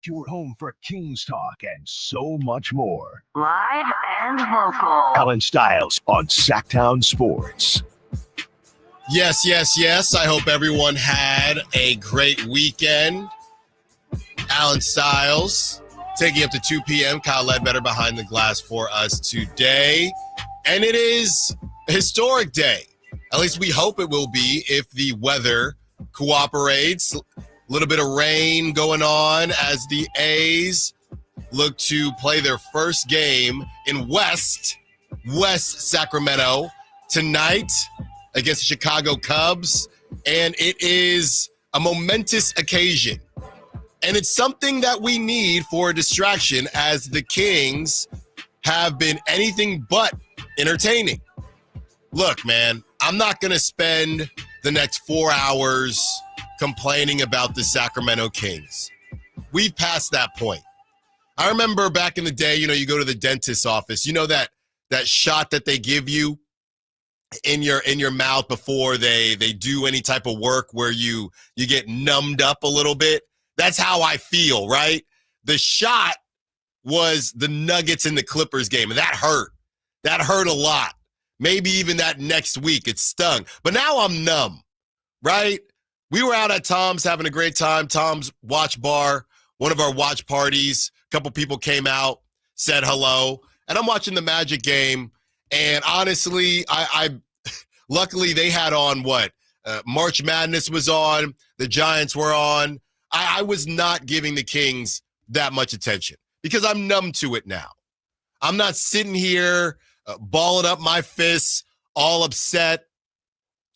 Your home for Kings talk and so much more. Live and local. Allen Stiles on Sacktown Sports. Yes, yes, yes. I hope everyone had a great weekend. Allen Stiles taking up to 2 p.m. Kyle Ledbetter behind the glass for us today. And it is a historic day. At least we hope it will be if the weather cooperates. A little bit of rain going on as the A's look to play their first game in West Sacramento tonight against the Chicago Cubs. And it is a momentous occasion. And it's something that we need for a distraction, as the Kings have been anything but entertaining. Look, man, I'm not going to spend the next 4 hours complaining about the Sacramento Kings. We've passed that point. I remember back in the day, you go to the dentist's office, that shot that they give you in your mouth before they do any type of work where you get numbed up a little bit. That's how I feel, right? The shot was the Nuggets in the Clippers game, and that hurt. That hurt a lot. Maybe even that next week it stung. But now I'm numb, right? We were out at Tom's having a great time. Tom's Watch Bar, one of our watch parties. A couple people came out, said hello, and I'm watching the Magic game. And honestly, I luckily they had on March Madness was on. The Giants were on. I was not giving the Kings that much attention because I'm numb to it now. I'm not sitting here balling up my fists, all upset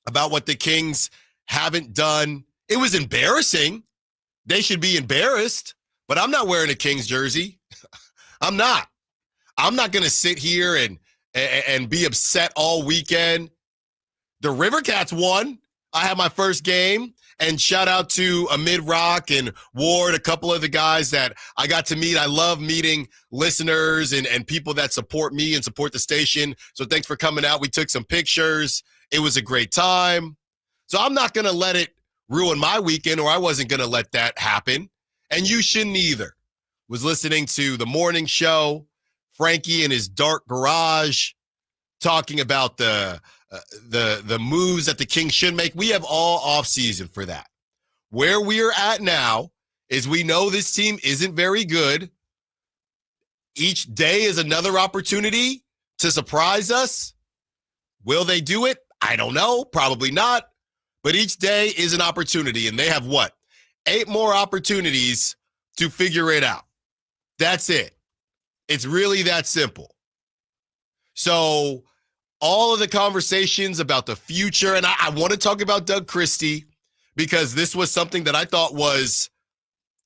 about what the Kings haven't done. It was embarrassing. They should be embarrassed, but I'm not wearing a Kings jersey. I'm not. I'm not going to sit here and be upset all weekend. The River Cats won. I had my first game. And shout out to Amid Rock and Ward, a couple of the guys that I got to meet. I love meeting listeners and people that support me and support the station. So thanks for coming out. We took some pictures. It was a great time. So I'm not going to let it ruin my weekend, or I wasn't going to let that happen. And you shouldn't either. Was listening to the morning show, Frankie in his dark garage, talking about the moves that the Kings should make. We have all offseason for that. Where we're at now is we know this team isn't very good. Each day is another opportunity to surprise us. Will they do it? I don't know. Probably not. But each day is an opportunity, and they have 8 more opportunities to figure it out. That's it. It's really that simple. So all of the conversations about the future, and I want to talk about Doug Christie because this was something that I thought was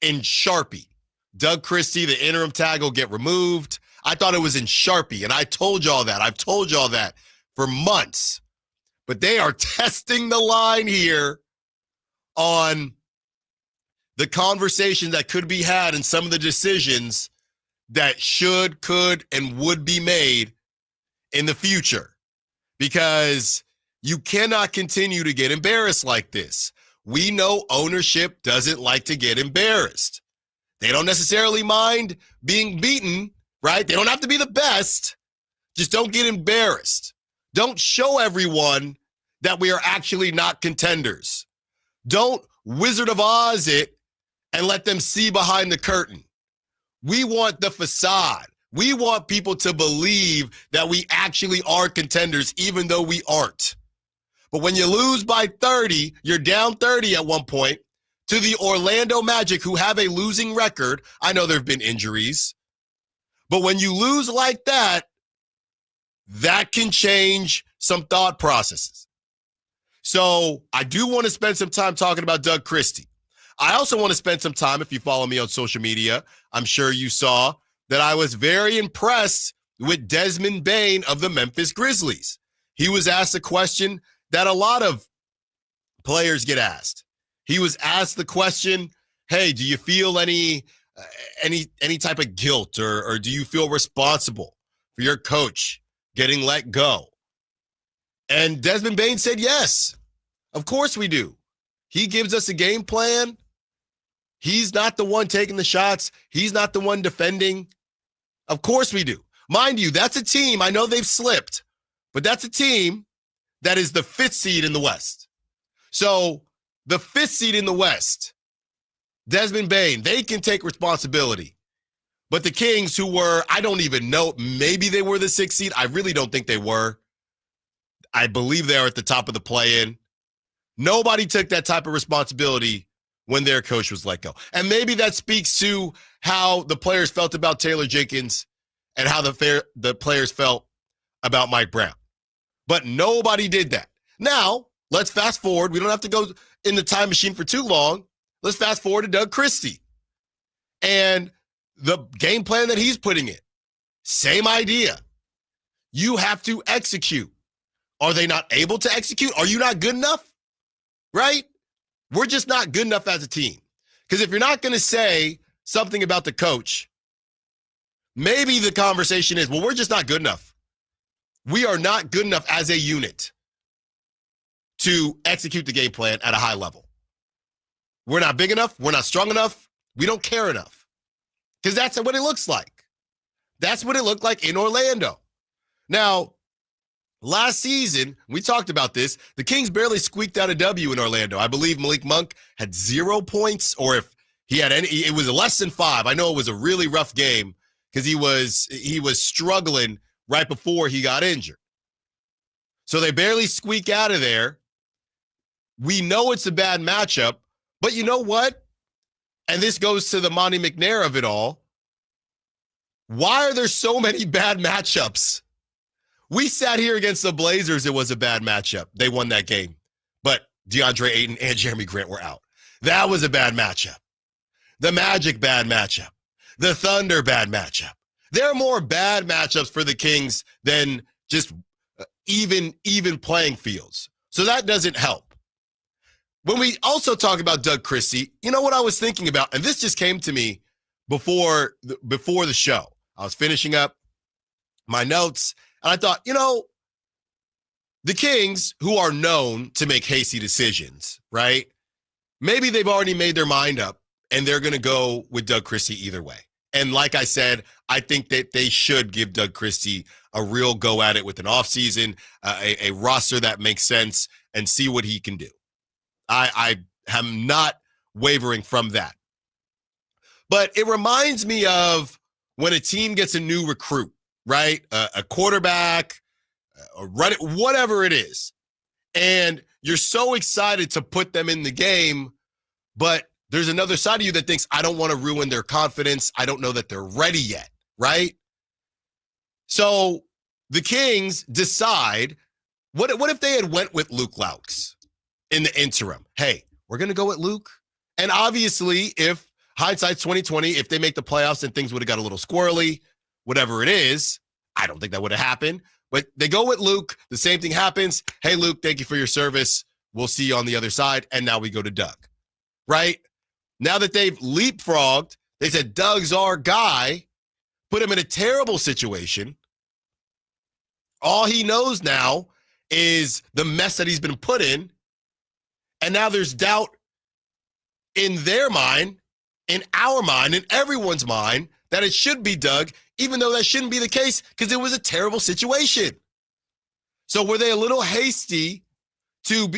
in Sharpie. Doug Christie, the interim tag will get removed. I thought it was in Sharpie, and I told y'all that. I've told y'all that for months. But they are testing the line here on the conversation that could be had and some of the decisions that should, could, and would be made in the future. Because you cannot continue to get embarrassed like this. We know ownership doesn't like to get embarrassed. They don't necessarily mind being beaten, right? They don't have to be the best. Just don't get embarrassed. Don't show everyone that we are actually not contenders. Don't Wizard of Oz it and let them see behind the curtain. We want the facade. We want people to believe that we actually are contenders, even though we aren't. But when you lose by 30, you're down 30 at one point, to the Orlando Magic, who have a losing record. I know there have been injuries. But when you lose like that, that can change some thought processes. So I do want to spend some time talking about Doug Christie. I also want to spend some time, if you follow me on social media, I'm sure you saw that I was very impressed with Desmond Bane of the Memphis Grizzlies. He was asked a question that a lot of players get asked. He was asked the question, hey, do you feel any type of guilt or do you feel responsible for your coach getting let go? And Desmond Bane said, yes, of course we do. He gives us a game plan. He's not the one taking the shots. He's not the one defending. Of course we do. Mind you, that's a team. I know they've slipped, but that's a team that is the 5th seed in the West. So the 5th seed in the West, Desmond Bane, they can take responsibility. But the Kings, who were, I don't even know, maybe they were the 6th seed. I really don't think they were. I believe they are at the top of the play-in. Nobody took that type of responsibility when their coach was let go. And maybe that speaks to how the players felt about Taylor Jenkins and how the players felt about Mike Brown. But nobody did that. Now, let's fast forward. We don't have to go in the time machine for too long. Let's fast forward to Doug Christie and the game plan that he's putting in. Same idea. You have to execute. Are they not able to execute? Are you not good enough? Right? We're just not good enough as a team. Because if you're not going to say something about the coach, maybe the conversation is, well, we're just not good enough. We are not good enough as a unit to execute the game plan at a high level. We're not big enough. We're not strong enough. We don't care enough. Because that's what it looks like. That's what it looked like in Orlando. Now, last season, we talked about this. The Kings barely squeaked out a W in Orlando. I believe Malik Monk had 0 points, or if he had any, it was less than 5. I know it was a really rough game because he was struggling right before he got injured. So they barely squeak out of there. We know it's a bad matchup, but you know what? And this goes to the Monty McNair of it all. Why are there so many bad matchups? We sat here against the Blazers. It was a bad matchup. They won that game. But DeAndre Ayton and Jeremy Grant were out. That was a bad matchup. The Magic, bad matchup. The Thunder, bad matchup. There are more bad matchups for the Kings than just even playing fields. So that doesn't help. When we also talk about Doug Christie, you know what I was thinking about? And this just came to me before the show. I was finishing up my notes, and I thought, the Kings, who are known to make hasty decisions, right? Maybe they've already made their mind up, and they're going to go with Doug Christie either way. And like I said, I think that they should give Doug Christie a real go at it with an offseason, a roster that makes sense, and see what he can do. I am not wavering from that. But it reminds me of when a team gets a new recruit, right? A quarterback, a run, whatever it is. And you're so excited to put them in the game, but there's another side of you that thinks, I don't want to ruin their confidence. I don't know that they're ready yet, right? So the Kings decide, what if they had went with Luke Laux in the interim? Hey, we're going to go with Luke. And obviously, if hindsight's 2020, if they make the playoffs and things would have got a little squirrely, whatever it is, I don't think that would have happened. But they go with Luke. The same thing happens. Hey, Luke, thank you for your service. We'll see you on the other side. And now we go to Doug, right? Now that they've leapfrogged, they said, Doug's our guy, put him in a terrible situation. All he knows now is the mess that he's been put in. And now there's doubt in their mind, in our mind, in everyone's mind, that it should be Doug, even though that shouldn't be the case because it was a terrible situation. So were they a little hasty to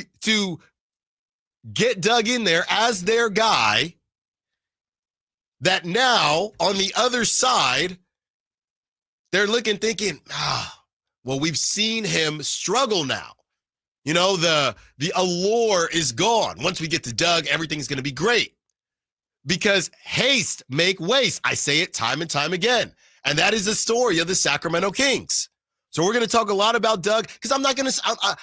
get Doug in there as their guy, that now on the other side, they're looking, thinking, well, we've seen him struggle now. The allure is gone. Once we get to Doug, everything's going to be great. Because haste make waste. I say it time and time again. And that is the story of the Sacramento Kings. So we're going to talk a lot about Doug because I'm not going to,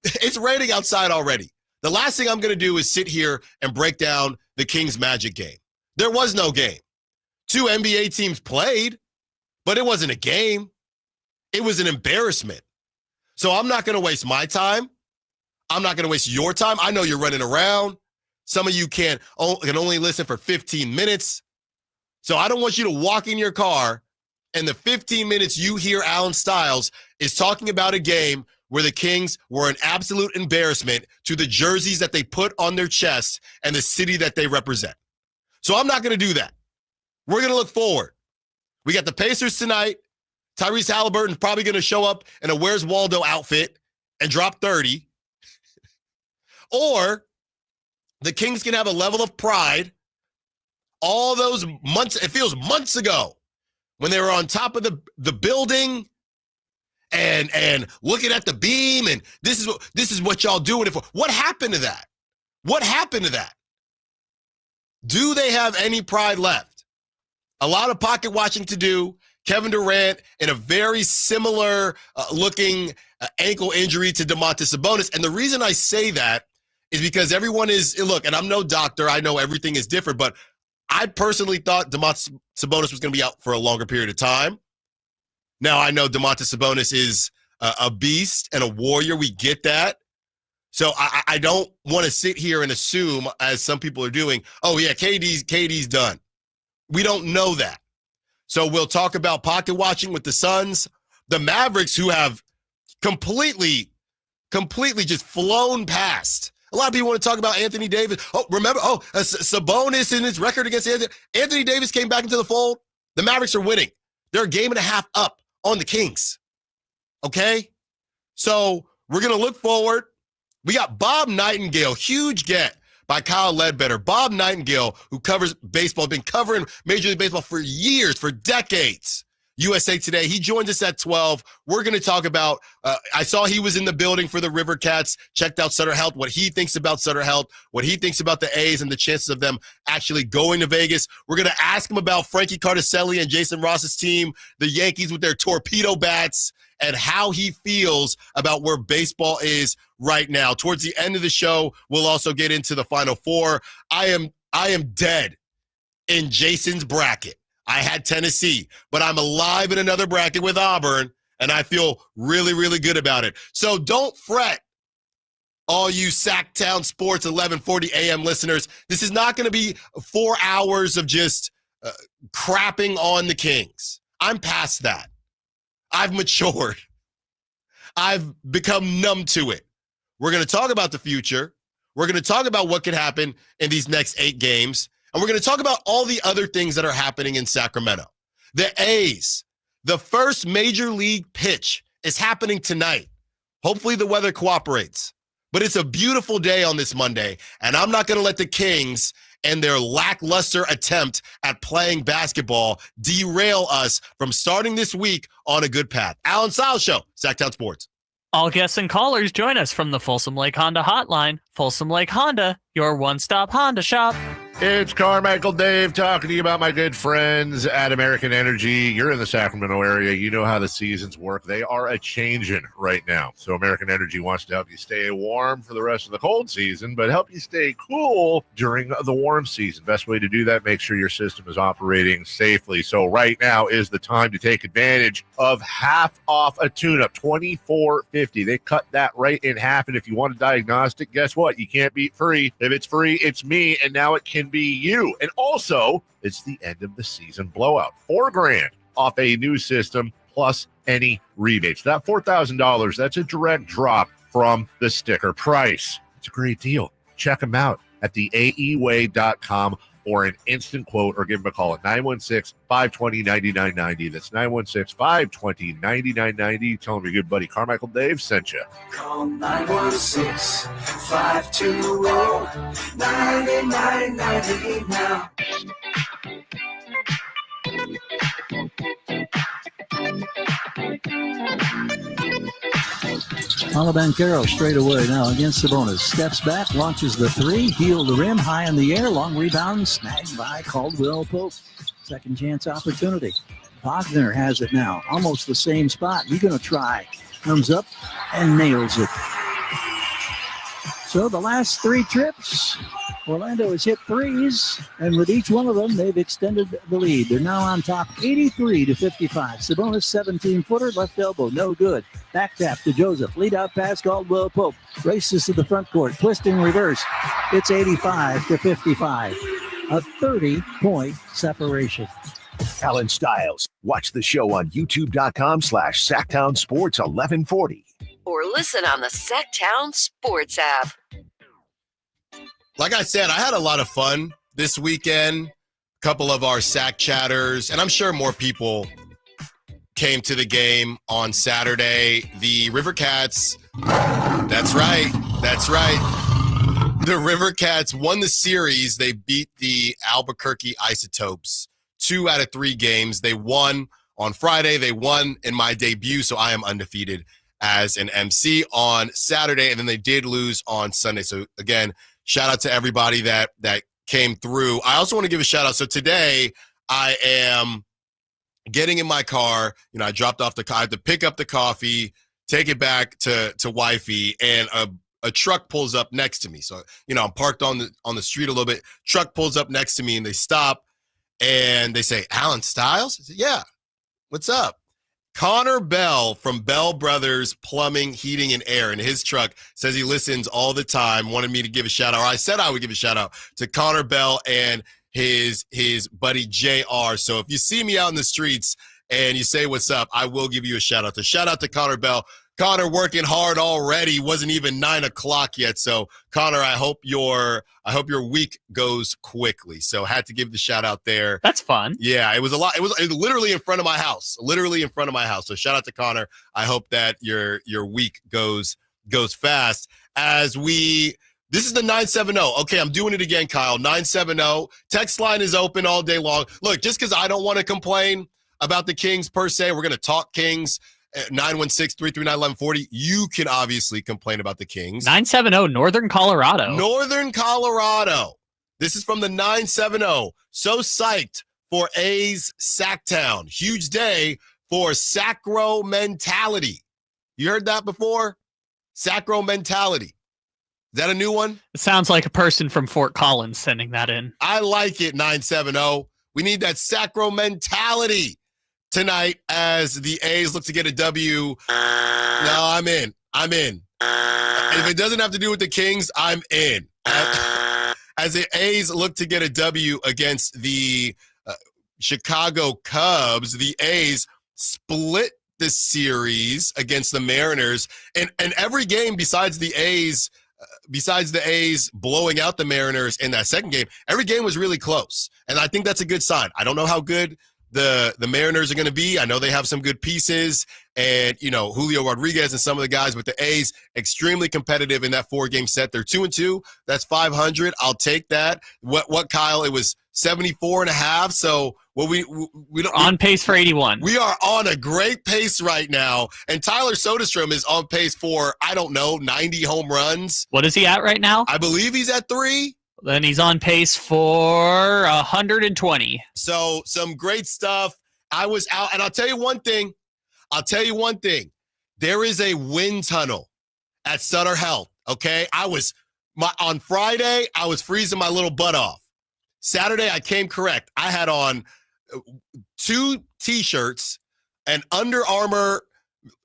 it's raining outside already. The last thing I'm going to do is sit here and break down the Kings Magic game. There was no game. 2 NBA teams played, but it wasn't a game. It was an embarrassment. So I'm not going to waste my time. I'm not going to waste your time. I know you're running around. Some of you can only listen for 15 minutes. So I don't want you to walk in your car and the 15 minutes you hear Allen Stiles is talking about a game where the Kings were an absolute embarrassment to the jerseys that they put on their chest and the city that they represent. So I'm not going to do that. We're going to look forward. We got the Pacers tonight. Tyrese Halliburton's probably going to show up in a Where's Waldo outfit and drop 30. Or the Kings can have a level of pride. All those months, it feels months ago, when they were on top of the building and looking at the beam, and this is what y'all doing it for. What happened to that? What happened to that? Do they have any pride left? A lot of pocket watching to do. Kevin Durant in a very similar looking ankle injury to Domantas Sabonis. And the reason I say that is because everyone is, look, and I'm no doctor. I know everything is different, but I personally thought Domantas Sabonis was going to be out for a longer period of time. Now, I know Domantas Sabonis is a beast and a warrior. We get that. So I don't want to sit here and assume, as some people are doing, oh, yeah, KD's done. We don't know that. So we'll talk about pocket watching with the Suns, the Mavericks, who have completely just flown past. A lot of people want to talk about Anthony Davis. Oh, remember, Sabonis in his record against Anthony Davis came back into the fold. The Mavericks are winning. They're a game and a half up on the Kings. Okay? So we're going to look forward. We got Bob Nightingale, huge get by Kyle Ledbetter. Bob Nightingale, who covers baseball, been covering Major League Baseball for years, for decades. USA Today. He joins us at 12. We're going to talk about, I saw he was in the building for the River Cats, checked out Sutter Health, what he thinks about Sutter Health, what he thinks about the A's and the chances of them actually going to Vegas. We're going to ask him about Frankie Cardicelli and Jason Ross's team, the Yankees with their torpedo bats, and how he feels about where baseball is right now. Towards the end of the show, we'll also get into the Final Four. I am dead in Jason's bracket. I had Tennessee, but I'm alive in another bracket with Auburn, and I feel really, really good about it. So don't fret, all you Sacktown Sports 1140 AM listeners. This is not going to be 4 hours of just crapping on the Kings. I'm past that. I've matured. I've become numb to it. We're going to talk about the future. We're going to talk about what could happen in these next 8 games. And we're going to talk about all the other things that are happening in Sacramento. The A's, the first major league pitch is happening tonight. Hopefully the weather cooperates. But it's a beautiful day on this Monday, and I'm not going to let the Kings and their lackluster attempt at playing basketball derail us from starting this week on a good path. Allen Stiles Show, Sacktown Sports. All guests and callers join us from the Folsom Lake Honda Hotline. Folsom Lake Honda, your one-stop Honda shop. It's Carmichael Dave talking to you about my good friends at American Energy. You're in the Sacramento area. You know how the seasons work. They are a-changing right now. So American Energy wants to help you stay warm for the rest of the cold season, but help you stay cool during the warm season. Best way to do that, make sure your system is operating safely. So right now is the time to take advantage of half off a tune-up, $24.50. They cut that right in half, and if you want a diagnostic, guess what? You can't beat free. If it's free, it's me, and now it can be you. And also, it's the end of the season blowout. $4,000 off a new system plus any rebates. That $4,000, that's a direct drop from the sticker price. It's a great deal. Check them out at theaeway.com or an instant quote, or give them a call at 916-520-9990. That's 916-520-9990. Tell them your good buddy Carmichael Dave sent you. Call 916-520-9990 now. Alabancaro straight away now against Sabonis. Steps back, launches the three, heel the rim, high in the air, long rebound, snagged by Caldwell Pope. Second chance opportunity. Wagner has it now, almost the same spot. He's going to try. Comes up and nails it. So the last 3 trips, Orlando has hit threes, and with each one of them, they've extended the lead. They're now on top 83-55. Sabonis 17-footer, left elbow, no good. Back tap to Joseph. Lead out pass, Caldwell Pope. Races to the front court, twisting reverse. It's 85-55. A 30-point separation. Allen Stiles. Watch the show on youtube.com/Sacktown Sports 1140. Or listen on the Sacktown Sports app. Like I said, I had a lot of fun this weekend. couple of our Sack chatters, and I'm sure more people came to the game on Saturday. The River Cats, that's right. The River Cats won the series. They beat the Albuquerque Isotopes 2 out of 3 games. They won on Friday. They won in my debut, so I am undefeated as an MC on Saturday, and then they did lose on Sunday. So, again, shout out to everybody that came through. I also want to give a shout out. So today I am getting in my car. I dropped off the car. I have to pick up the coffee, take it back to wifey, and a truck pulls up next to me. So, I'm parked on the street a little bit. Truck pulls up next to me, and they stop, and they say, "Allen Stiles?" I said, "Yeah. What's up?" Connor Bell from Bell Brothers Plumbing, Heating, and Air in his truck says he listens all the time, wanted me to give a shout-out. Or I said I would give a shout-out to Connor Bell and his buddy JR. So if you see me out in the streets and you say what's up, I will give you a shout-out. So shout-out to Connor Bell. Connor working hard already. Wasn't even 9 o'clock yet. So Connor, I hope your week goes quickly. So had to give the shout out there. That's fun. Yeah, it was a lot. It was literally in front of my house. So shout out to Connor. I hope that your week goes fast this is the 970. Okay, I'm doing it again, Kyle. 970. Text line is open all day long. Look, just because I don't want to complain about the Kings per se, we're going to talk Kings. 916-339-1140. You can obviously complain about the Kings. 970, Northern Colorado. This is from the 970. So psyched for A's Sacktown. Huge day for Sacro Mentality. You heard that before? Sacro Mentality. Is that a new one? It sounds like a person from Fort Collins sending that in. I like it, 970. We need that Sacro Mentality tonight as the A's look to get a W. No, I'm in. If it doesn't have to do with the Kings, I'm in. As the A's look to get a W against the Chicago Cubs, the A's split the series against the Mariners. And every game besides the A's blowing out the Mariners in that second game, every game was really close. And I think that's a good sign. I don't know how good the Mariners are going to be. I know they have some good pieces and, Julio Rodriguez and some of the guys, but the A's extremely competitive in that 4-game set. They're 2-2. That's 500. I'll take that. What Kyle? It was 74.5. So we don't on pace for 81. We are on a great pace right now. And Tyler Soderstrom is on pace for, 90 home runs. What is he at right now? I believe he's at 3. Then he's on pace for 120. So some great stuff. I was out, and I'll tell you one thing. There is a wind tunnel at Sutter Health, okay? On Friday, I was freezing my little butt off. Saturday, I came correct. I had on 2 T-shirts, an Under Armour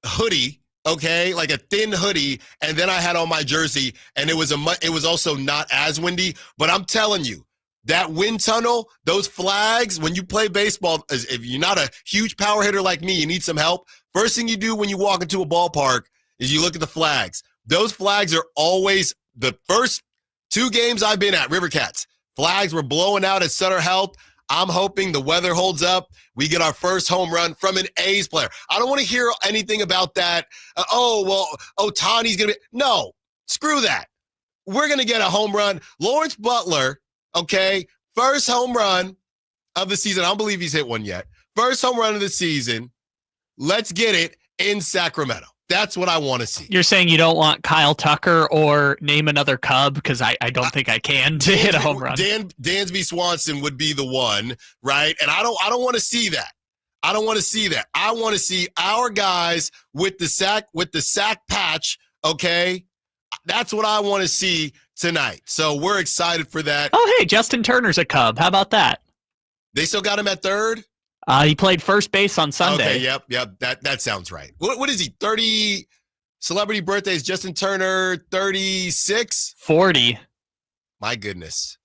hoodie, okay, like a thin hoodie, and then I had on my jersey, and it was also not as windy. But I'm telling you, that wind tunnel, those flags, when you play baseball, if you're not a huge power hitter like me, you need some help. First thing you do when you walk into a ballpark is you look at the flags. Those flags are always the first 2 games I've been at, River Cats. Flags were blowing out at Sutter Health. I'm hoping the weather holds up. We get our first home run from an A's player. I don't want to hear anything about that. Ohtani's going to be. No, screw that. We're going to get a home run. Lawrence Butler, okay, first home run of the season. I don't believe he's hit one yet. First home run of the season. Let's get it in Sacramento. That's what I want to see. You're saying you don't want Kyle Tucker or name another Cub, because I don't think I can, to hit a home run. Dansby Swanson would be the one, right? And I don't want to see that. I want to see our guys with the sack patch, okay? That's what I want to see tonight. So we're excited for that. Oh, hey, Justin Turner's a Cub. How about that? They still got him at third? He played first base on Sunday. Okay, yep. That sounds right. What is he, 30 celebrity birthdays? Justin Turner, 36? 40. My goodness.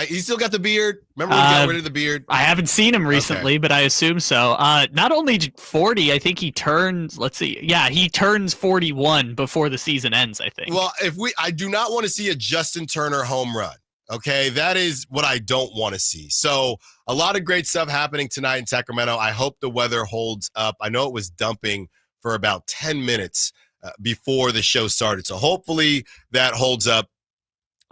He still got the beard? Remember when he got rid of the beard? I haven't seen him recently, but I assume so. Not only 40, I think he turns, he turns 41 before the season ends, I think. Well, I do not want to see a Justin Turner home run. Okay, that is what I don't want to see. So a lot of great stuff happening tonight in Sacramento. I hope the weather holds up. I know it was dumping for about 10 minutes before the show started. So hopefully that holds up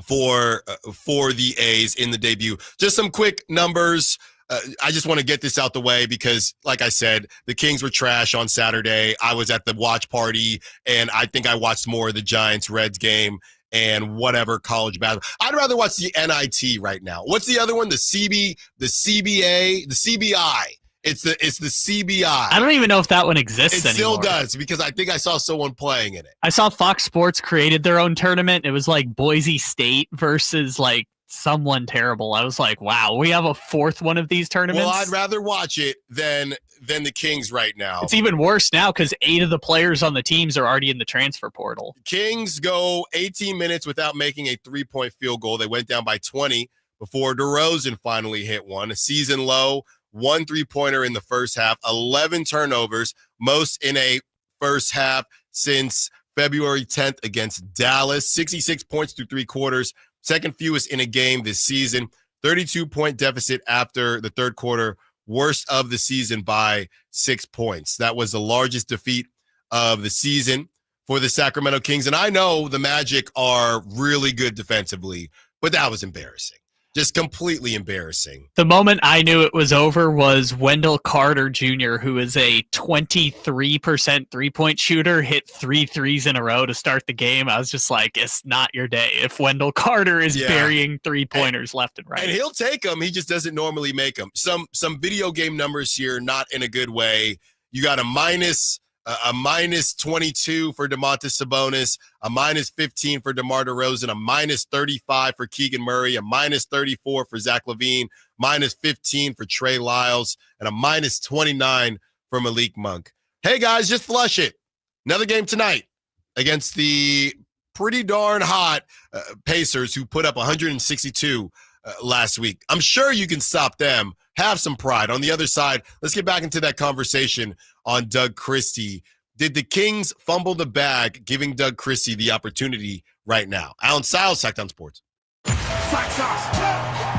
for the A's in the debut. Just some quick numbers. I just want to get this out the way because, like I said, the Kings were trash on Saturday. I was at the watch party, and I think I watched more of the Giants-Reds game and whatever college basketball. I'd rather watch the NIT right now. What's the other one? The CBA, the CBI. It's the CBI. I don't even know if that one exists anymore. It still does because I think I saw someone playing in it. I saw Fox Sports created their own tournament. It was like Boise State versus like someone terrible. I was like, wow, we have a fourth one of these tournaments. Well, I'd rather watch it than the Kings right now. It's even worse now because 8 of the players on the teams are already in the transfer portal. Kings go 18 minutes without making a 3-point field goal. They went down by 20 before DeRozan finally hit one. A season low, 1 3-pointer in the first half, 11 turnovers, most in a first half since February 10th against Dallas. 66 points through 3 quarters. Second fewest in a game this season. 32-point deficit after the third quarter. Worst of the season by 6 points. That was the largest defeat of the season for the Sacramento Kings. And I know the Magic are really good defensively, but that was embarrassing. Just completely embarrassing. The moment I knew it was over was Wendell Carter Jr., who is a 23% three-point shooter, hit 3 threes in a row to start the game. I was just like, it's not your day if Wendell Carter is burying three-pointers left and right. And he'll take them. He just doesn't normally make them. Some video game numbers here, not in a good way. You got a minus 22 for Domantas Sabonis, a minus 15 for DeMar DeRozan, a minus 35 for Keegan Murray, a minus 34 for Zach LaVine, minus 15 for Trey Lyles, and a minus 29 for Malik Monk. Hey, guys, just flush it. Another game tonight against the pretty darn hot Pacers who put up 162 last week. I'm sure you can stop them. Have some pride. On the other side, let's get back into that conversation on Doug Christie. Did the Kings fumble the bag, giving Doug Christie the opportunity right now? Allen Stiles, Sacktown Sports.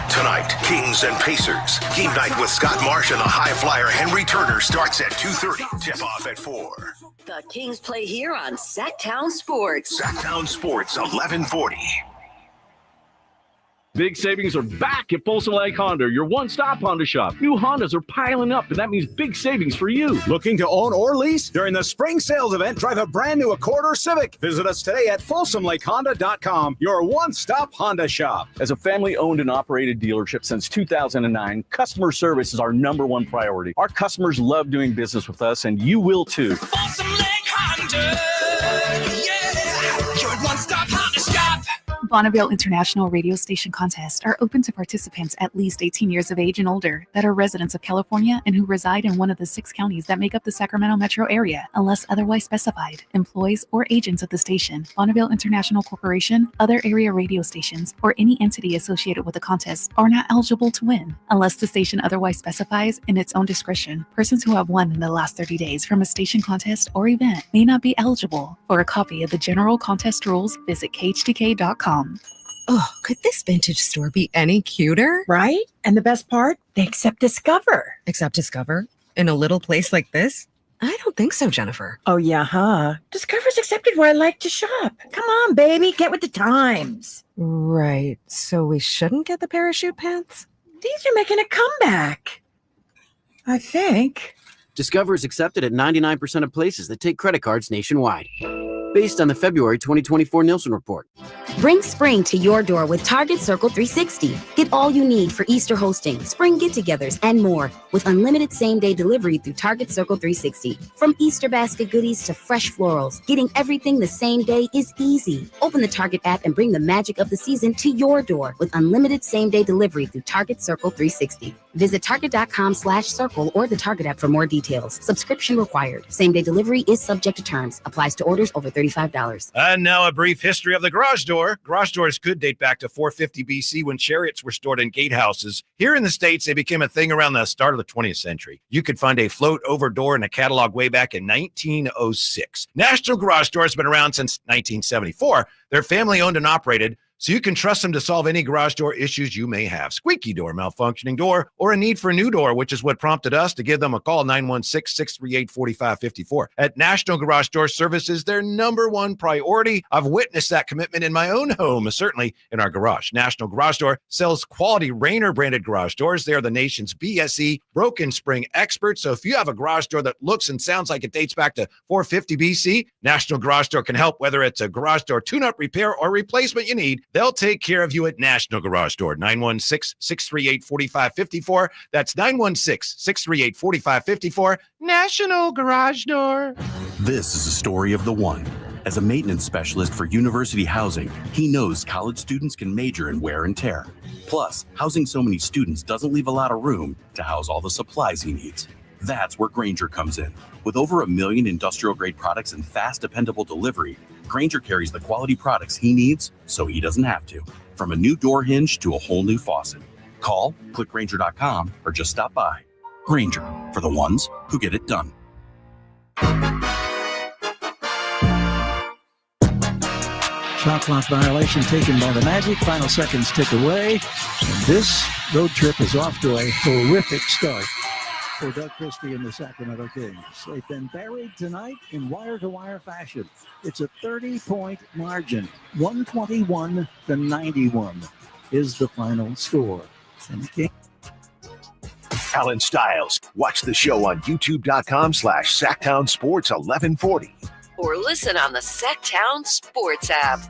Tonight, Kings and Pacers. Game night with Scott Marsh and the high flyer Henry Turner starts at 2:30. Tip off at 4. The Kings play here on Sacktown Sports. Sacktown Sports, 1140. Big savings are back at Folsom Lake Honda, your one-stop Honda shop. New Hondas are piling up, and that means big savings for you. Looking to own or lease? During the spring sales event, drive a brand new Accord or Civic. Visit us today at FolsomLakeHonda.com, your one-stop Honda shop. As a family-owned and operated dealership since 2009, customer service is our #1 priority. Our customers love doing business with us, and you will too. Folsom Lake Honda, yeah, your one-stop Honda shop. Bonneville International Radio Station contests are open to participants at least 18 years of age and older that are residents of California and who reside in one of the 6 counties that make up the Sacramento metro area, unless otherwise specified. Employees or agents of the station, Bonneville International Corporation, other area radio stations, or any entity associated with the contest are not eligible to win, unless the station otherwise specifies in its own discretion. Persons who have won in the last 30 days from a station contest or event may not be eligible. For a copy of the general contest rules, visit khdk.com. Oh, could this vintage store be any cuter? Right? And the best part? They accept Discover. Accept Discover? In a little place like this? I don't think so, Jennifer. Oh, yeah, huh? Discover's accepted where I like to shop. Come on, baby, get with the times. Right. So we shouldn't get the parachute pants? These are making a comeback. I think. Discover is accepted at 99% of places that take credit cards nationwide. Based on the February 2024 Nielsen report. Bring spring to your door with Target Circle 360. Get all you need for Easter hosting, spring get-togethers, and more with unlimited same-day delivery through Target Circle 360. From Easter basket goodies to fresh florals, getting everything the same day is easy. Open the Target app and bring the magic of the season to your door with unlimited same-day delivery through Target Circle 360. Visit target.com/circle or the Target app for more details. Subscription required. Same-day delivery is subject to terms. Applies to orders over $35. And now a brief history of the garage door. Garage doors could date back to 450 BC when chariots were stored in gatehouses. Here in the States, they became a thing around the start of the 20th century. You could find a float-over door in a catalog way back in 1906. National Garage Door has been around since 1974. They're family-owned and operated, so you can trust them to solve any garage door issues you may have. Squeaky door, malfunctioning door, or a need for a new door, which is what prompted us to give them a call, 916-638-4554. At National Garage Door Services, their number one priority. I've witnessed that commitment in my own home, certainly in our garage. National Garage Door sells quality Rainer branded garage doors. They are the nation's BSE broken spring experts. So if you have a garage door that looks and sounds like it dates back to 450 BC, National Garage Door can help. Whether it's a garage door tune-up, repair, or replacement you need, they'll take care of you at National Garage Door. 916-638-4554. That's 916-638-4554. National Garage Door. This is the story of the one. As a maintenance specialist for university housing, he knows college students can major in wear and tear. Plus, housing so many students doesn't leave a lot of room to house all the supplies he needs. That's where Grainger comes in. With over 1 million industrial-grade products and fast, dependable delivery, Grainger carries the quality products he needs so he doesn't have to. From a new door hinge to a whole new faucet. Call, click Grainger.com, or just stop by. Grainger, for the ones who get it done. Shot clock violation taken by the Magic. Final seconds tick away. And this road trip is off to a horrific start for Doug Christie and the Sacramento Kings. They've been buried tonight in wire-to-wire fashion. It's a 30-point margin. 121-91 is the final score. And the Kings. Allen Stiles. Watch the show on youtube.com/Sacktown Sports 1140. Or listen on the Sacktown Sports app.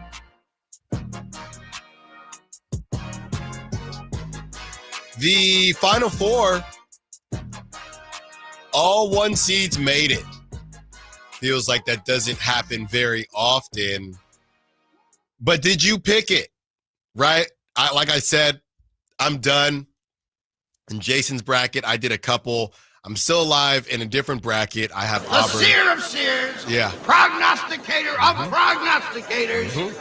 The Final Four, all one seeds made it. Feels like that doesn't happen very often. But did you pick it? Right? Like I said, I'm done. In Jason's bracket, I did a couple. I'm still alive in a different bracket. I have The Auburn. seer of seers. Yeah. Prognosticator of prognosticators. Mhm.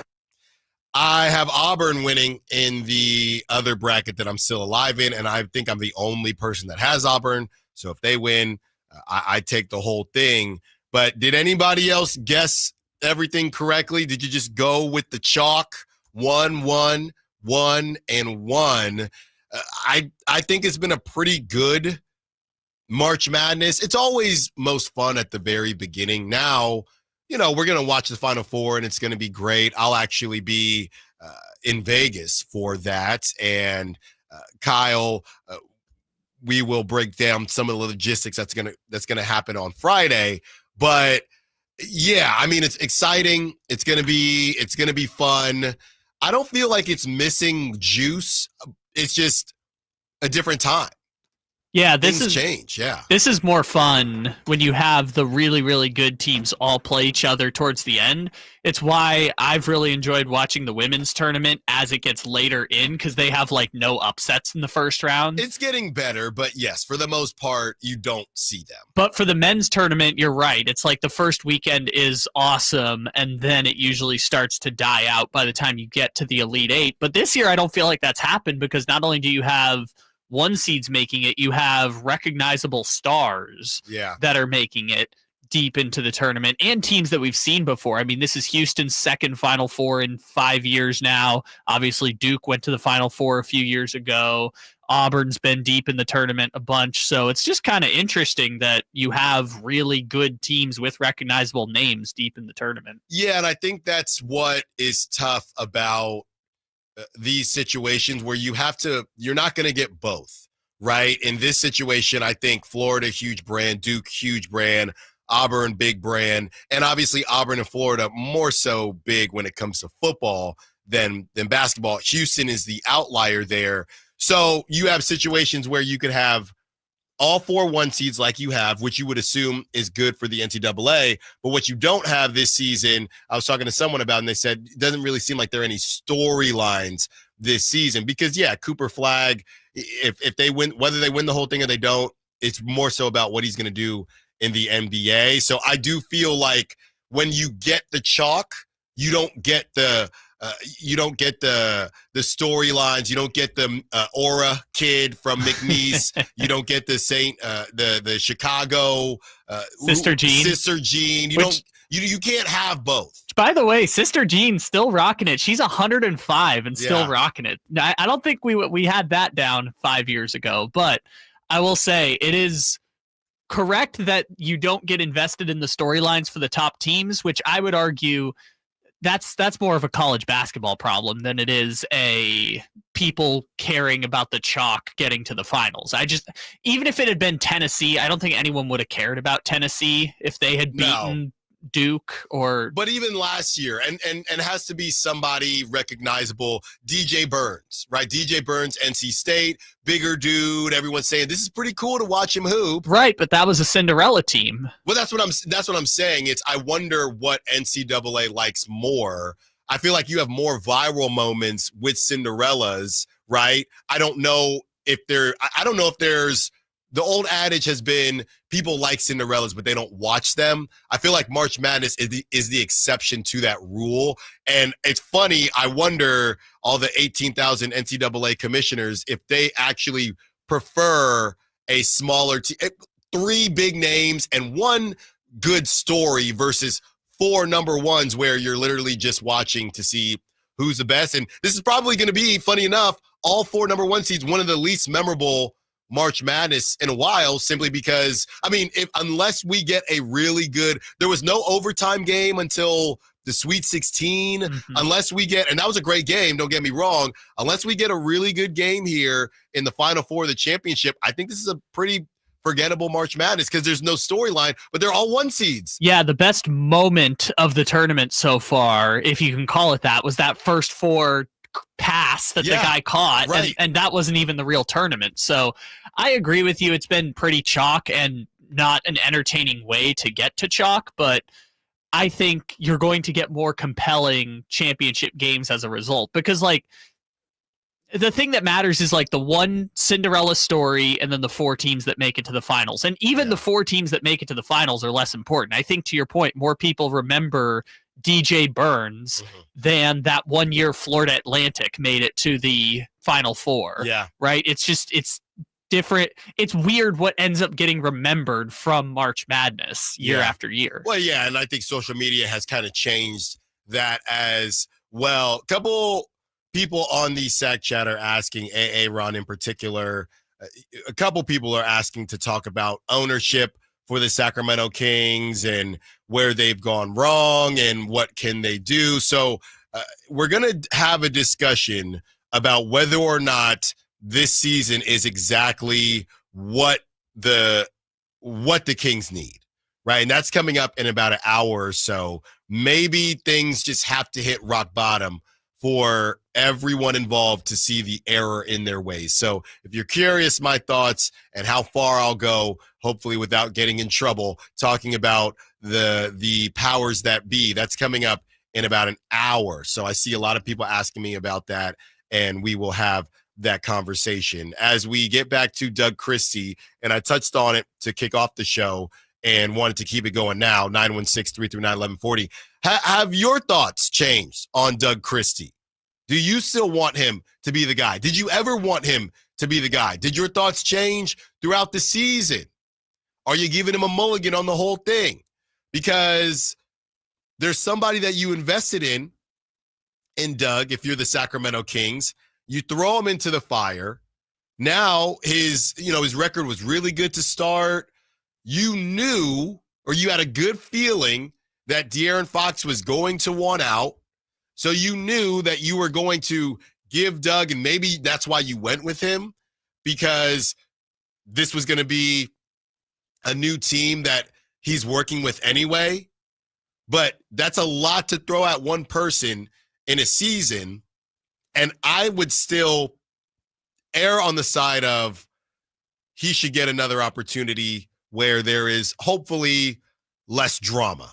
I have Auburn winning in the other bracket that I'm still alive in, and I think I'm the only person that has Auburn. So if they win, I take the whole thing. But did anybody else guess everything correctly? Did you just go with the chalk? 1, 1, 1, and 1. I think it's been a pretty good March Madness. It's always most fun at the very beginning. Now, we're going to watch the Final Four, and it's going to be great. I'll actually be in Vegas for that. And Kyle, we will break down some of the logistics that's going to happen on Friday. But yeah, I mean, it's exciting. It's going to be fun. I don't feel like it's missing juice. It's just a different time. Yeah, Things change. Yeah. This is more fun when you have the really, really good teams all play each other towards the end. It's why I've really enjoyed watching the women's tournament as it gets later in, because they have no upsets in the first round. It's getting better, but yes, for the most part, you don't see them. But for the men's tournament, you're right. It's like the first weekend is awesome, and then it usually starts to die out by the time you get to the Elite Eight. But this year, I don't feel like that's happened, because not only do you have one seeds making it, you have recognizable stars that are making it deep into the tournament, and teams that we've seen before. I mean, this is Houston's second Final Four in 5 years now. Obviously, Duke went to the Final Four a few years ago. Auburn's been deep in the tournament a bunch. So it's just kind of interesting that you have really good teams with recognizable names deep in the tournament. Yeah, and I think that's what is tough about these situations where you're not going to get both, right? In this situation, I think Florida, huge brand, Duke, huge brand, Auburn, big brand, and obviously Auburn and Florida more so big when it comes to football than basketball. Houston is the outlier there. So you have situations where you could have all 4 1 seeds like you have, which you would assume is good for the NCAA. But what you don't have this season, I was talking to someone about, and they said it doesn't really seem like there are any storylines this season because, yeah, Cooper Flagg, if they win, whether they win the whole thing or they don't, it's more so about what he's going to do in the NBA. So I do feel like when you get the chalk, you don't get the storylines. You don't get the Aura kid from McNeese. You don't get the the Chicago Sister Jean. You You can't have both. By the way, Sister Jean's still rocking it. She's 105 and still rocking it. I don't think we had that down 5 years ago, but I will say it is correct that you don't get invested in the storylines for the top teams, which I would argue that's more of a college basketball problem than it is a people caring about the chalk getting to the finals. Even if it had been Tennessee, I don't think anyone would have cared about Tennessee if they had beaten Duke but even last year, and it has to be somebody recognizable. DJ Burns, right? DJ Burns, NC State, bigger dude. Everyone's saying this is pretty cool to watch him hoop. Right, but that was a Cinderella team. Well, that's what I'm saying. I wonder what NCAA likes more. I feel like you have more viral moments with Cinderellas, right? I don't know if there's the old adage has been people like Cinderellas, but they don't watch them. I feel like March Madness is the exception to that rule. And it's funny, I wonder all the 18,000 NCAA commissioners, if they actually prefer a smaller team, 3 big names and 1 good story versus 4 number ones where you're literally just watching to see who's the best. And this is probably going to be, funny enough, all 4 number 1 seeds, one of the least memorable March Madness in a while, simply because, unless we get a really good, there was no overtime game until the Sweet 16, unless we get, and that was a great game, don't get me wrong, unless we get a really good game here in the Final Four of the championship, I think this is a pretty forgettable March Madness because there's no storyline, but they're all 1 seeds. Yeah, the best moment of the tournament so far, if you can call it that, was that first 4 pass that the guy caught, right. and that wasn't even the real tournament. So I agree with you. It's been pretty chalk and not an entertaining way to get to chalk, but I think you're going to get more compelling championship games as a result, because the thing that matters is the one Cinderella story and then the 4 teams that make it to the finals. And even the 4 teams that make it to the finals are less important. I think, to your point, more people remember DJ Burns than that 1 year Florida Atlantic made it to the Final Four. Yeah. Right? It's different. It's weird what ends up getting remembered from March Madness year after year. Well, yeah, and I think social media has kind of changed that as well. A couple people on the Sac Chat are asking, Ron in particular, a couple people are asking to talk about ownership for the Sacramento Kings and where they've gone wrong and what can they do. So we're going to have a discussion about whether or not this season is exactly what the Kings need, right? And that's coming up in about an hour or so. Maybe things just have to hit rock bottom for everyone involved to see the error in their ways. So if you're curious, my thoughts and how far I'll go, hopefully without getting in trouble, talking about the powers that be, that's coming up in about an hour. So I see a lot of people asking me about that, and we will have that conversation. As we get back to Doug Christie, and I touched on it to kick off the show and wanted to keep it going now, 916-339-1140. Have your thoughts changed on Doug Christie? Do you still want him to be the guy? Did you ever want him to be the guy? Did your thoughts change throughout the season? Are you giving him a mulligan on the whole thing? Because there's somebody that you invested in Doug, if you're the Sacramento Kings. You throw him into the fire. Now his record was really good to start. You knew, or you had a good feeling that De'Aaron Fox was going to want out. So you knew that you were going to give Doug, and maybe that's why you went with him, because this was going to be a new team that he's working with anyway. But that's a lot to throw at one person in a season. And I would still err on the side of he should get another opportunity where there is hopefully less drama,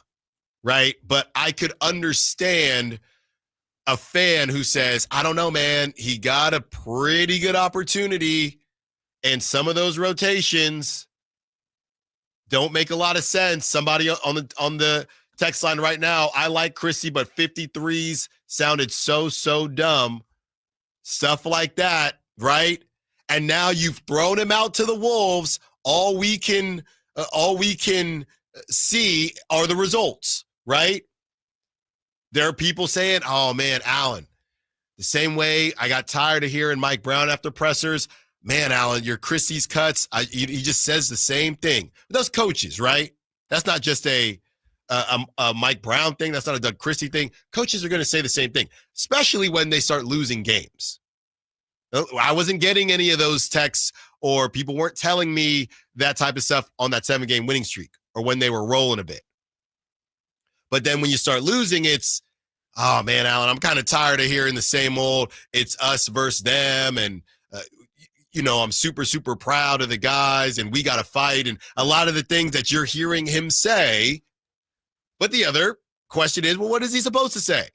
right? But I could understand a fan who says, I don't know, man, he got a pretty good opportunity, and some of those rotations don't make a lot of sense. Somebody on the text line right now, I like Christie, but 53s sounded so dumb. Stuff like that, right? And now you've thrown him out to the wolves. All we can see are the results, right? There are people saying, oh, man, Allen, the same way I got tired of hearing Mike Brown after pressers. Man, Allen, your Christie's cuts, he just says the same thing. Those coaches, right? That's not just a Mike Brown thing. That's not a Doug Christie thing. Coaches are going to say the same thing, especially when they start losing games. I wasn't getting any of those texts, or people weren't telling me that type of stuff on that 7-game winning streak or when they were rolling a bit. But then when you start losing, it's, oh, man, Allen, I'm kind of tired of hearing the same old, it's us versus them. And, I'm super, super proud of the guys and we got to fight. And a lot of the things that you're hearing him say. But the other question is, well, what is he supposed to say?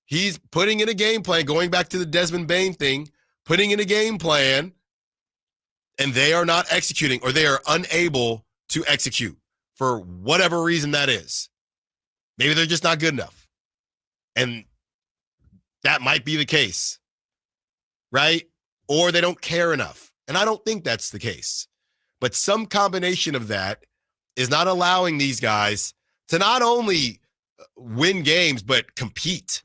He's putting in a game plan, going back to the Desmond Bain thing, putting in a game plan, and they are not executing, or they are unable to execute for whatever reason that is. Maybe they're just not good enough. And that might be the case, right? Or they don't care enough. And I don't think that's the case. But some combination of that is not allowing these guys to not only win games, but compete.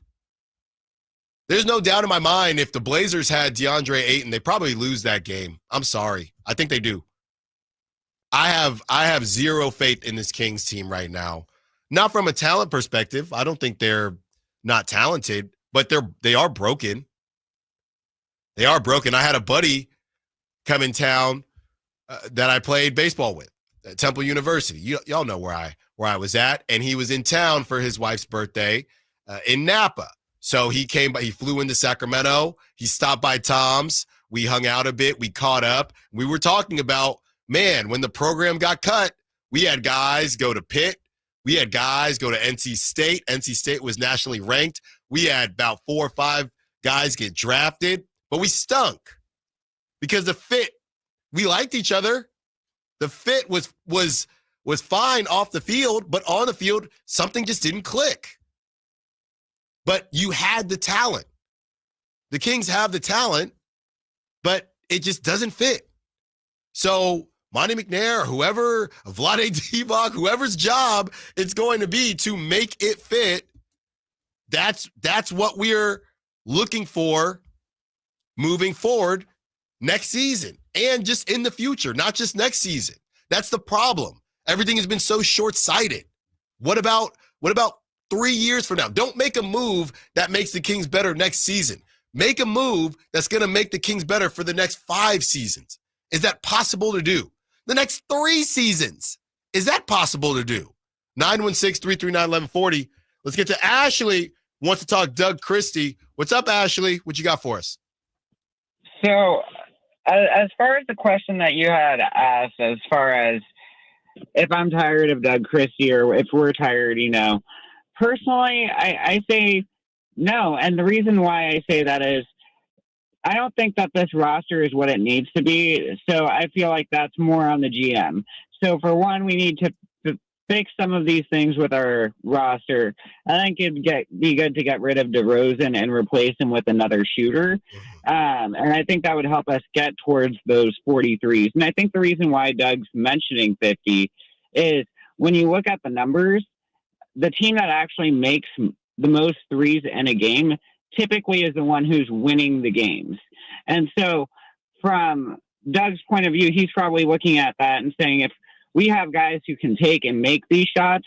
There's no doubt in my mind, if the Blazers had DeAndre Ayton, they probably lose that game. I'm sorry. I think they do. I have zero faith in this Kings team right now. Not from a talent perspective. I don't think they're not talented, but they are broken. They are broken. I had a buddy come in town that I played baseball with at Temple University. Y'all know where I was at, and he was in town for his wife's birthday in Napa. So he flew into Sacramento. He stopped by Tom's. We hung out a bit. We caught up. We were talking about, man, when the program got cut, we had guys go to Pitt. We had guys go to NC State. NC State was nationally ranked. We had about 4 or 5 guys get drafted, but we stunk because the fit, we liked each other. The fit was fine off the field, but on the field, something just didn't click. But you had the talent. The Kings have the talent, but it just doesn't fit. So Monty McNair, whoever, Vlade Divac, whoever's job it's going to be to make it fit, that's what we're looking for moving forward next season and just in the future, not just next season. That's the problem. Everything has been so short-sighted. What about 3 years from now? Don't make a move that makes the Kings better next season. Make a move that's going to make the Kings better for the next 5 seasons. Is that possible to do? The next 3 seasons. Is that possible to do? 916-339-1140. Let's get to Ashley. Wants to talk Doug Christie. What's up, Ashley? What you got for us? So, as far as the question that you had asked, as far as if I'm tired of Doug Christie or if we're tired, personally, I say no. And the reason why I say that is I don't think that this roster is what it needs to be. So I feel like that's more on the GM. So for one, we need to fix some of these things with our roster. I think it'd be good to get rid of DeRozan and replace him with another shooter. And I think that would help us get towards those 43s. And I think the reason why Doug's mentioning 50 is when you look at the numbers, the team that actually makes the most threes in a game typically is the one who's winning the games. And so from Doug's point of view, he's probably looking at that and saying, if we have guys who can take and make these shots,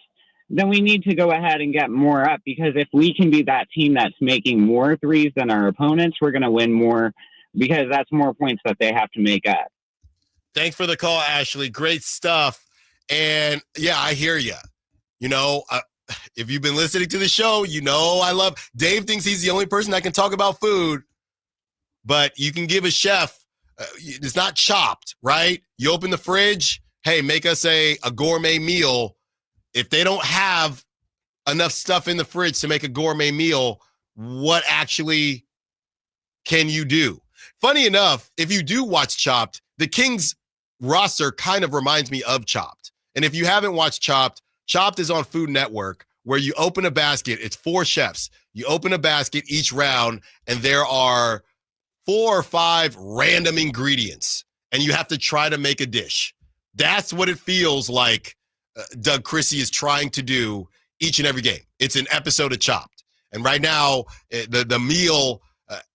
then we need to go ahead and get more up, because if we can be that team that's making more threes than our opponents, we're going to win more, because that's more points that they have to make up. Thanks for the call, Ashley. Great stuff. And yeah, I hear you. If you've been listening to the show, I love Dave thinks he's the only person that can talk about food, but you can give a chef, it's not chopped, right? You open the fridge, hey, make us a gourmet meal. If they don't have enough stuff in the fridge to make a gourmet meal, what actually can you do? Funny enough, if you do watch Chopped, the Kings roster kind of reminds me of Chopped. And if you haven't watched Chopped, Chopped is on Food Network, where you open a basket. It's 4 chefs. You open a basket each round, and there are 4 or 5 random ingredients, and you have to try to make a dish. That's what it feels like Doug Christie is trying to do each and every game. It's an episode of Chopped. And right now, the meal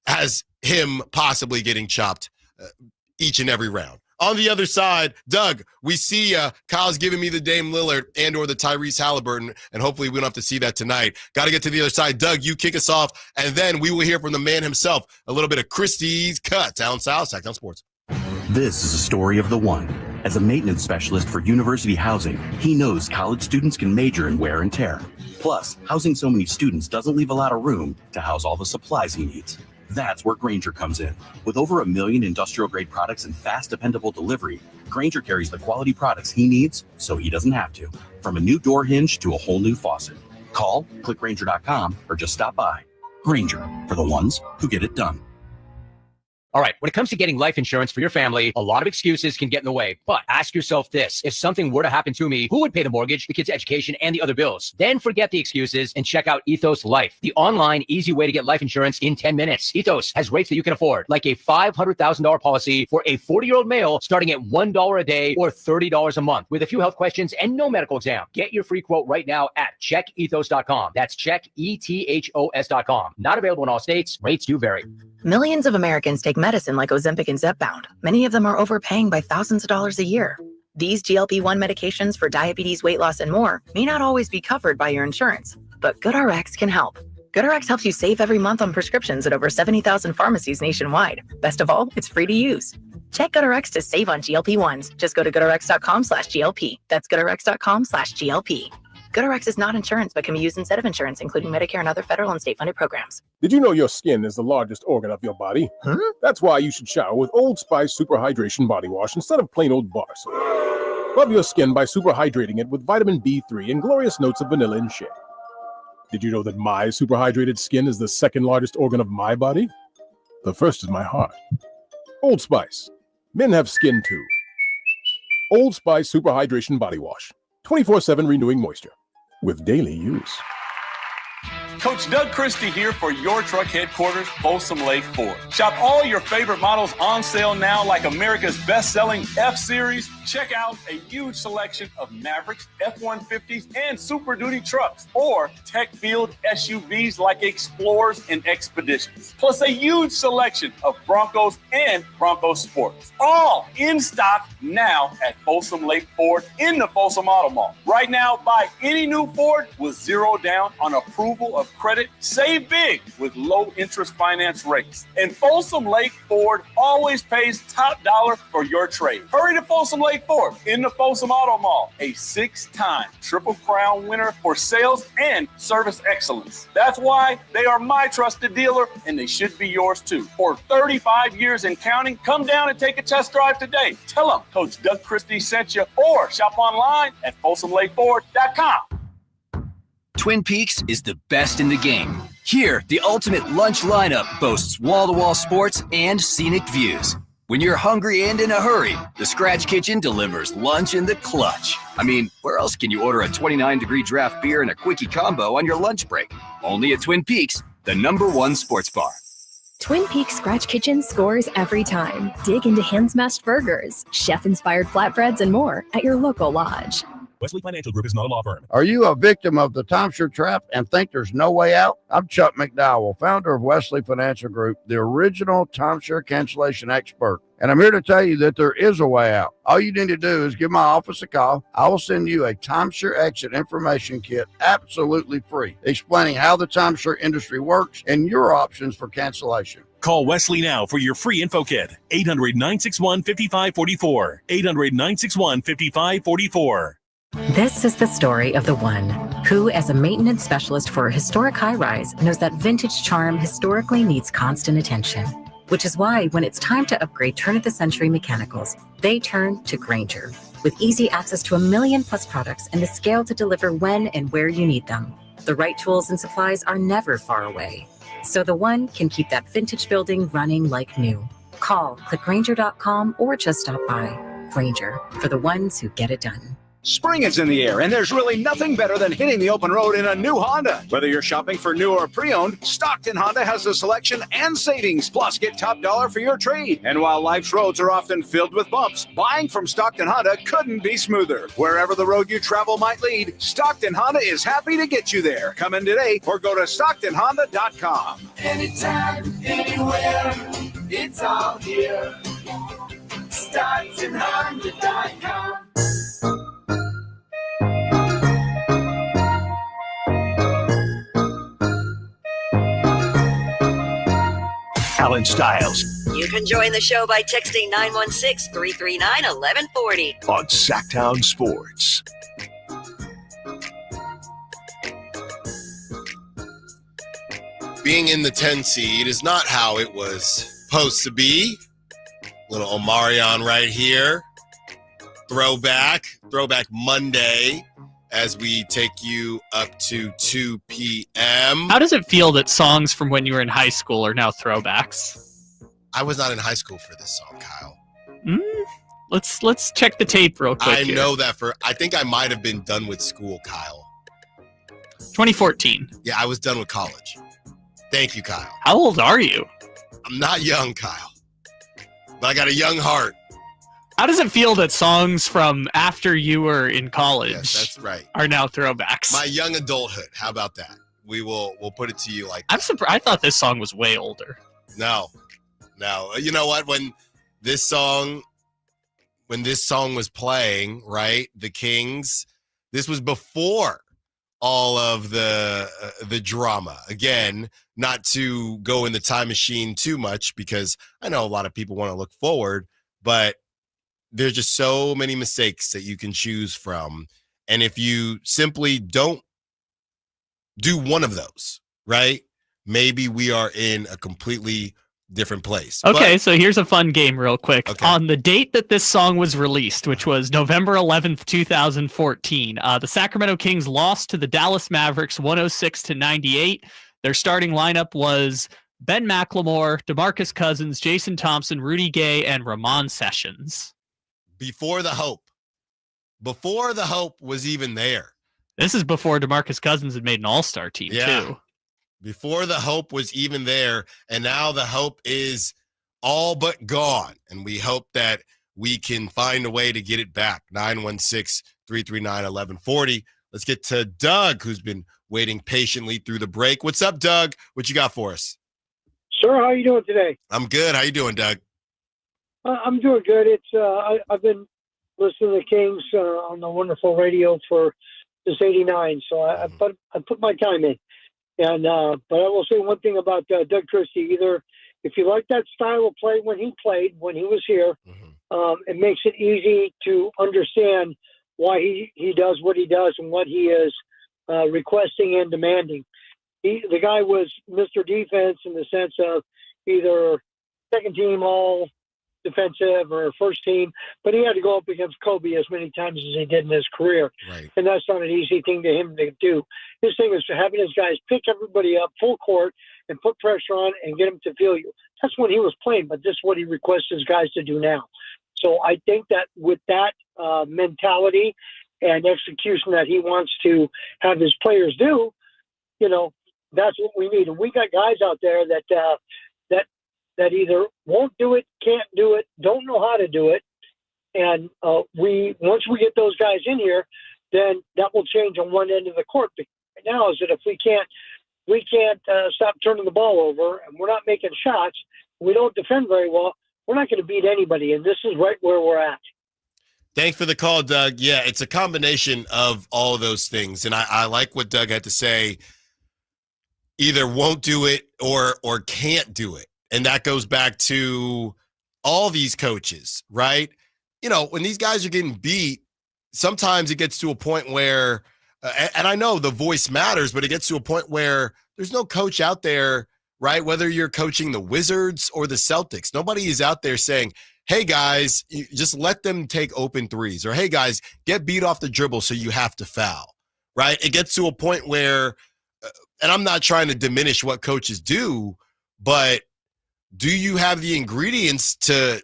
has him possibly getting chopped each and every round. On the other side, Doug, we see Kyle's giving me the Dame Lillard and or the Tyrese Halliburton, and hopefully we don't have to see that tonight. Got to get to the other side. Doug, you kick us off, and then we will hear from the man himself, a little bit of Christie's Cuts. Allen Stiles, Sacktown Sports. This is a story of the one. As a maintenance specialist for university housing, he knows college students can major in wear and tear. Plus, housing so many students doesn't leave a lot of room to house all the supplies he needs. That's where Grainger comes in. With over 1 million industrial-grade products and fast, dependable delivery, Grainger carries the quality products he needs so he doesn't have to. From a new door hinge to a whole new faucet. Call, click Grainger.com, or just stop by. Grainger, for the ones who get it done. All right, when it comes to getting life insurance for your family, a lot of excuses can get in the way. But ask yourself this: if something were to happen to me, who would pay the mortgage, the kids' education, and the other bills? Then forget the excuses and check out Ethos Life, the online, easy way to get life insurance in 10 minutes. Ethos has rates that you can afford, like a $500,000 policy for a 40-year-old male starting at $1 a day or $30 a month with a few health questions and no medical exam. Get your free quote right now at checkethos.com. That's checkethos.com. Not available in all states. Rates do vary. Millions of Americans take medicine like Ozempic and Zepbound. Many of them are overpaying by thousands of dollars a year. These GLP-1 medications for diabetes, weight loss, and more may not always be covered by your insurance, but GoodRx can help. GoodRx helps you save every month on prescriptions at over 70,000 pharmacies nationwide. Best of all, it's free to use. Check GoodRx to save on GLP-1s. Just go to goodrx.com/GLP. That's goodrx.com/GLP. GoodRx is not insurance, but can be used instead of insurance, including Medicare and other federal and state-funded programs. Did you know your skin is the largest organ of your body? Huh? That's why you should shower with Old Spice Super Hydration Body Wash instead of plain old bar soap. Love your skin by super hydrating it with vitamin B3 and glorious notes of vanilla and shea. Did you know that my super hydrated skin is the second largest organ of my body? The first is my heart. Old Spice. Men have skin too. Old Spice Super Hydration Body Wash. 24/7 renewing moisture. With daily use. Coach Doug Christie here for your truck headquarters, Folsom Lake Ford. Shop all your favorite models on sale now, like America's best-selling F-Series. Check out a huge selection of Mavericks, F-150s, and Super Duty trucks, or tech-filled SUVs like Explorers and Expeditions. Plus a huge selection of Broncos and Bronco Sports. All in stock now at Folsom Lake Ford in the Folsom Auto Mall. Right now, buy any new Ford with zero down on approval of credit. Save big with low interest finance rates. And Folsom Lake Ford always pays top dollar for your trade. Hurry to Folsom Lake Ford in the Folsom Auto Mall, a 6-time Triple Crown winner for sales and service excellence. That's why they are my trusted dealer, and they should be yours too. For 35 years and counting, come down and take a test drive today. Tell them Coach Doug Christie sent you, or shop online at FolsomLakeFord.com. Twin Peaks is the best in the game. Here, the ultimate lunch lineup boasts wall-to-wall sports and scenic views. When you're hungry and in a hurry, the Scratch Kitchen delivers lunch in the clutch. I mean, where else can you order a 29-degree draft beer and a quickie combo on your lunch break? Only at Twin Peaks, the #1 sports bar. Twin Peaks Scratch Kitchen scores every time. Dig into hand-smashed burgers, chef-inspired flatbreads, and more at your local lodge. Wesley Financial Group is not a law firm. Are you a victim of the timeshare trap and think there's no way out? I'm Chuck McDowell, founder of Wesley Financial Group, the original timeshare cancellation expert. And I'm here to tell you that there is a way out. All you need to do is give my office a call. I will send you a timeshare exit information kit absolutely free, explaining how the timeshare industry works and your options for cancellation. Call Wesley now for your free info kit. 800-961-5544. 800-961-5544. This is the story of the one who, as a maintenance specialist for a historic high-rise, knows that vintage charm historically needs constant attention. Which is why when it's time to upgrade turn-of-the-century mechanicals, they turn to Grainger. With easy access to 1 million+ products and the scale to deliver when and where you need them. The right tools and supplies are never far away. So the one can keep that vintage building running like new. Call, click Grainger.com, or just stop by. Grainger, for the ones who get it done. Spring is in the air, and there's really nothing better than hitting the open road in a new Honda. Whether you're shopping for new or pre-owned, Stockton Honda has the selection and savings. Plus, get top dollar for your trade. And while life's roads are often filled with bumps, buying from Stockton Honda couldn't be smoother. Wherever the road you travel might lead, Stockton Honda is happy to get you there. Come in today or go to StocktonHonda.com. Anytime, anywhere, it's all here. StocktonHonda.com. Allen Stiles You can join the show by texting 916-339-1140. on Sacktown Sports. Being in the 10 seed is not how it was supposed to be. Little Omarion right here. Throwback Monday as we take you up to 2 p.m. How does it feel that songs from when you were in high school are now throwbacks? I was not in high school for this song, Kyle. Let's check the tape real quick. I know that I think I might have been done with school, Kyle. 2014. Yeah, I was done with college. Thank you, Kyle. How old are you? I'm not young, Kyle. But I got a young heart. How does it feel that songs from after you were in college that's right. are now throwbacks? My young adulthood. How about that? We'll put it to you like that. I'm surprised. I thought this song was way older. No. You know what? When this song was playing, right? The Kings, this was before all of the drama. Again, not to go in the time machine too much because I know a lot of people want to look forward, but there's just so many mistakes that you can choose from. And if you simply don't do one of those, right? Maybe we are in a completely different place. Okay, so here's a fun game real quick. Okay. On the date that this song was released, which was November 11th, 2014, the Sacramento Kings lost to the Dallas Mavericks 106-98. Their starting lineup was Ben McLemore, DeMarcus Cousins, Jason Thompson, Rudy Gay, and Ramon Sessions. Before the hope was even there. This is before DeMarcus Cousins had made an all-star team, too. Before the hope was even there, and now the hope is all but gone, and we hope that we can find a way to get it back. 916-339-1140. Let's get to Doug, who's been waiting patiently through the break. What's up, Doug? What you got for us? Sir, how are you doing today? I'm good. How you doing, Doug? I'm doing good. I've been listening to the Kings on the wonderful radio since '89, so I put my time in. And but I will say one thing about Doug Christie. Either if you like that style of play when he was here, it makes it easy to understand why he does what he does and what he is requesting and demanding. The guy was Mr. Defense in the sense of either second team all defensive or first team, but he had to go up against Kobe as many times as he did in his career. Right. And that's not an easy thing to him to do. His thing is having his guys pick everybody up full court and put pressure on and get them to feel you. That's when he was playing, but this is what he requests his guys to do now. So I think that with that mentality and execution that he wants to have his players do, that's what we need. And we got guys out there that either won't do it, can't do it, don't know how to do it. And once we get those guys in here, then that will change on one end of the court. But right now is that if we can't stop turning the ball over and we're not making shots, we don't defend very well, we're not going to beat anybody. And this is right where we're at. Thanks for the call, Doug. Yeah, it's a combination of all of those things. And I like what Doug had to say. Either won't do it or can't do it. And that goes back to all these coaches, right? When these guys are getting beat, sometimes it gets to a point where, and I know the voice matters, but it gets to a point where there's no coach out there, right? Whether you're coaching the Wizards or the Celtics, nobody is out there saying, hey, guys, just let them take open threes. Or, hey, guys, get beat off the dribble so you have to foul, right? It gets to a point where, and I'm not trying to diminish what coaches do, but do you have the ingredients to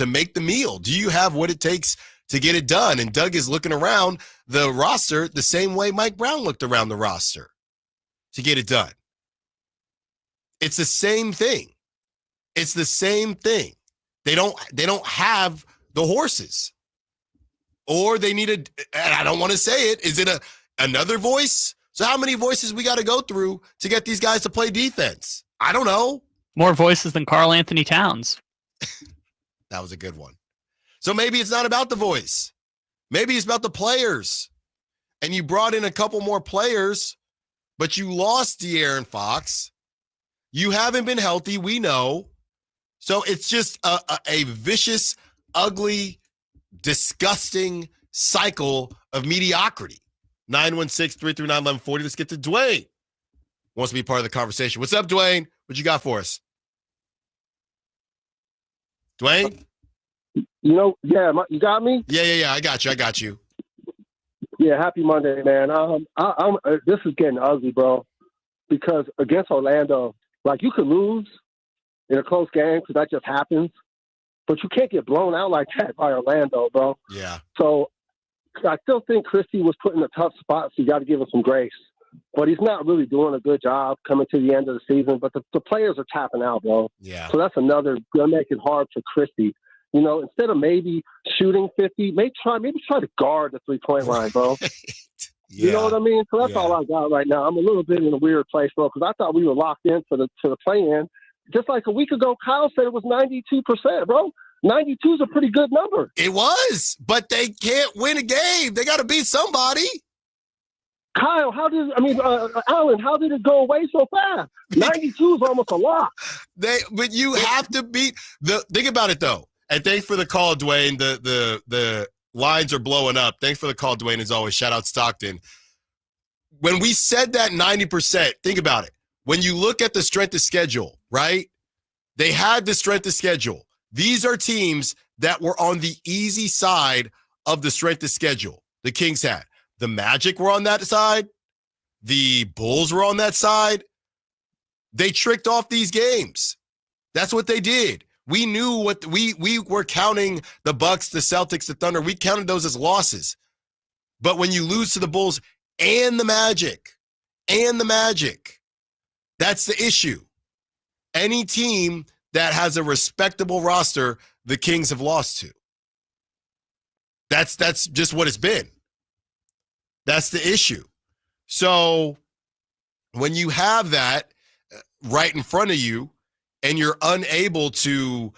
make the meal? Do you have what it takes to get it done. And Doug is looking around the roster the same way Mike Brown looked around the roster to get it done. It's the same thing. It's the same thing. They don't have the horses. Or they need and I don't want to say it, is it another voice? So how many voices we got to go through to get these guys to play defense? I don't know. More voices than Karl Anthony Towns. That was a good one. So maybe it's not about the voice. Maybe it's about the players. And you brought in a couple more players, but you lost De'Aaron Fox. You haven't been healthy, we know. So it's just a vicious, ugly, disgusting cycle of mediocrity. 916-339-1140. Let's get to Dwayne. Wants to be part of the conversation. What's up, Dwayne? What you got for us? Dwayne? You got me? Yeah. I got you. Yeah, happy Monday, man. This is getting ugly, bro. Because against Orlando, like, you could lose in a close game because that just happens, but you can't get blown out like that by Orlando, bro. Yeah. So I still think Christie was put in a tough spot, so you got to give him some grace. But he's not really doing a good job coming to the end of the season. But the players are tapping out, bro. Yeah. So that's another going to make it hard for Christie. You know, instead of maybe shooting 50, maybe try to guard the 3-point line, bro. Yeah. You know what I mean? So that's all I got right now. I'm a little bit in a weird place, bro, because I thought we were locked in for the play-in. Just like a week ago, Kyle said it was 92%, bro. 92 is a pretty good number. It was, but they can't win a game. They got to beat somebody. Kyle, Allen, how did it go away so fast? 92 is almost a lock. But you have to beat think about it though. And thanks for the call, Dwayne. The lines are blowing up. Thanks for the call, Dwayne, as always. Shout out Stockton. When we said that 90%, think about it. When you look at the strength of schedule, right? They had the strength of schedule. These are teams that were on the easy side of the strength of schedule. The Kings had. The Magic were on that side. The Bulls were on that side. They tricked off these games. That's what they did. We knew what we were counting the Bucks, the Celtics, the Thunder. We counted those as losses. But when you lose to the Bulls and the Magic, that's the issue. Any team that has a respectable roster, the Kings have lost to. That's just what it's been. That's the issue. So when you have that right in front of you and you're unable to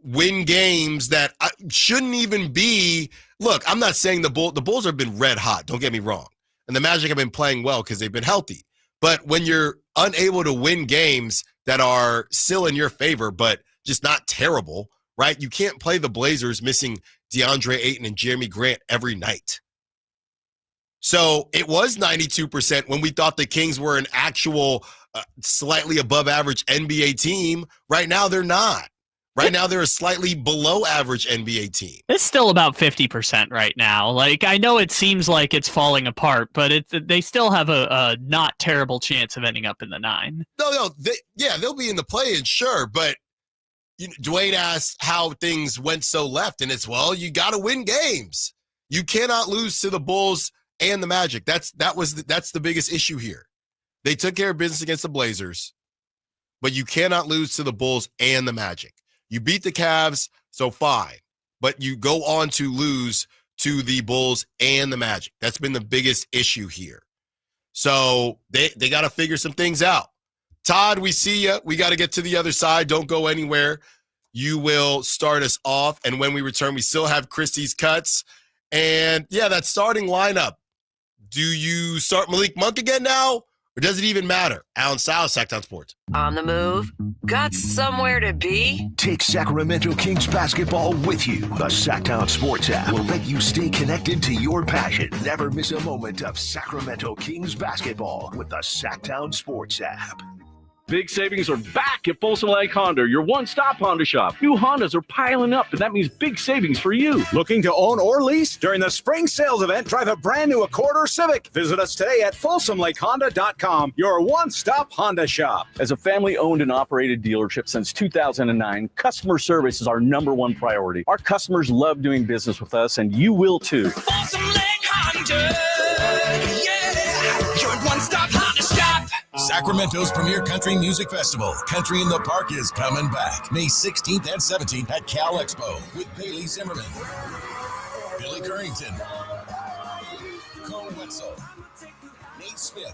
win games that shouldn't even be, look, I'm not saying the Bulls have been red hot, don't get me wrong. And the Magic have been playing well because they've been healthy. But when you're unable to win games that are still in your favor, but just not terrible, right? You can't play the Blazers missing DeAndre Ayton and Jeremy Grant every night. So it was 92% when we thought the Kings were an actual slightly above average NBA team. Right now, they're not. Right now, they're a slightly below average NBA team. It's still about 50% right now. Like, I know it seems like it's falling apart, but they still have a not terrible chance of ending up in the 9. No, they'll be in the play-in, sure. But Dwayne asked how things went so left, and it's, well, you got to win games. You cannot lose to the Bulls and the Magic. That's the biggest issue here. They took care of business against the Blazers, but you cannot lose to the Bulls and the Magic. You beat the Cavs, so fine. But you go on to lose to the Bulls and the Magic. That's been the biggest issue here. So they got to figure some things out. Todd, we see you. We got to get to the other side. Don't go anywhere. You will start us off. And when we return, we still have Christie's cuts. And, yeah, that starting lineup. Do you start Malik Monk again now? Or does it even matter? Allen Stiles, Sactown Sports. On the move? Got somewhere to be? Take Sacramento Kings basketball with you. The Sactown Sports app will let you stay connected to your passion. Never miss a moment of Sacramento Kings basketball with the Sactown Sports app. Big savings are back at Folsom Lake Honda, your one-stop Honda shop. New Hondas are piling up, and that means big savings for you. Looking to own or lease? During the spring sales event, drive a brand new Accord or Civic. Visit us today at FolsomLakeHonda.com, your one-stop Honda shop. As a family-owned and operated dealership since 2009, customer service is our number one priority. Our customers love doing business with us, and you will too. Folsom Lake Honda, yeah, your one-stop Honda shop. Sacramento's premier country music festival, Country in the Park, is coming back May 16th and 17th at Cal Expo with Bailey Zimmerman, Billy Currington, Cole Wetzel, Nate Smith,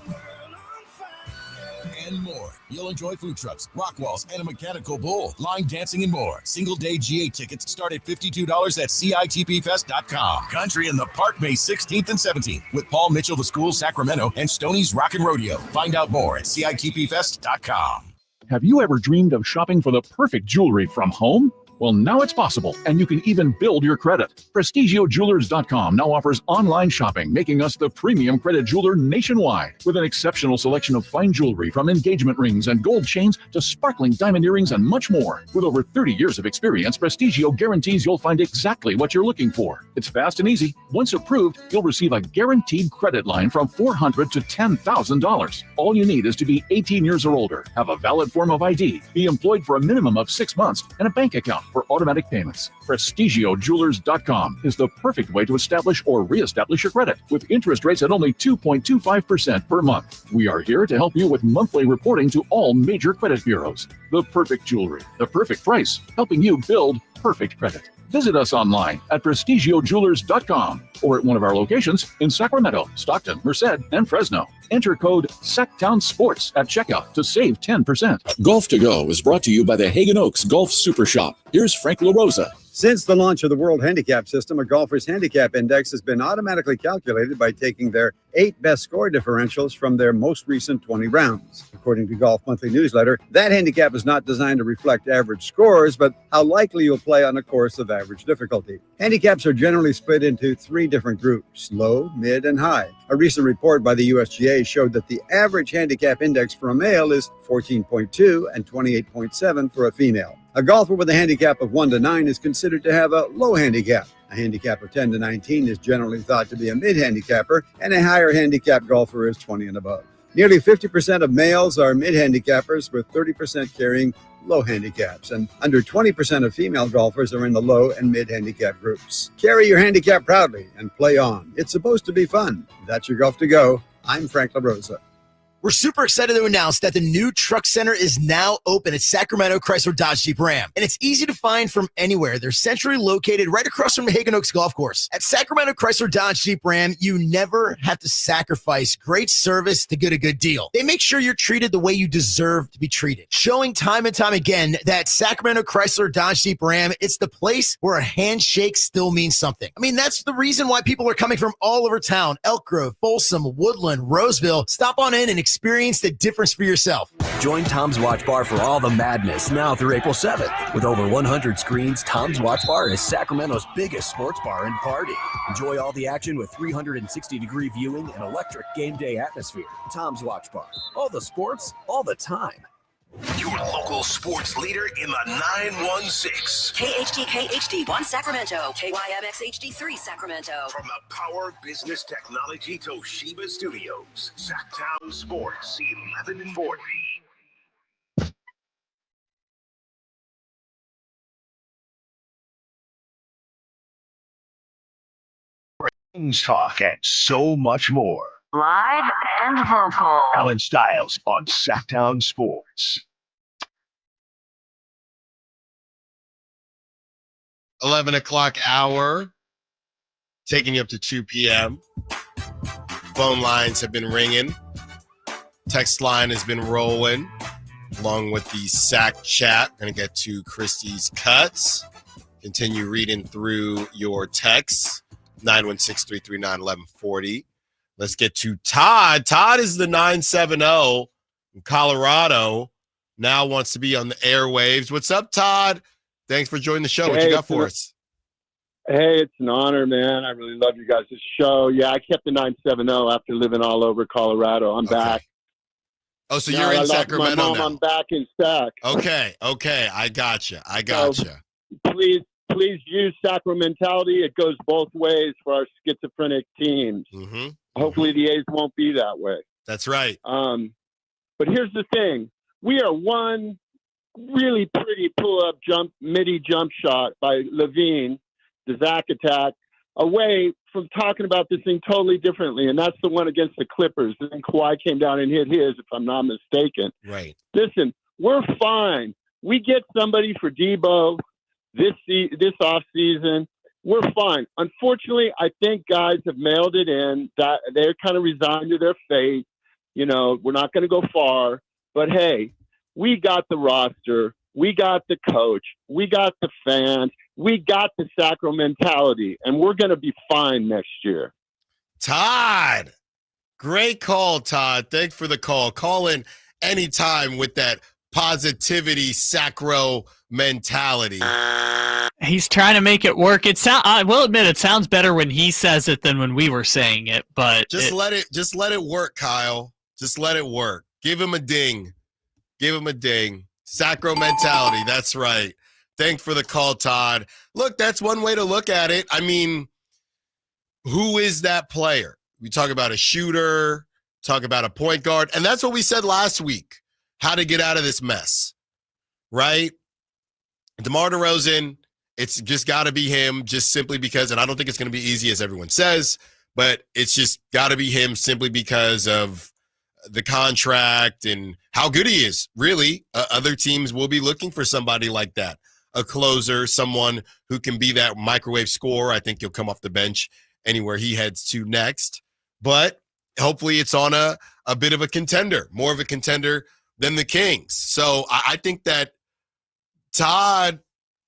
and more. You'll enjoy food trucks, rock walls, and a mechanical bull, line dancing, and more. Single-day GA tickets start at $52 at CITPFest.com. Country in the Park, May 16th and 17th with Paul Mitchell, The School, Sacramento, and Stoney's Rockin' Rodeo. Find out more at CITPFest.com. Have you ever dreamed of shopping for the perfect jewelry from home? Well, now it's possible, and you can even build your credit. PrestigiOJewelers.com now offers online shopping, making us the premium credit jeweler nationwide. With an exceptional selection of fine jewelry, from engagement rings and gold chains to sparkling diamond earrings and much more. With over 30 years of experience, Prestigio guarantees you'll find exactly what you're looking for. It's fast and easy. Once approved, you'll receive a guaranteed credit line from $400 to $10,000. All you need is to be 18 years or older, have a valid form of ID, be employed for a minimum of 6 months, and a bank account for automatic payments. PrestigioJewelers.com is the perfect way to establish or reestablish your credit, with interest rates at only 2.25% per month. We are here to help you with monthly reporting to all major credit bureaus. The perfect jewelry, the perfect price, helping you build perfect credit. Visit us online at PrestigioJewelers.com or at one of our locations in Sacramento, Stockton, Merced, and Fresno. Enter code SACTOWNSPORTS at checkout to save 10%. Golf to Go is brought to you by the Hagen Oaks Golf Super Shop. Here's Frank LaRosa. Since the launch of the World Handicap System, a golfer's handicap index has been automatically calculated by taking their 8 best score differentials from their most recent 20 rounds. According to Golf Monthly Newsletter, that handicap is not designed to reflect average scores, but how likely you'll play on a course of average difficulty. Handicaps are generally split into 3 different groups: low, mid, and high. A recent report by the USGA showed that the average handicap index for a male is 14.2 and 28.7 for a female. A golfer with a handicap of 1 to 9 is considered to have a low handicap. A handicap of 10 to 19 is generally thought to be a mid-handicapper, and a higher handicap golfer is 20 and above. Nearly 50% of males are mid-handicappers, with 30% carrying low handicaps, and under 20% of female golfers are in the low and mid-handicap groups. Carry your handicap proudly and play on. It's supposed to be fun. That's your Golf to Go. I'm Frank LaRosa. We're super excited to announce that the new Truck Center is now open at Sacramento Chrysler Dodge Jeep Ram. And it's easy to find from anywhere. They're centrally located right across from the Hagen Oaks Golf Course. At Sacramento Chrysler Dodge Jeep Ram, you never have to sacrifice great service to get a good deal. They make sure you're treated the way you deserve to be treated. Showing time and time again that Sacramento Chrysler Dodge Jeep Ram, it's the place where a handshake still means something. I mean, that's the reason why people are coming from all over town. Elk Grove, Folsom, Woodland, Roseville. Stop on in and experience the difference for yourself. Join Tom's Watch Bar for all the madness now through April 7th. With over 100 screens, Tom's Watch Bar is Sacramento's biggest sports bar and party. Enjoy all the action with 360-degree viewing and electric game day atmosphere. Tom's Watch Bar. All the sports, all the time. Your local sports leader in the 916. KHD1 Sacramento. KYMX HD3 Sacramento. From the Power Business Technology Toshiba Studios. Sacktown Sports 1140. Kings talk and so much more. Live and vocal. Allen Stiles on Sacktown Sports. 11 o'clock hour, taking you up to 2 p.m. Phone lines have been ringing. Text line has been rolling, along with the Sack chat. Going to get to Christie's cuts. Continue reading through your texts. 916-339-1140. Let's get to Todd. Todd is the 970 in Colorado. Now wants to be on the airwaves. What's up, Todd? Thanks for joining the show. What you got for us? Hey, it's an honor, man. I really love you guys' show. Yeah, I kept the 970 after living all over Colorado. I'm back. Oh, so Now you're I in lost Sacramento my mom, now. I'm back in Sac. Okay. I gotcha. So, please use Sacramentality. It goes both ways for our schizophrenic teams. Hopefully the A's won't be that way. That's right. But here's the thing. We are one really pretty pull-up midi jump shot by Levine, the Zach attack, away from talking about this thing totally differently. And that's the one against the Clippers. And Kawhi came down and hit his, if I'm not mistaken. Right. Listen, we're fine. We get somebody for Debo this offseason. We're fine. Unfortunately, I think guys have mailed it in. That they're kind of resigned to their fate. You know, we're not going to go far. But, hey, we got the roster. We got the coach. We got the fans. We got the Sacramentality. And we're going to be fine next year. Todd. Great call, Todd. Thanks for the call. Call in anytime with that positivity sacro mentality. He's trying to make it work. I will admit it sounds better when he says it than when we were saying it, but just let it work, Kyle. Just let it work. Give him a ding. Sacro mentality. That's right. Thanks for the call, Todd. Look, that's one way to look at it. I mean, who is that player? We talk about a shooter, talk about a point guard, and that's what we said last week. How to get out of this mess, right? DeMar DeRozan, it's just got to be him just simply because, and I don't think it's going to be easy as everyone says, but it's just got to be him simply because of the contract and how good he is, really. Other teams will be looking for somebody like that, a closer, someone who can be that microwave scorer. I think he'll come off the bench anywhere he heads to next. But hopefully it's on a bit of a contender, more of a contender than the Kings. So I think that Todd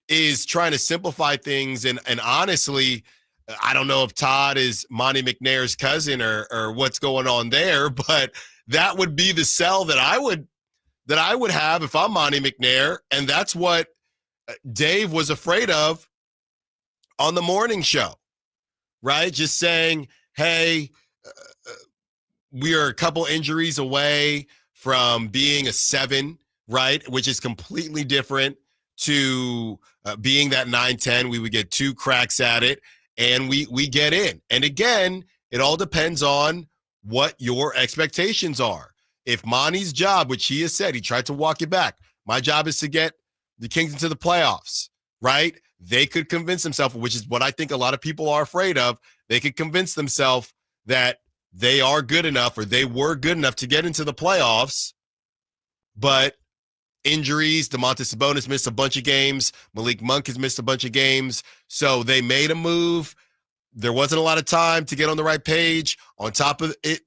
is trying to simplify things. And honestly, I don't know if Todd is Monty McNair's cousin or what's going on there, but that would be the sell that I would have if I'm Monty McNair. And that's what Dave was afraid of on the morning show, right? Just saying, hey, we are a couple injuries away from being a 7, right? Which is completely different to being that 9-10. We would get 2 cracks at it and we get in. And again, it all depends on what your expectations are. If Monty's job, which he has said, he tried to walk it back. My job is to get the Kings into the playoffs, right? They could convince themselves, which is what I think a lot of people are afraid of. They could convince themselves that they are good enough or they were good enough to get into the playoffs, but injuries, Domantas Sabonis missed a bunch of games. Malik Monk has missed a bunch of games. So they made a move. There wasn't a lot of time to get on the right page. On top of it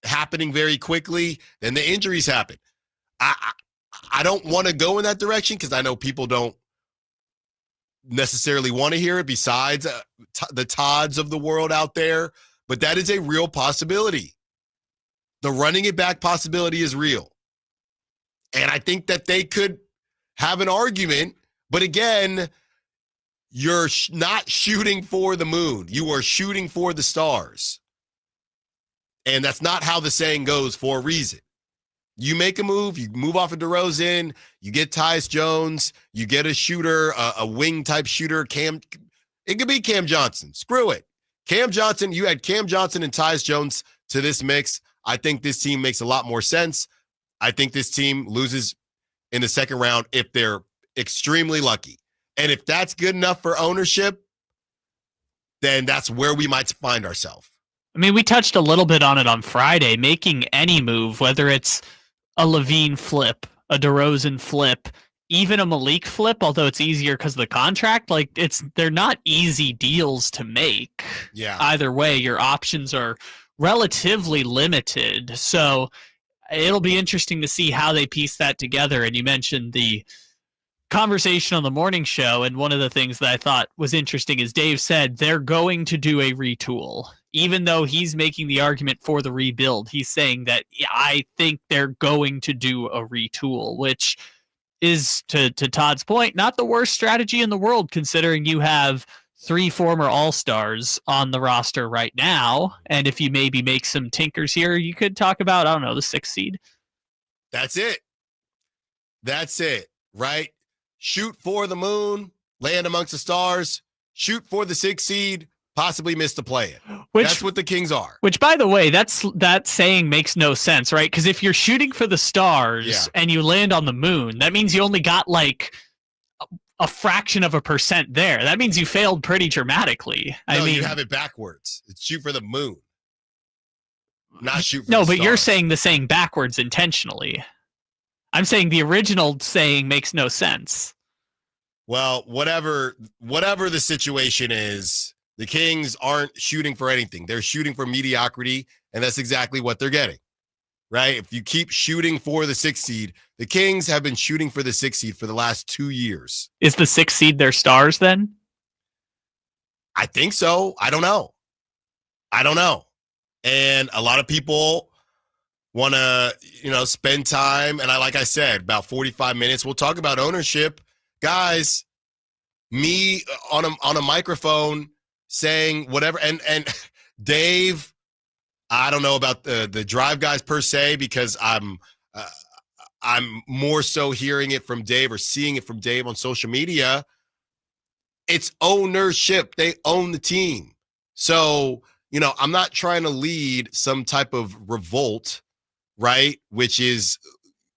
happening very quickly, then the injuries happen. I don't want to go in that direction because I know people don't necessarily want to hear it besides the Todds of the world out there. But that is a real possibility. The running it back possibility is real. And I think that they could have an argument. But again, you're not shooting for the moon. You are shooting for the stars. And that's not how the saying goes for a reason. You make a move, you move off of DeRozan, you get Tyus Jones, you get a shooter, a wing-type shooter. It could be Cam Johnson. Screw it. Cam Johnson, you had Cam Johnson and Tyus Jones to this mix. I think this team makes a lot more sense. I think this team loses in the second round if they're extremely lucky. And if that's good enough for ownership, then that's where we might find ourselves. I mean, we touched a little bit on it on Friday. Making any move, whether it's a Levine flip, a DeRozan flip, even a Malik flip, although it's easier because of the contract, they're not easy deals to make. Yeah. Either way, your options are relatively limited. So it'll be interesting to see how they piece that together. And you mentioned the conversation on the morning show, and one of the things that I thought was interesting is Dave said they're going to do a retool. Even though he's making the argument for the rebuild, he's saying that I think they're going to do a retool, which is, to Todd's point, not the worst strategy in the world, considering you have 3 former All-Stars on the roster right now. And if you maybe make some tinkers here, you could talk about, I don't know, the 6th seed. That's it. That's it, right? Shoot for the moon, land amongst the stars, shoot for the 6th seed, possibly miss the play-in. That's what the Kings are. Which, by the way, that saying makes no sense, right? Because if you're shooting for the stars and you land on the moon, that means you only got like a fraction of a percent there. That means you failed pretty dramatically. No, you have it backwards. It's shoot for the moon, not shoot for no, the but stars. you're saying the saying backwards intentionally. I'm saying the original saying makes no sense. Well, whatever the situation is, the Kings aren't shooting for anything. They're shooting for mediocrity, and that's exactly what they're getting, right? If you keep shooting for the 6th seed, the Kings have been shooting for the 6th seed for the last 2 years. Is the 6th seed their stars then? I think so. I don't know. And a lot of people want to, spend time. And like I said, about 45 minutes, we'll talk about ownership. Guys, me on a microphone saying whatever. And Dave, I don't know about the drive guys per se, because I'm more so hearing it from Dave or seeing it from Dave on social media. It's ownership. They own the team. So, I'm not trying to lead some type of revolt, right? Which is,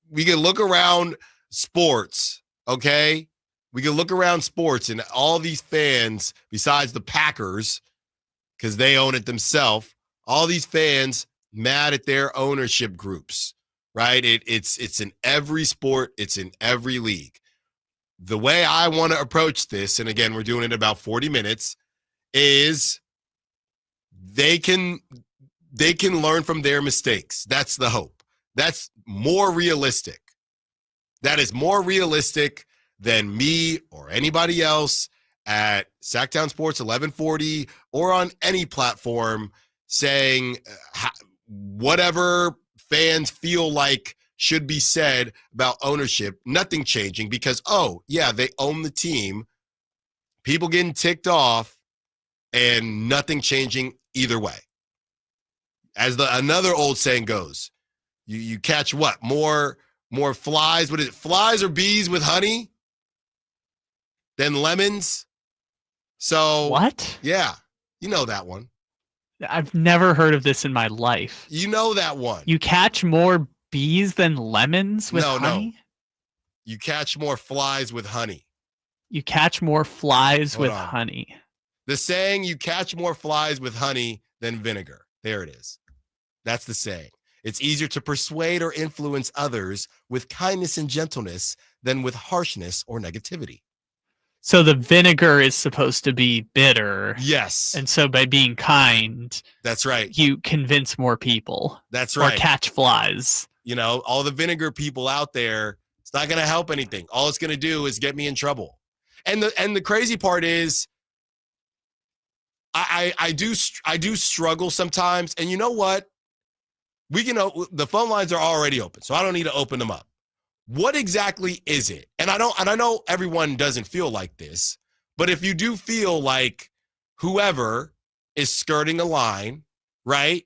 we can look around sports, okay? We can look around sports and all these fans, besides the Packers, because they own it themselves, all these fans mad at their ownership groups, right? It's in every sport. It's in every league. The way I want to approach this, and again, we're doing it about 40 minutes, is they can learn from their mistakes. That's the hope. That's more realistic. That is more realistic than me or anybody else at Sacktown Sports 1140 or on any platform saying whatever fans feel like should be said about ownership. Nothing changing because, they own the team. People getting ticked off and nothing changing either way. As another old saying goes, you catch what? More flies. What is it? Flies or bees with honey than lemons. So what? Yeah, you know that one. I've never heard of this in my life. You know that one. You catch more bees than lemons with honey? No. You catch more flies with honey. You catch more flies with honey. The saying, you catch more flies with honey than vinegar. There it is. That's the saying. It's easier to persuade or influence others with kindness and gentleness than with harshness or negativity. So the vinegar is supposed to be bitter. Yes. And so by being kind, that's right, you convince more people. That's right. Or catch flies. All the vinegar people out there, it's not going to help anything. All it's going to do is get me in trouble. And the crazy part is, I do struggle sometimes. And you know what? The phone lines are already open, so I don't need to open them up. What exactly is it? And I know everyone doesn't feel like this, but if you do feel like whoever is skirting a line, right?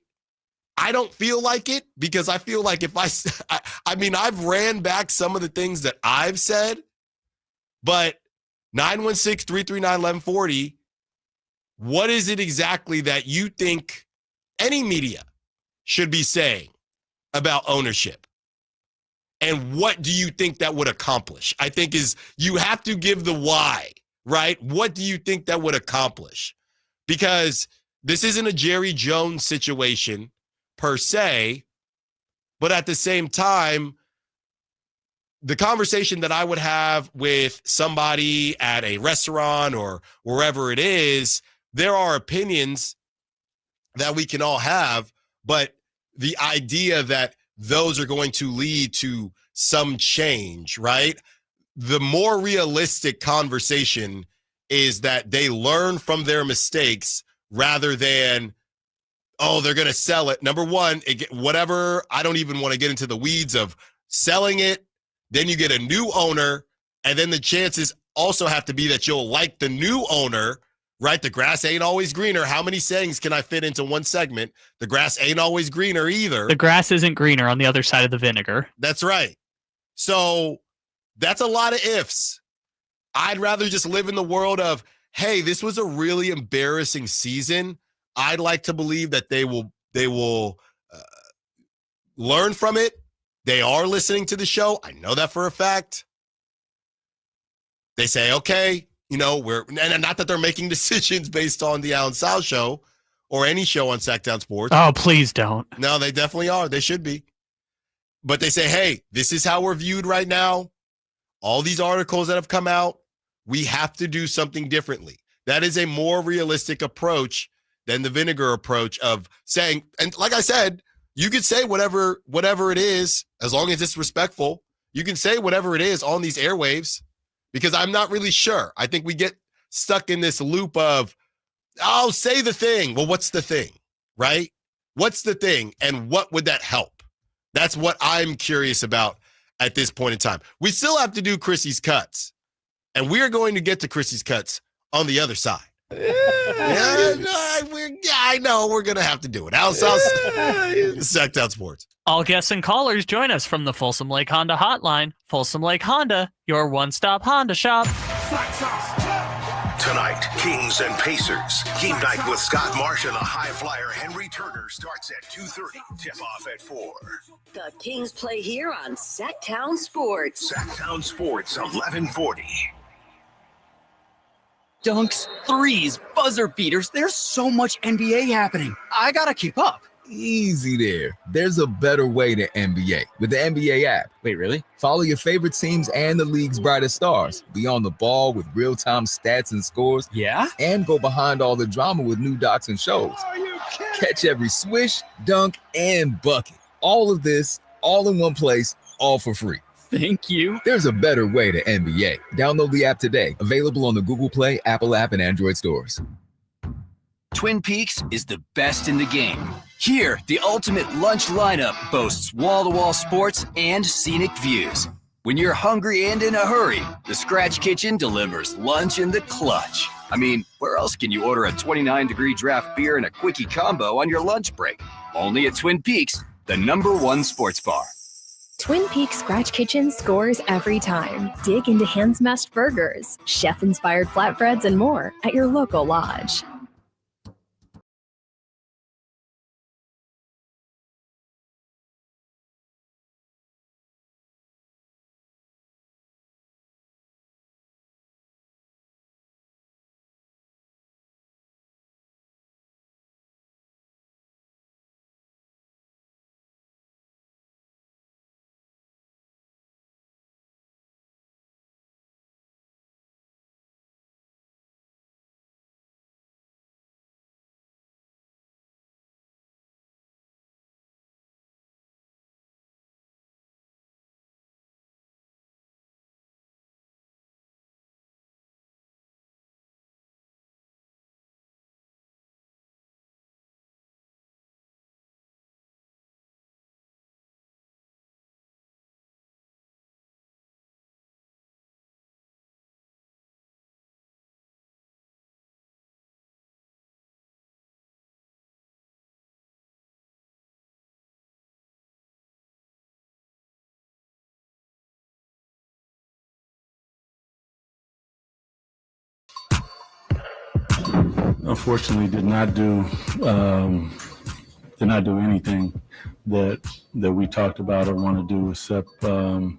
I don't feel like it, because I feel like if I've ran back some of the things that I've said, but 916-339-1140, what is it exactly that you think any media should be saying about ownership? And what do you think that would accomplish? I think you have to give the why, right? What do you think that would accomplish? Because this isn't a Jerry Jones situation per se, but at the same time, the conversation that I would have with somebody at a restaurant or wherever it is, there are opinions that we can all have, but the idea that those are going to lead to some change, right? The more realistic conversation is that they learn from their mistakes rather than, they're going to sell it. Number one, whatever, I don't even want to get into the weeds of selling it. Then you get a new owner, and then the chances also have to be that you'll like the new owner, right? The grass ain't always greener. How many sayings can I fit into one segment? The grass ain't always greener either. The grass isn't greener on the other side of the vinegar. That's right. So that's a lot of ifs. I'd rather just live in the world of, hey, this was a really embarrassing season. I'd like to believe that they will learn from it. They are listening to the show. I know that for a fact. They say, okay, and not that they're making decisions based on the Allen Stiles Show or any show on Sacktown Sports. Oh, please don't. No, they definitely are. They should be. But they say, hey, this is how we're viewed right now. All these articles that have come out, we have to do something differently. That is a more realistic approach than the vinegar approach of saying, and like I said, you could say whatever it is, as long as it's respectful. You can say whatever it is on these airwaves, because I'm not really sure. I think we get stuck in this loop of, oh, say the thing. Well, what's the thing, right? What's the thing, and what would that help? That's what I'm curious about at this point in time. We still have to do Chrissy's cuts, and we're going to get to Chrissy's cuts on the other side. I know we're going to have to do it. Allen Stiles, Sacktown Sports. All guests and callers join us from the Folsom Lake Honda hotline. Folsom Lake Honda, your one-stop Honda shop. Tonight, Kings and Pacers. Game night with Scott Marsh and the high flyer Henry Turner starts at 2:30. Tip-off at 4. The Kings play here on Sacktown Sports. Sacktown Sports, 1140. Dunks, threes, buzzer beaters. There's so much NBA happening. I gotta keep up. Easy there. There's a better way to NBA with the NBA app. Wait, really? Follow your favorite teams and the league's brightest stars. Be on the ball with real-time stats and scores. Yeah? And go behind all the drama with new docs and shows. Are you kidding? Catch every swish, dunk, and bucket. All of this, all in one place, all for free. Thank you. There's a better way to NBA. Download the app today. Available on the Google Play, Apple app, and Android stores. Twin Peaks is the best in the game. Here, the ultimate lunch lineup boasts wall-to-wall sports and scenic views. When you're hungry and in a hurry, the Scratch Kitchen delivers lunch in the clutch. I mean, where else can you order a 29-degree draft beer and a quickie combo on your lunch break? Only at Twin Peaks, the #1 sports bar. Twin Peaks Scratch Kitchen scores every time. Dig into hand-smashed burgers, chef-inspired flatbreads, and more at your local lodge. Unfortunately, did not do anything that we talked about or want to do, except threw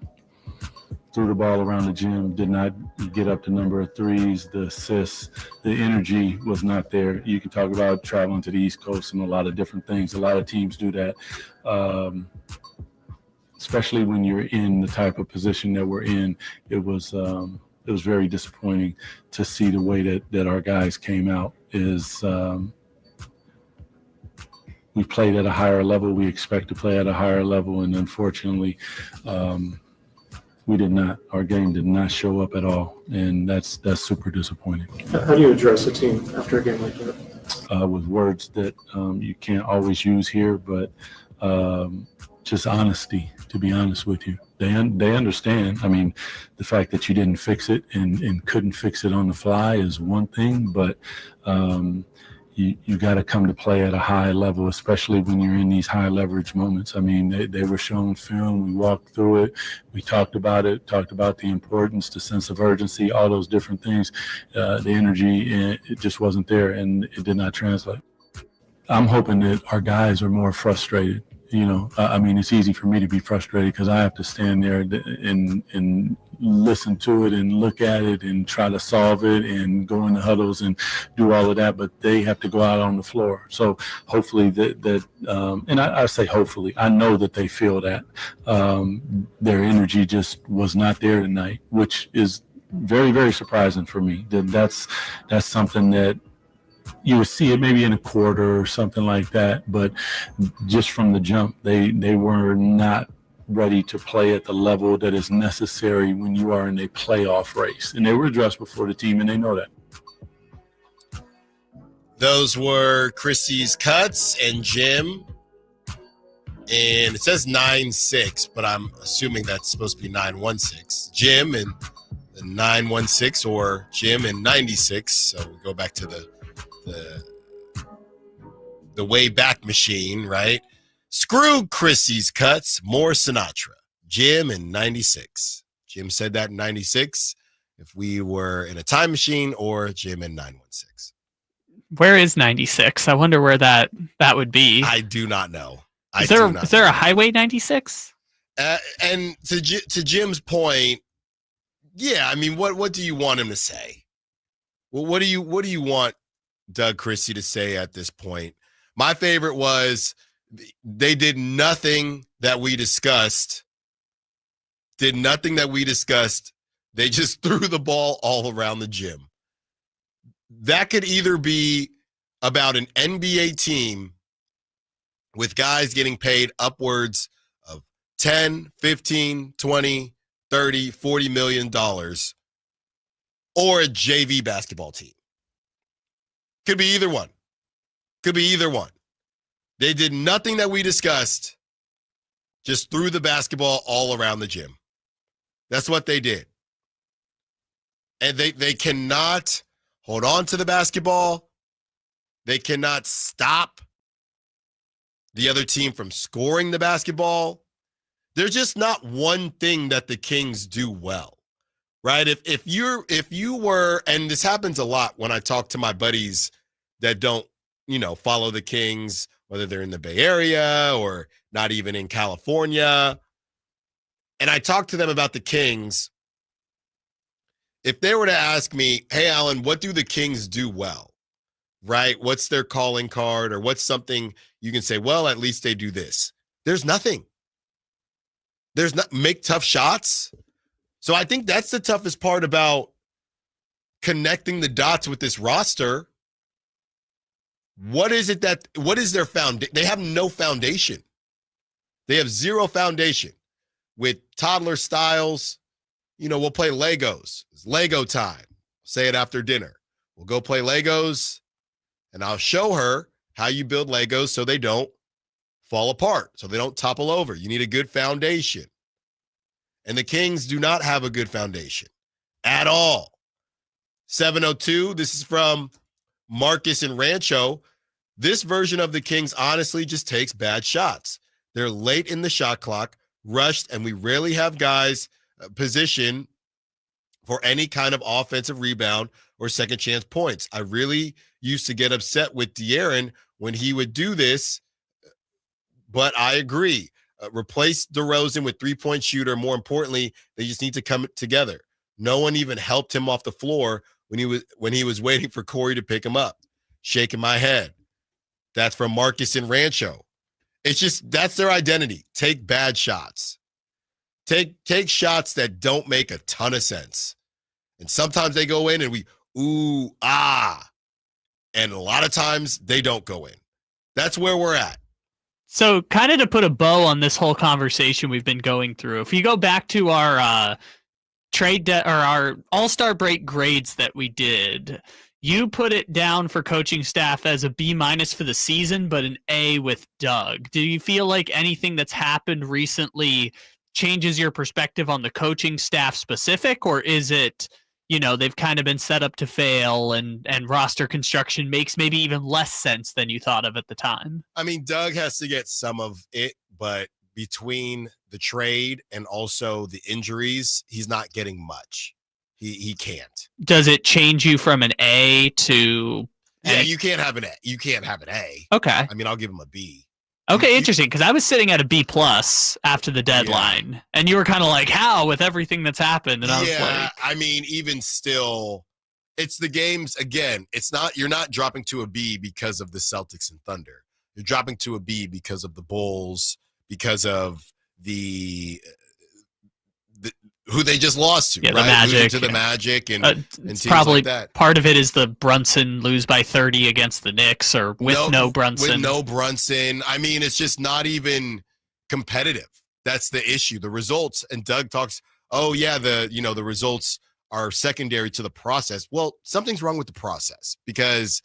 the ball around the gym. Did not get up the number of threes, the assists, the energy was not there. You can talk about traveling to the East Coast and a lot of different things. A lot of teams do that, especially when you're in the type of position that we're in. It was very disappointing to see the way that our guys came out. We played at a higher level. We expect to play at a higher level, and unfortunately, we did not. Our game did not show up at all, and that's super disappointing. How do you address a team after a game like that? With words that you can't always use here, but just honesty. To be honest with you, They understand. I mean, the fact that you didn't fix it and couldn't fix it on the fly is one thing, but you got to come to play at a high level, especially when you're in these high leverage moments. I mean, they were shown film. We walked through it. We talked about it, talked about the importance, the sense of urgency, all those different things. The energy, it just wasn't there, and it did not translate. I'm hoping that our guys are more frustrated. I mean, it's easy for me to be frustrated because I have to stand there and listen to it and look at it and try to solve it and go in the huddles and do all of that. But they have to go out on the floor. So hopefully and I say hopefully, I know that they feel that their energy just was not there tonight, which is very, very surprising for me. That's something that you would see it maybe in a quarter or something like that, but just from the jump, they were not ready to play at the level that is necessary when you are in a playoff race. And they were addressed before the team, and they know that. Those were Chrissy's cuts and Jim. And it says 9-6, but I'm assuming that's supposed to be 9-1-6. Jim and the 9-1-6 or Jim and 96. So we go back to the way back machine, right? Screw Chrissy's cuts, more Sinatra. Jim in 96. Jim said that in 96 if we were in a time machine, or Jim in 916. Where is 96? I wonder where that would be. I do not know. Is there a Highway 96? And to Jim's point, yeah, I mean, what do you want him to say? Well, what do you want Doug Christie to say at this point? My favorite was they did nothing that we discussed. They just threw the ball all around the gym. That could either be about an NBA team with guys getting paid upwards of 10, 15, 20, 30, $40 million, or a JV basketball team. Could be either one. They did nothing that we discussed, just threw the basketball all around the gym. That's what they did. And they cannot hold on to the basketball. They cannot stop the other team from scoring the basketball. There's just not one thing that the Kings do well, right? If you were, and this happens a lot when I talk to my buddies that don't, follow the Kings, whether they're in the Bay Area or not even in California, and I talk to them about the Kings. If they were to ask me, hey, Allen, what do the Kings do well, right? What's their calling card, or what's something you can say, well, at least they do this? There's nothing. There's not make tough shots. So I think that's the toughest part about connecting the dots with this roster. What is their foundation? They have no foundation. They have zero foundation. With toddler Styles, we'll play Legos. It's Lego time. Say it after dinner. We'll go play Legos, and I'll show her how you build Legos so they don't fall apart, so they don't topple over. You need a good foundation. And the Kings do not have a good foundation at all. 702, this is from Marcus in Rancho. This version of the Kings honestly just takes bad shots. They're late in the shot clock, rushed, and we rarely have guys positioned for any kind of offensive rebound or second chance points. I really used to get upset with De'Aaron when he would do this, but I agree. Replace DeRozan with three-point shooter. More importantly, they just need to come together. No one even helped him off the floor when he was waiting for Corey to pick him up. Shaking my head. That's from Marcus in Rancho. It's just, that's their identity. Take bad shots. Take shots that don't make a ton of sense. And sometimes they go in and we, ooh, ah. And a lot of times they don't go in. That's where we're at. So kind of to put a bow on this whole conversation we've been going through, if you go back to our our All-Star break grades that we did, you put it down for coaching staff as a B- for the season, but an A with Doug. Do you feel like anything that's happened recently changes your perspective on the coaching staff specific, or is it, they've kind of been set up to fail and roster construction makes maybe even less sense than you thought of at the time? I mean, Doug has to get some of it, but between the trade and also the injuries, he's not getting much. He can't. Does it change you from an A to... Yeah, you can't have an A. You can't have an A. Okay. I mean, I'll give him a B. Okay, interesting, because I was sitting at a B+ after the deadline, and you were kind of like, how, with everything that's happened? And I was like... I mean, even still, it's the games, again, you're not dropping to a B because of the Celtics and Thunder. You're dropping to a B because of the Bulls, because of who they just lost to, right? The Magic. Losing to the Magic and teams probably like that. Part of it is the Brunson lose by 30 against the Knicks, or with no Brunson. With no Brunson. I mean, it's just not even competitive. That's the issue. The results, and Doug talks, the results are secondary to the process. Well, something's wrong with the process because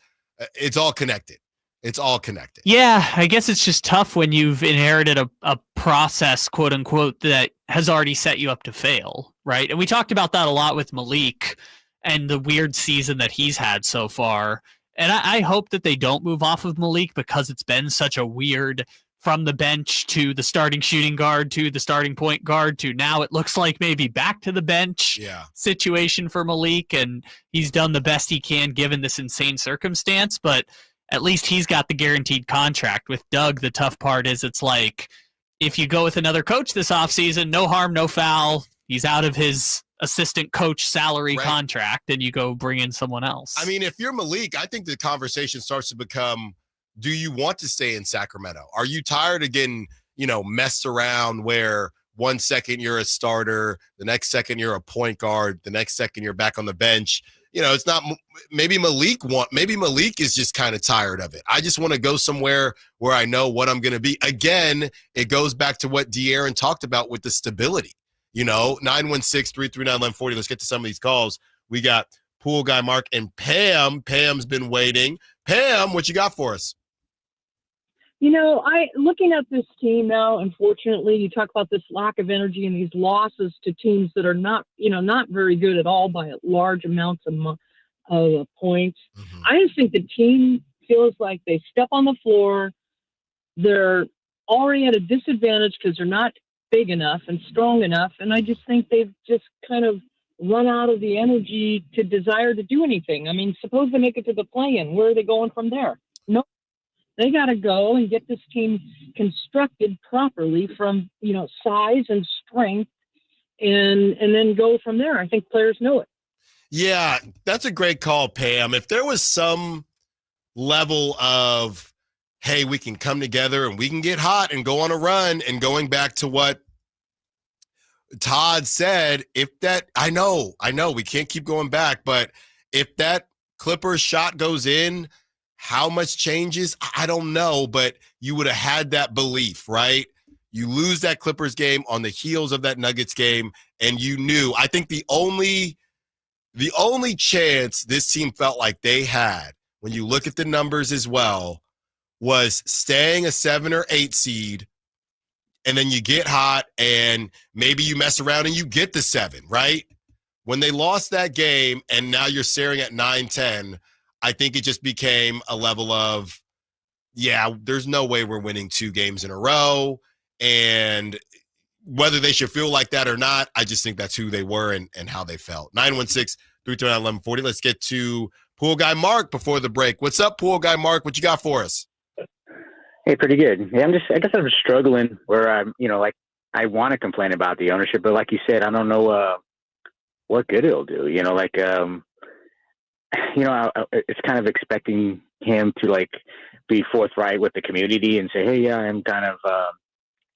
it's all connected. It's all connected. Yeah, I guess it's just tough when you've inherited a process, quote unquote, that has already set you up to fail, right? And we talked about that a lot with Malik and the weird season that he's had so far. And I hope that they don't move off of Malik because it's been such a weird from the bench to the starting shooting guard to the starting point guard to now it looks like maybe back to the bench situation for Malik. And he's done the best he can given this insane circumstance, but at least he's got the guaranteed contract. With Doug, the tough part is it's like, if you go with another coach this offseason, no harm, no foul. He's out of his assistant coach salary contract, and you go bring in someone else. I mean, if you're Malik, I think the conversation starts to become, do you want to stay in Sacramento? Are you tired of getting, messed around where 1 second you're a starter, the next second you're a point guard, the next second you're back on the bench? It's not, maybe Malik is just kind of tired of it. I just want to go somewhere where I know what I'm going to be. Again, it goes back to what De'Aaron talked about with the stability. 916-339-1140. Let's get to some of these calls. We got Pool Guy Mark and Pam. Pam's been waiting. Pam, what you got for us? Looking at this team now, unfortunately, you talk about this lack of energy and these losses to teams that are not very good at all by large amounts of points. Mm-hmm. I just think the team feels like they step on the floor. They're already at a disadvantage because they're not big enough and strong enough. And I just think they've just kind of run out of the energy to desire to do anything. I mean, suppose they make it to the play-in. Where are they going from there? No. They got to go and get this team constructed properly from, size and strength and then go from there. I think players know it. Yeah, that's a great call, Pam. If there was some level of, hey, we can come together and we can get hot and go on a run, and going back to what Todd said, I know we can't keep going back, but if that Clippers shot goes in, how much changes? I don't know, but you would have had that belief, right? You lose that Clippers game on the heels of that Nuggets game, and you knew. I think the only chance this team felt like they had, when you look at the numbers as well, was staying a 7 or 8 seed, and then you get hot, and maybe you mess around and you get the 7, right? When they lost that game, and now you're staring at 9-10, I think it just became a level of, there's no way we're winning 2 games in a row. And whether they should feel like that or not, I just think that's who they were and how they felt. 916-329-1140. Let's get to Pool Guy Mark before the break. What's up, Pool Guy Mark? What you got for us? Hey, pretty good. Yeah, I guess I'm struggling where I'm, I want to complain about the ownership, but like you said, I don't know what good it'll do. It's kind of expecting him to be forthright with the community and say, hey, I'm kind of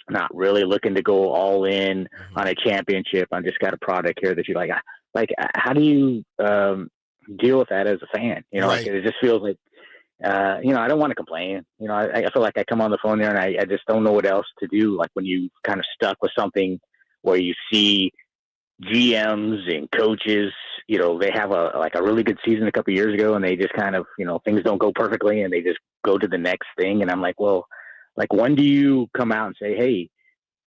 not really looking to go all in on a championship. I just got a product here that you like. How do you deal with that as a fan? Right. It just feels like, I don't want to complain. I feel like I come on the phone there and I just don't know what else to do. Like when you kind of stuck with something where you see GMs and coaches, they have a really good season a couple of years ago, and they just kind of, things don't go perfectly, and they just go to the next thing. And I'm like, well, when do you come out and say, hey,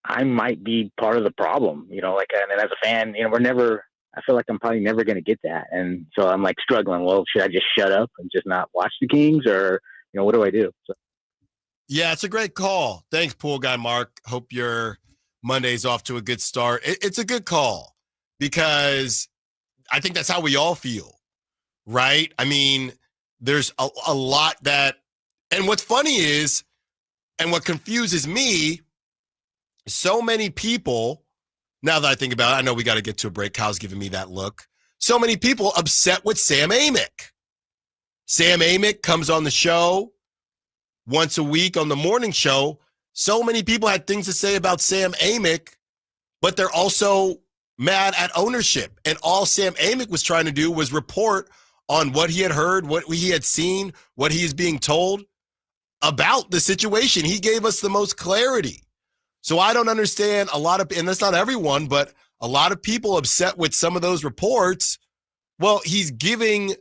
I might be part of the problem, and as a fan, I feel like I'm probably never going to get that. And so I'm like struggling. Well, should I just shut up and just not watch the Kings, or, what do I do? So. Yeah, it's a great call. Thanks, Pool Guy Mark. Hope your Monday's off to a good start. It's a good call because I think that's how we all feel, right? I mean, there's a lot that, and what's funny is, and what confuses me, so many people, now that I think about it, I know we got to get to a break. Kyle's giving me that look. So many people upset with Sam Amick. Sam Amick comes on the show once a week on the morning show. So many people had things to say about Sam Amick, but they're also mad at ownership. And all Sam Amick was trying to do was report on what he had heard, what he had seen, what he is being told about the situation. He gave us the most clarity. So I don't understand a lot of, and that's not everyone, but a lot of people upset with some of those reports. Well, he's giving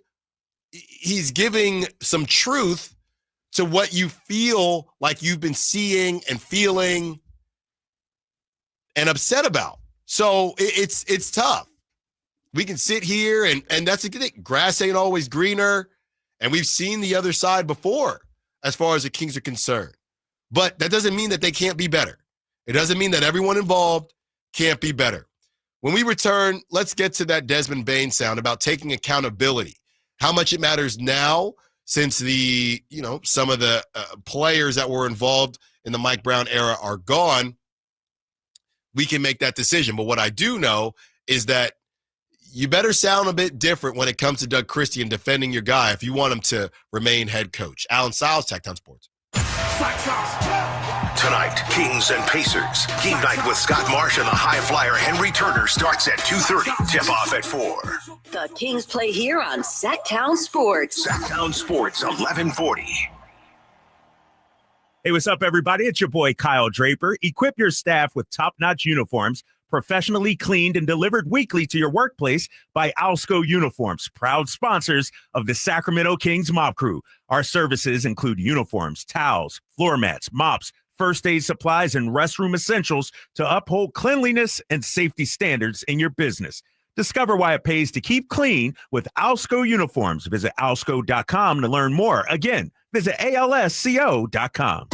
some truth to what you feel like you've been seeing and feeling and upset about. So it's tough. We can sit here and that's a good thing. Grass ain't always greener. And we've seen the other side before as far as the Kings are concerned. But that doesn't mean that they can't be better. It doesn't mean that everyone involved can't be better. When we return, let's get to that Desmond Bain sound about taking accountability. How much it matters now since some of the players that were involved in the Mike Brown era are gone. We can make that decision. But what I do know is that you better sound a bit different when it comes to Doug Christie and defending your guy if you want him to remain head coach. Allen Stiles, Tech-Town Sports. Tonight, Kings and Pacers. Game night with Scott Marsh and the high flyer Henry Turner starts at 2:30. Tip-off at 4. The Kings play here on Sactown Sports. Sactown Sports, 1140. Hey, what's up, everybody? It's your boy, Kyle Draper. Equip your staff with top-notch uniforms, professionally cleaned and delivered weekly to your workplace by Alsco Uniforms, proud sponsors of the Sacramento Kings Mop Crew. Our services include uniforms, towels, floor mats, mops, first aid supplies, and restroom essentials to uphold cleanliness and safety standards in your business. Discover why it pays to keep clean with Alsco Uniforms. Visit alsco.com to learn more. Again, visit alsco.com.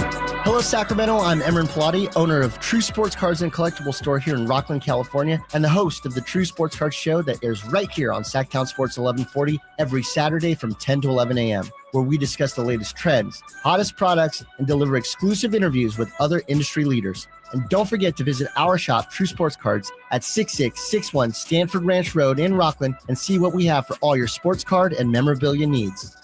Hello, Sacramento. I'm Emran Pilati, owner of True Sports Cards and Collectible Store here in Rockland, California, and the host of the True Sports Cards Show that airs right here on Sactown Sports 1140 every Saturday from 10 to 11 a.m., where we discuss the latest trends, hottest products, and deliver exclusive interviews with other industry leaders. And don't forget to visit our shop, True Sports Cards, at 6661 Stanford Ranch Road in Rockland and see what we have for all your sports card and memorabilia needs.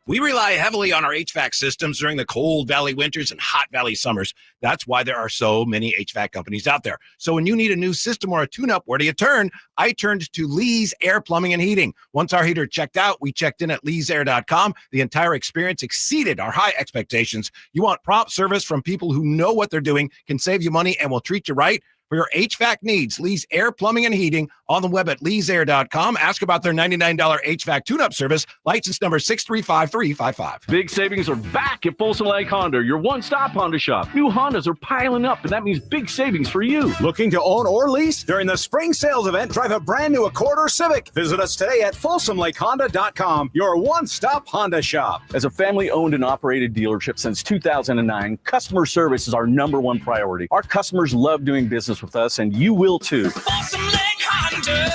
We rely heavily on our HVAC systems during the cold valley winters and hot valley summers. That's why there are so many HVAC companies out there. So when you need a new system or a tune-up, where do you turn? I turned to Lee's Air Plumbing and Heating. Once our heater checked out, we checked in at leesair.com. The entire experience exceeded our high expectations. You want prompt service from people who know what they're doing, can save you money, and will treat you right? For your HVAC needs, Lee's Air Plumbing and Heating on the web at leesair.com. Ask about their $99 HVAC tune-up service. License number 635355. Big savings are back at Folsom Lake Honda, your one-stop Honda shop. New Hondas are piling up, and that means big savings for you. Looking to own or lease? During the spring sales event, drive a brand new Accord or Civic. Visit us today at folsomlakehonda.com, your one-stop Honda shop. As a family-owned and operated dealership since 2009, customer service is our number one priority. Our customers love doing business with us, and you will too. Folsom Lake Honda,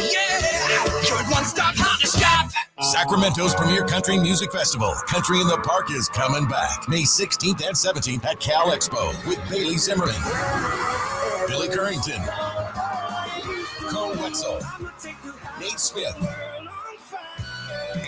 yeah, your one-stop Honda shop. Sacramento's premier country music festival, Country in the Park, is coming back May 16th and 17th at Cal Expo with Bailey Zimmerman, Billy Currington, Cole Wetzel, Nate Smith,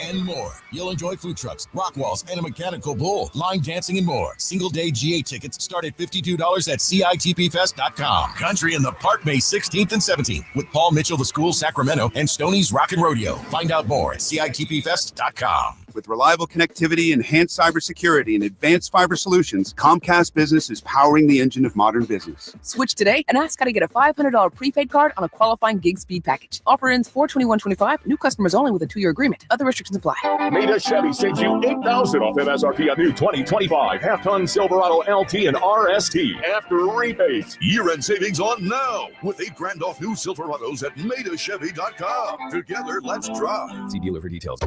and more. You'll enjoy food trucks, rock walls, and a mechanical bull, line dancing, and more. Single-day GA tickets start at $52 at CITPFest.com. Country in the Park, May 16th and 17th with Paul Mitchell, The School, Sacramento, and Stoney's Rock and Rodeo. Find out more at CITPFest.com. With reliable connectivity, enhanced cybersecurity, and advanced fiber solutions, Comcast Business is powering the engine of modern business. Switch today and ask how to get a $500 prepaid card on a qualifying gig speed package. Offer ends 4/21/25. New customers only with a 2-year agreement. Other restrictions apply. Meda Chevy sends you $8,000 off MSRP on new 2025 half-ton Silverado LT and RST after rebates. Year-end savings on now with $8,000 off new Silverados at MedaChevy.com. Together, let's drive. See dealer for details.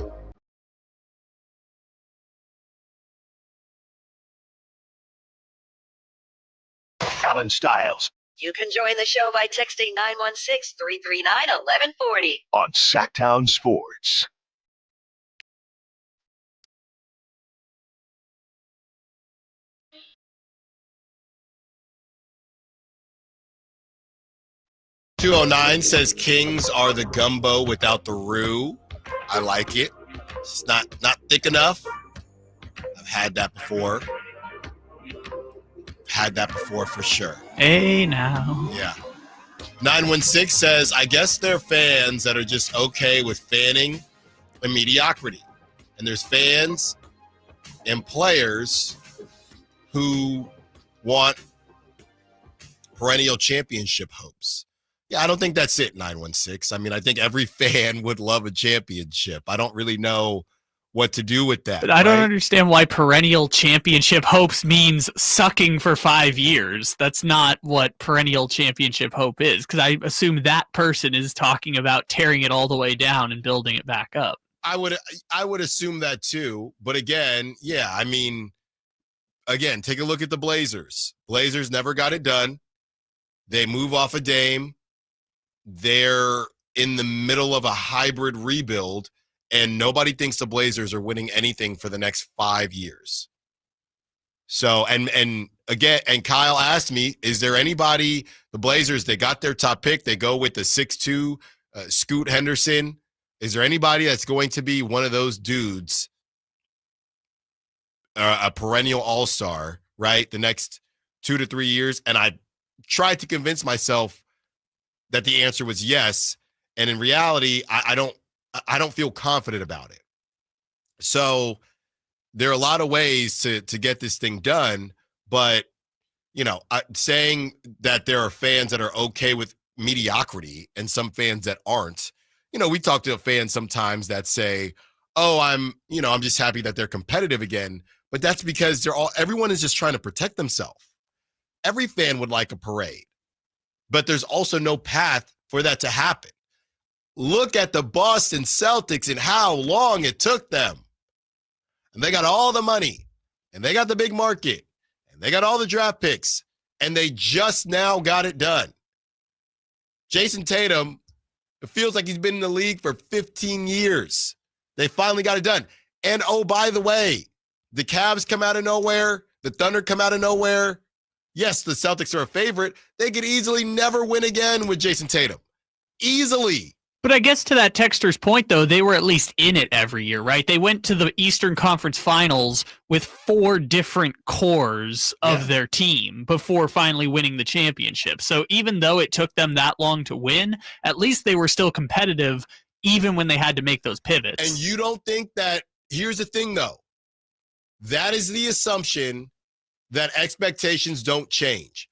Allen Stiles You can join the show by texting 916-339-1140. on Sacktown Sports. .209 says Kings are the gumbo without the roux. I like it. It's not thick enough. I've had that before. For sure. Hey, now. Yeah. 916 says, I guess they're fans that are just okay with fanning and mediocrity. And there's fans and players who want perennial championship hopes. Yeah, I don't think that's it, 916. I mean, I think every fan would love a championship. I don't really know what to do with that. But I don't understand why perennial championship hopes means sucking for 5 years. That's not what perennial championship hope is, because I assume that person is talking about tearing it all the way down and building it back up. I would assume that too. But again, yeah, I mean, again, take a look at the Blazers. Blazers never got it done. They move off of Dame. They're in the middle of a hybrid rebuild. And nobody thinks the Blazers are winning anything for the next 5 years. So, and again, and Kyle asked me, is there anybody, the Blazers, they got their top pick. They go with the 6'2", Scoot Henderson. Is there anybody that's going to be one of those dudes, a perennial all-star, right, the next 2 to 3 years? And I tried to convince myself that the answer was yes. And in reality, I don't feel confident about it. So there are a lot of ways to get this thing done, but, you know, saying that there are fans that are okay with mediocrity and some fans that aren't, you know, we talk to fans sometimes that say, oh, I'm just happy that they're competitive again, but that's because everyone is just trying to protect themselves. Every fan would like a parade, but there's also no path for that to happen. Look at the Boston Celtics and how long it took them. And they got all the money, and they got the big market, and they got all the draft picks, and they just now got it done. Jason Tatum, it feels like he's been in the league for 15 years. They finally got it done. And, oh, by the way, the Cavs come out of nowhere. The Thunder come out of nowhere. Yes, the Celtics are a favorite. They could easily never win again with Jason Tatum. Easily. But I guess to that texter's point, though, they were at least in it every year, right? They went to the Eastern Conference Finals with 4 different cores of their team before finally winning the championship. So even though it took them that long to win, at least they were still competitive even when they had to make those pivots. And you don't think that, here's the thing, though. That is the assumption that expectations don't change.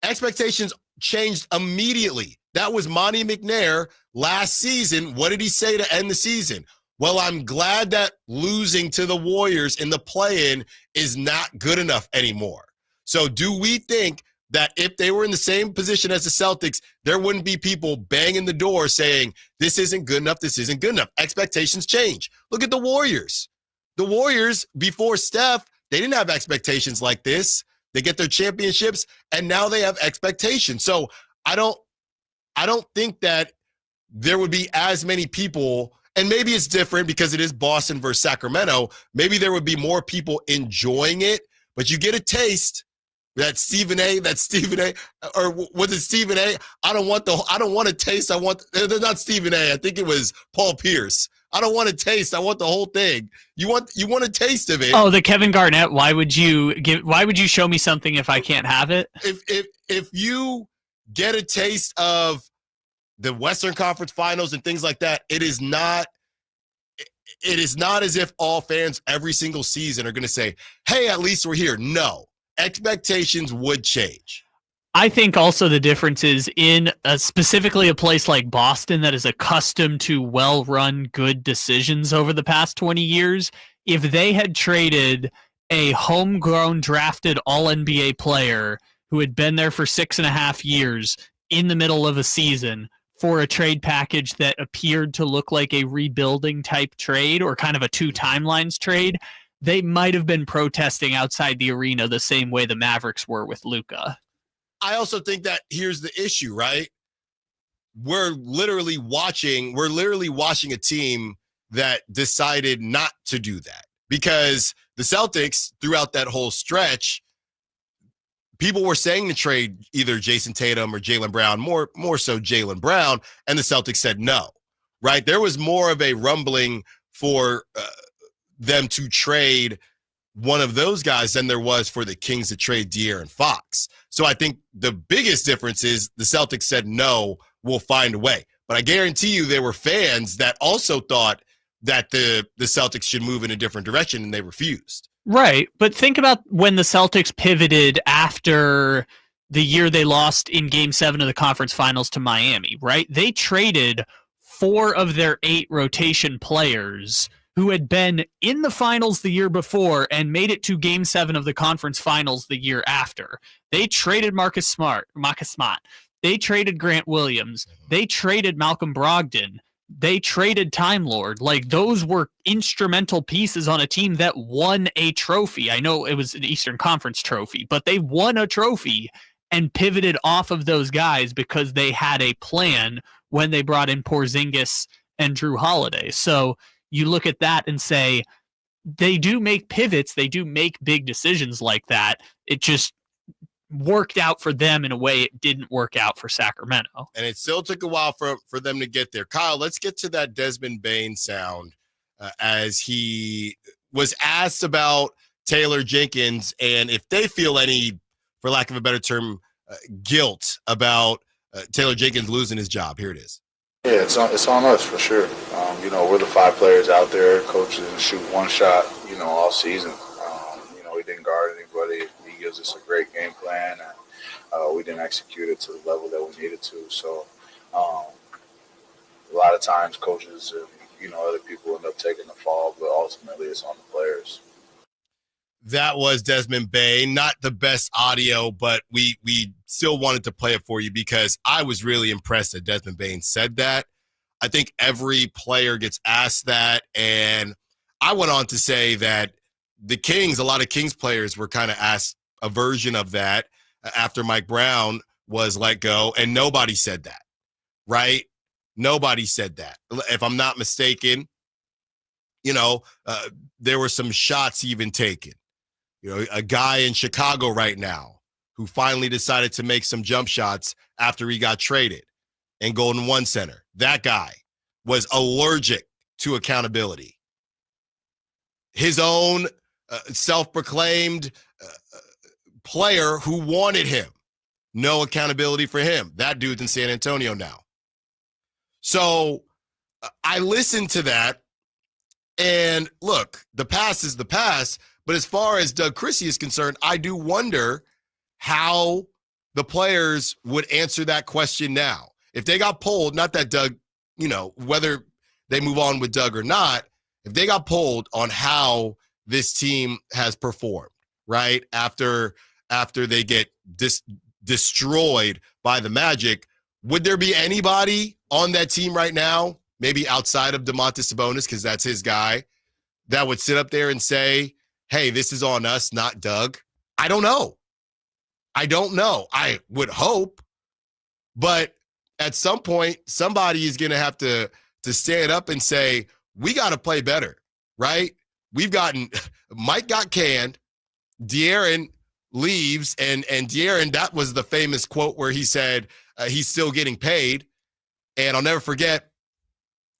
Expectations changed immediately. That was Monty McNair last season. What did he say to end the season? Well, I'm glad that losing to the Warriors in the play-in is not good enough anymore. So do we think that if they were in the same position as the Celtics, there wouldn't be people banging the door saying, this isn't good enough, this isn't good enough? Expectations change. Look at the Warriors. The Warriors, before Steph, they didn't have expectations like this. They get their championships, and now they have expectations. So I don't think that there would be as many people, and maybe it's different because it is Boston versus Sacramento. Maybe there would be more people enjoying it, but you get a taste. That Stephen A, or was it Stephen A? I don't want a taste. They're not Stephen A. I think it was Paul Pierce. I don't want a taste. I want the whole thing. You want a taste of it. Oh, the Kevin Garnett. Why would you show me something if I can't have it? If you get a taste of the Western Conference Finals and things like that, it is not it is not as if all fans every single season are going to say, hey, at least we're here. No, expectations would change. I think also the difference is in specifically a place like Boston that is accustomed to well-run, good decisions over the past 20 years. If they had traded a homegrown drafted all-NBA player who had been there for 6.5 years in the middle of a season for a trade package that appeared to look like a rebuilding type trade or kind of a two timelines trade, they might have been protesting outside the arena the same way the Mavericks were with Luka. I also think that here's the issue, right? We're literally watching a team that decided not to do that, because the Celtics throughout that whole stretch, people were saying to trade either Jason Tatum or Jaylen Brown, more so Jaylen Brown, and the Celtics said no, right? There was more of a rumbling for them to trade one of those guys than there was for the Kings to trade De'Aaron Fox. So I think the biggest difference is the Celtics said, no, we'll find a way. But I guarantee you there were fans that also thought that the Celtics should move in a different direction, and they refused. Right. But think about when the Celtics pivoted after the year they lost in Game 7 of the conference finals to Miami, right? They traded 4 of their 8 rotation players who had been in the finals the year before and made it to Game 7 of the conference finals the year after. They traded Marcus Smart. They traded Grant Williams. They traded Malcolm Brogdon. They traded Time Lord. Like, those were instrumental pieces on a team that won a trophy. I know it was an Eastern Conference trophy, but they won a trophy and pivoted off of those guys because they had a plan when they brought in Porzingis and Drew Holiday. So you look at that and say, they do make pivots. They do make big decisions like that. It just worked out for them in a way it didn't work out for Sacramento. And it still took a while for them to get there. Kyle, let's get to that Desmond Bane sound as he was asked about Taylor Jenkins and if they feel any, for lack of a better term, guilt about Taylor Jenkins losing his job. Here it is. Yeah, it's on us for sure. We're the 5 players out there. Coach didn't shoot one shot, all season. We didn't guard anybody. He gives us a great game plan, and we didn't execute it to the level that we needed to. So a lot of times coaches and, other people end up taking the fall, but ultimately it's on the players. That was Desmond Bane. Not the best audio, but we still wanted to play it for you because I was really impressed that Desmond Bane said that. I think every player gets asked that, and I went on to say that the Kings, a lot of Kings players were kind of asked a version of that after Mike Brown was let go, and nobody said that, right? Nobody said that. If I'm not mistaken, there were some shots even taken. A guy in Chicago right now who finally decided to make some jump shots after he got traded and Golden One Center. That guy was allergic to accountability. His own self-proclaimed player who wanted him, no accountability for him. That dude's in San Antonio now. So I listened to that, and look, the past is the past. But as far as Doug Christie is concerned, I do wonder how the players would answer that question now. If they got polled, not that Doug, whether they move on with Doug or not, if they got polled on how this team has performed, right, after they get destroyed by the Magic, would there be anybody on that team right now, maybe outside of Domantas Sabonis, because that's his guy, that would sit up there and say, hey, this is on us, not Doug? I don't know. I would hope. But at some point, somebody is going to have to stand up and say, we got to play better, right? Mike got canned. De'Aaron leaves. And De'Aaron, that was the famous quote where he said he's still getting paid. And I'll never forget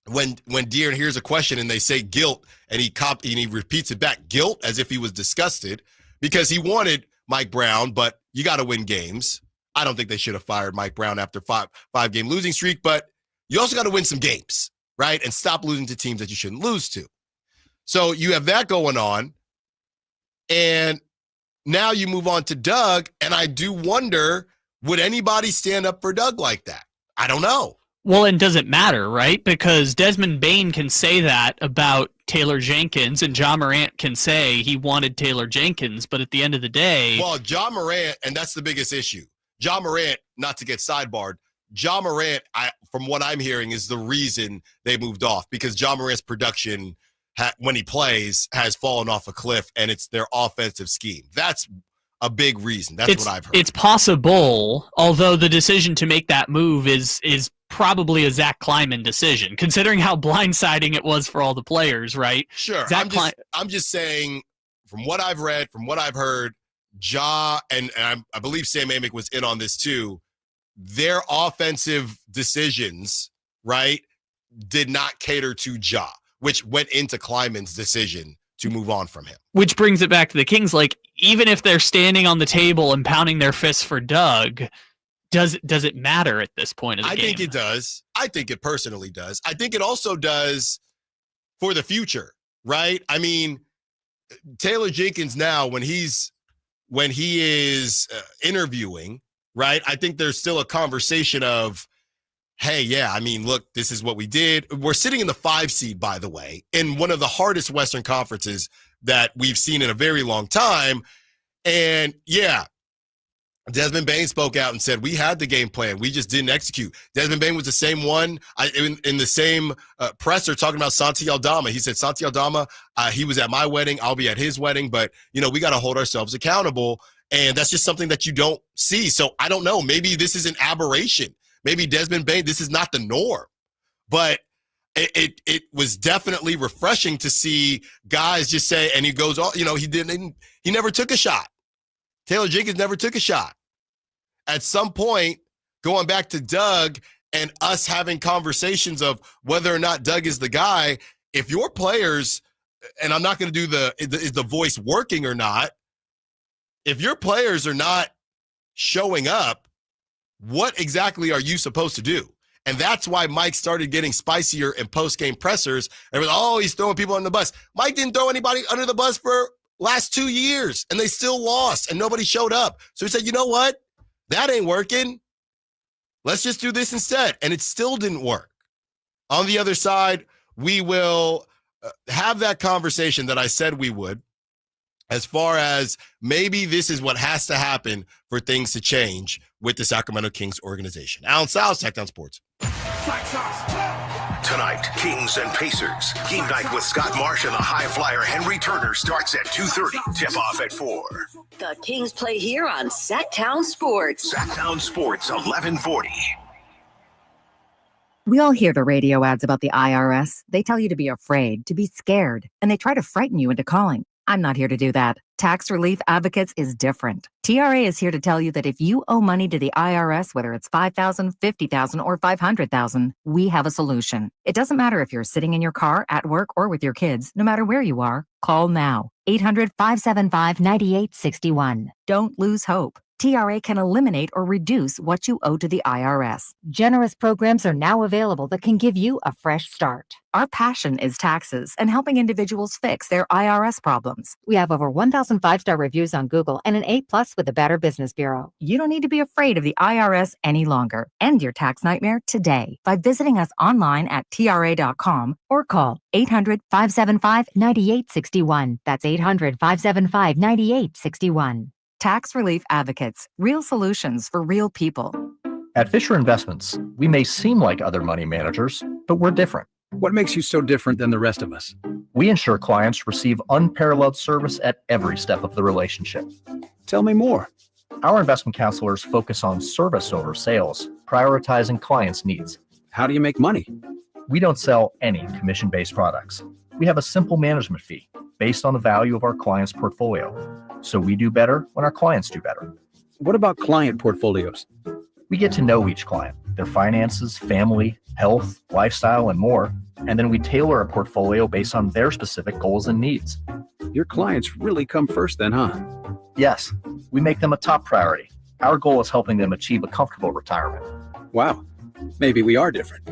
when De'Aaron hears a question and they say guilt, and he repeats it back, guilt, as if he was disgusted because he wanted Mike Brown, but you got to win games. I don't think they should have fired Mike Brown after five-game losing streak, but you also got to win some games, right? And stop losing to teams that you shouldn't lose to. So you have that going on. And now you move on to Doug, and I do wonder, would anybody stand up for Doug like that? I don't know. Well, and does it matter, right? Because Desmond Bain can say that about Taylor Jenkins, and Ja Morant can say he wanted Taylor Jenkins, but at the end of the day... Well, Ja Morant, and that's the biggest issue. Ja Morant, not to get sidebarred, Ja Morant, from what I'm hearing, is the reason they moved off, because Ja Morant's production, when he plays, has fallen off a cliff, and it's their offensive scheme. That's a big reason. That's what I've heard. It's possible, although the decision to make that move is probably a Zach Kleiman decision, considering how blindsiding it was for all the players, right? Sure. I'm just saying, from what I've read, from what I've heard, Ja, and I believe Sam Amick was in on this too, their offensive decisions, right, did not cater to Ja, which went into Kleiman's decision to move on from him. Which brings it back to the Kings. Like, even if they're standing on the table and pounding their fists for Doug, does it matter at this point of the game? I think it does. I think it personally does. I think it also does for the future, right? I mean, Taylor Jenkins now, when he is interviewing, right, I think there's still a conversation of, hey, yeah, I mean, look, this is what we did. We're sitting in the 5 seed, by the way, in one of the hardest Western conferences that we've seen in a very long time. And yeah, Desmond Bain spoke out and said, we had the game plan. We just didn't execute. Desmond Bain was the same one in the same presser talking about Santi Aldama. He said, Santi Aldama, he was at my wedding. I'll be at his wedding. But, we got to hold ourselves accountable. And that's just something that you don't see. So I don't know. Maybe this is an aberration. Maybe Desmond Bain, this is not the norm. But it was definitely refreshing to see guys just say, and he goes, he never took a shot. Taylor Jenkins never took a shot. At some point, going back to Doug and us having conversations of whether or not Doug is the guy, if your players, and I'm not going to do is the voice working or not, if your players are not showing up, what exactly are you supposed to do? And that's why Mike started getting spicier in post-game pressers. And it was, he's throwing people under the bus. Mike didn't throw anybody under the bus for last 2 years, and they still lost, and nobody showed up. So he said, you know what? That ain't working. Let's just do this instead. And it still didn't work. On the other side, we will have that conversation that I said we would, as far as maybe this is what has to happen for things to change with the Sacramento Kings organization. Allen Stiles, Sacktown Sports. Tonight, Kings and Pacers. Game night with Scott Marsh and the high flyer Henry Turner starts at 2:30. Tip-off at 4. The Kings play here on Sacktown Sports. Sacktown Sports, 1140. We all hear the radio ads about the IRS. They tell you to be afraid, to be scared, and they try to frighten you into calling. I'm not here to do that. Tax Relief Advocates is different. TRA is here to tell you that if you owe money to the IRS, whether it's $5,000, $50,000, or $500,000, we have a solution. It doesn't matter if you're sitting in your car, at work, or with your kids. No matter where you are, call now. 800-575-9861. Don't lose hope. TRA can eliminate or reduce what you owe to the IRS. Generous programs are now available that can give you a fresh start. Our passion is taxes and helping individuals fix their IRS problems. We have over 1,000 5-star reviews on Google and an A+ with the Better Business Bureau. You don't need to be afraid of the IRS any longer. End your tax nightmare today by visiting us online at TRA.com or call 800-575-9861. That's 800-575-9861. Tax Relief Advocates, real solutions for real people. At Fisher Investments, we may seem like other money managers, but we're different. What makes you so different than the rest of us? We ensure clients receive unparalleled service at every step of the relationship. Tell me more. Our investment counselors focus on service over sales, prioritizing clients' needs. How do you make money? We don't sell any commission-based products. We have a simple management fee based on the value of our client's portfolio. So we do better when our clients do better. What about client portfolios? We get to know each client, their finances, family, health, lifestyle, and more, and then we tailor a portfolio based on their specific goals and needs. Your clients really come first then, huh? Yes, we make them a top priority. Our goal is helping them achieve a comfortable retirement. Wow, maybe we are different.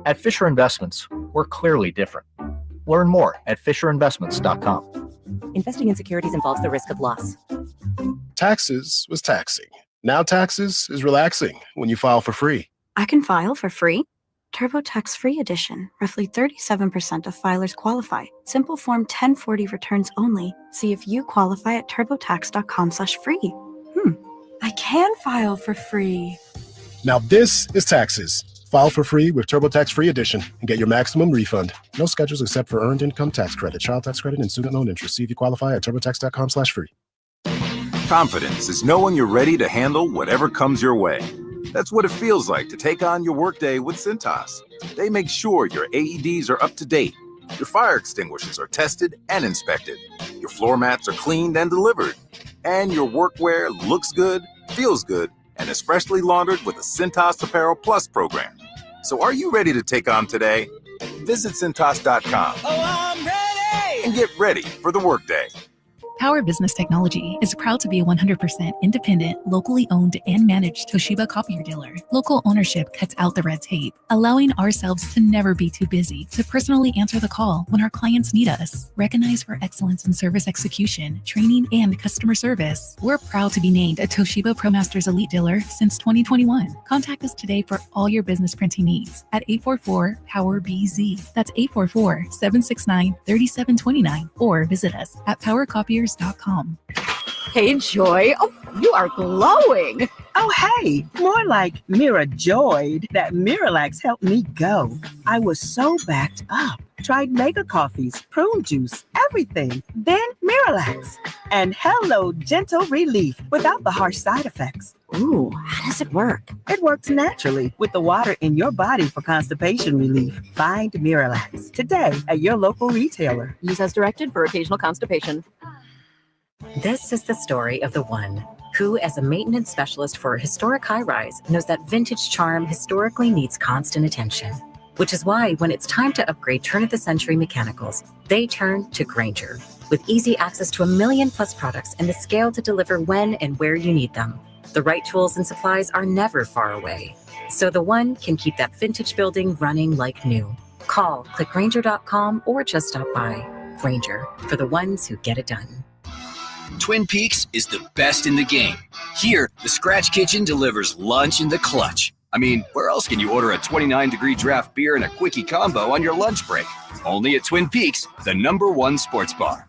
At Fisher Investments, we're clearly different. Learn more at FisherInvestments.com. Investing in securities involves the risk of loss. Taxes was taxing. Now taxes is relaxing when you file for free. I can file for free. TurboTax Free Edition. Roughly 37% of filers qualify. Simple Form 1040 returns only. See if you qualify at turbotax.com/free. I can file for free. Now this is taxes. File for free with TurboTax Free Edition and get your maximum refund. No schedules except for earned income tax credit, child tax credit, and student loan interest. See if you qualify at turbotax.com/free. Confidence is knowing you're ready to handle whatever comes your way. That's what it feels like to take on your workday with Cintas. They make sure your AEDs are up to date, your fire extinguishers are tested and inspected, your floor mats are cleaned and delivered, and your workwear looks good, feels good, and is freshly laundered with a Cintas Apparel Plus program. So are you ready to take on today? Visit Cintas.com and get ready for the workday. Power Business Technology is proud to be a 100% independent, locally owned and managed Toshiba copier dealer. Local ownership cuts out the red tape, allowing ourselves to never be too busy to personally answer the call when our clients need us. Recognized for excellence in service execution, training, and customer service, we're proud to be named a Toshiba ProMasters Elite Dealer since 2021. Contact us today for all your business printing needs at 844-POWER-BZ. That's 844-769-3729, or visit us at powercopiers.com. Hey, Joy. Oh, you are glowing. Oh, hey. More like Mira joyed that Miralax helped me go. I was so backed up. Tried mega coffees, prune juice, everything. Then Miralax. And hello, gentle relief without the harsh side effects. Ooh, how does it work? It works naturally with the water in your body for constipation relief. Find Miralax today at your local retailer. Use as directed for occasional constipation. This is the story of the one who, as a maintenance specialist for a historic high-rise, knows that vintage charm historically needs constant attention. Which is why when it's time to upgrade turn-of-the-century mechanicals, they turn to Grainger. With easy access to 1 million+ products and the scale to deliver when and where you need them, the right tools and supplies are never far away. So the one can keep that vintage building running like new. Call, click Grainger.com, or just stop by. Grainger, for the ones who get it done. Twin Peaks is the best in the game. Here, the Scratch Kitchen delivers lunch in the clutch. I mean, where else can you order a 29-degree draft beer and a quickie combo on your lunch break? Only at Twin Peaks, the #1 sports bar.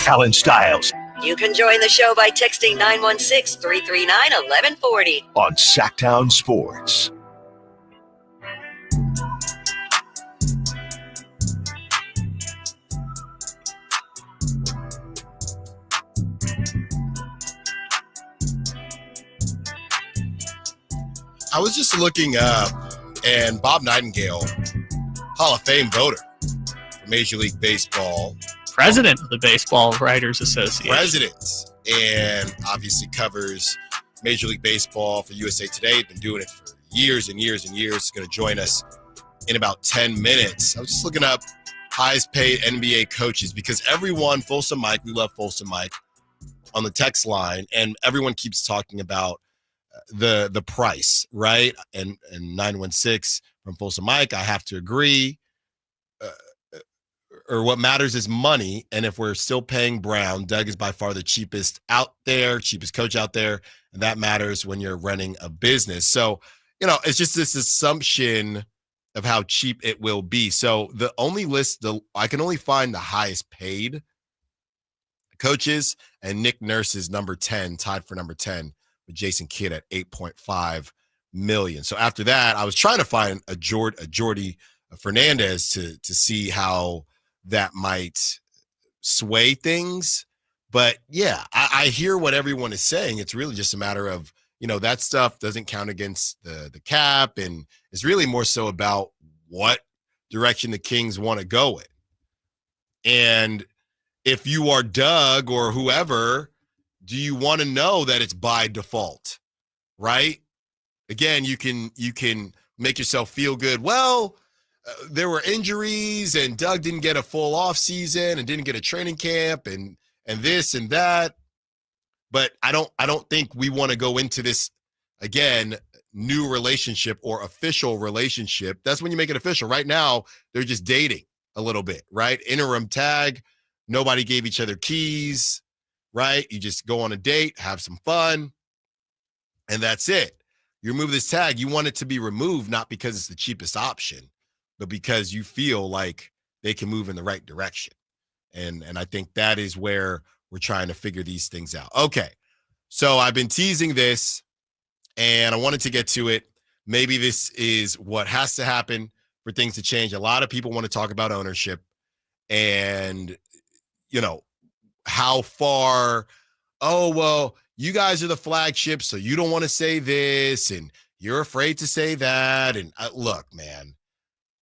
Allen Stiles You can join the show by texting 916-339-1140. on Sacktown Sports. I was just looking up, and Bob Nightingale, Hall of Fame voter for Major League Baseball. President of the Baseball Writers Association. President, and obviously covers Major League Baseball for USA Today. Been doing it for years and years and years. Going to join us in about 10 minutes. I was just looking up highest paid NBA coaches because everyone, Folsom Mike, we love Folsom Mike, on the text line, and everyone keeps talking about the price, right? And 916 from Folsom Mike, I have to agree. Or what matters is money, and if we're still paying Brown, Doug is by far the cheapest out there, cheapest coach out there, and that matters when you're running a business. So, it's just this assumption of how cheap it will be. So the only list, I can only find the highest paid coaches, and Nick Nurse is number 10, tied for number 10 with Jason Kidd at $8.5 million. So after that, I was trying to find a Jordy Fernandez to see how that might sway things. But yeah, I hear what everyone is saying. It's really just a matter of, that stuff doesn't count against the cap, and it's really more so about what direction the Kings want to go in. And if you are Doug or whoever, do you want to know that it's by default, right? Again, you can make yourself feel good. Well, there were injuries, and Doug didn't get a full off season and didn't get a training camp and this and that. But I don't think we want to go into this again, new relationship or official relationship, that's when you make it official. Right now, they're just dating a little bit, right? Interim tag. Nobody gave each other keys, right? You just go on a date, have some fun, and that's it. You remove this tag. You want it to be removed, not because it's the cheapest option, but because you feel like they can move in the right direction. And I think that is where we're trying to figure these things out. Okay, so I've been teasing this, and I wanted to get to it. Maybe this is what has to happen for things to change. A lot of people want to talk about ownership and, how far, oh, well, you guys are the flagship, so you don't want to say this, and you're afraid to say that. And look, man,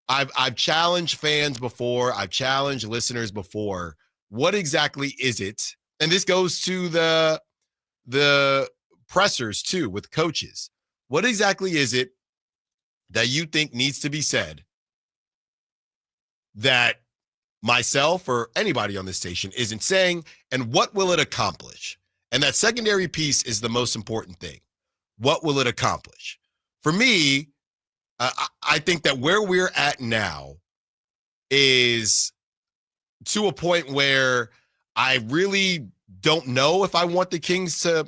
I've challenged fans before. I've challenged listeners before. What exactly is it? And this goes to the pressers too with coaches. What exactly is it that you think needs to be said that myself or anybody on this station isn't saying, and what will it accomplish? And that secondary piece is the most important thing. What will it accomplish? For me, I think that where we're at now is to a point where I really don't know if I want the Kings to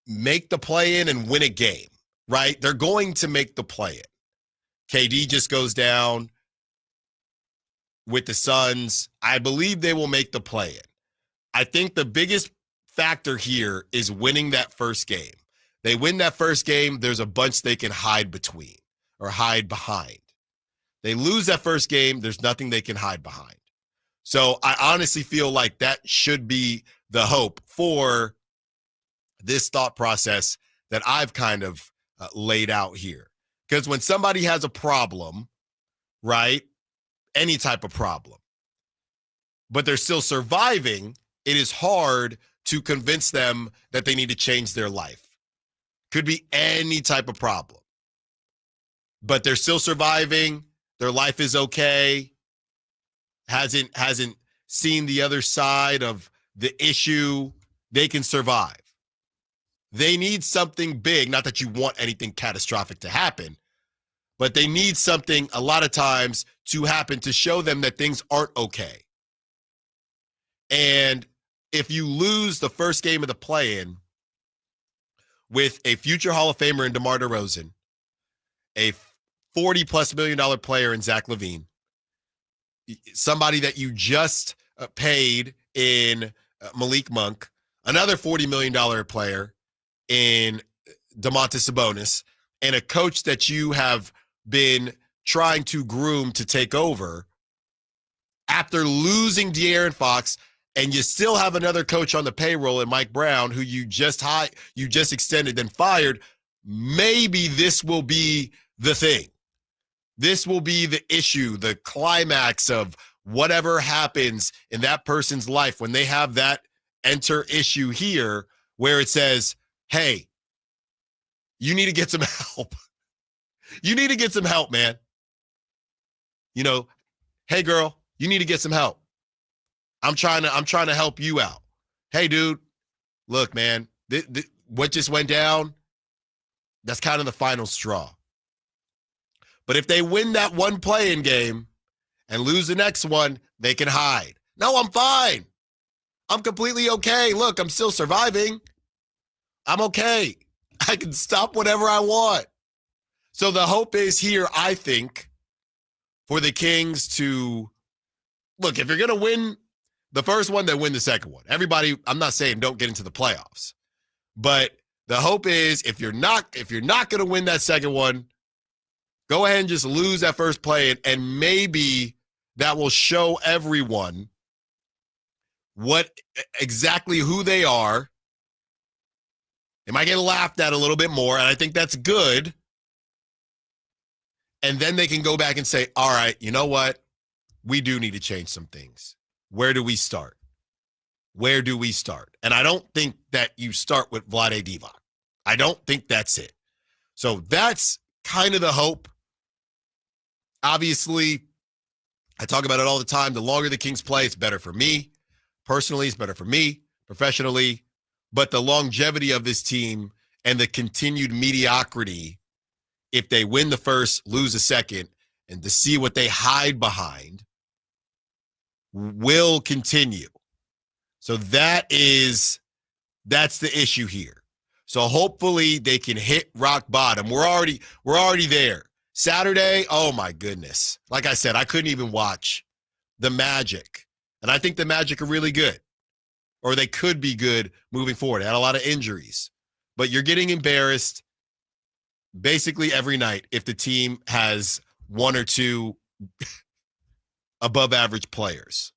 make the play-in and win a game, right? They're going to make the play-in. KD just goes down with the Suns. I believe they will make the play-in. I think the biggest factor here is winning that first game. They win that first game, there's a bunch they can hide between or hide behind. They lose that first game, there's nothing they can hide behind. So I honestly feel like that should be the hope for this thought process that I've kind of laid out here. Because when somebody has a problem, right, any type of problem, but they're still surviving, it is hard to convince them that they need to change their life. Could be any type of problem, but they're still surviving. Their life is okay. Hasn't seen the other side of the issue. They can survive. They need something big. Not that you want anything catastrophic to happen, but they need something a lot of times to happen to show them that things aren't okay. And if you lose the first game of the play-in with a future Hall of Famer in DeMar DeRozan, a $40+ million player in Zach LaVine, somebody that you just paid in Malik Monk, another $40 million player in Domantas Sabonis, and a coach that you have been trying to groom to take over after losing De'Aaron Fox, and you still have another coach on the payroll in Mike Brown, who you just extended, then fired. Maybe this will be the thing. This will be the issue, the climax of whatever happens in that person's life when they have that enter issue here where it says, hey, you need to get some help. You need to get some help, man. Hey, girl, you need to get some help. I'm trying to help you out. Hey, dude, look, man, what just went down, that's kind of the final straw. But if they win that one play-in game and lose the next one, they can hide. No, I'm fine. I'm completely okay. Look, I'm still surviving. I'm okay. I can stop whatever I want. So the hope is here, I think, for the Kings to, look, if you're going to win the first one, then win the second one. Everybody, I'm not saying don't get into the playoffs. But the hope is if you're not going to win that second one, go ahead and just lose that first play, and maybe that will show everyone exactly who they are. They might get laughed at a little bit more, and I think that's good. And then they can go back and say, all right, you know what? We do need to change some things. Where do we start? Where do we start? And I don't think that you start with Vlade Divac. I don't think that's it. So that's kind of the hope. Obviously, I talk about it all the time. The longer the Kings play, it's better for me. Personally, it's better for me. Professionally. But the longevity of this team and the continued mediocrity, if they win the first, lose the second, and to see what they hide behind, will continue. So that's the issue here. So hopefully they can hit rock bottom. We're already there. Saturday, oh my goodness. Like I said, I couldn't even watch the Magic. And I think the Magic are really good. Or they could be good moving forward. They had a lot of injuries. But you're getting embarrassed basically every night if the team has one or two above average players.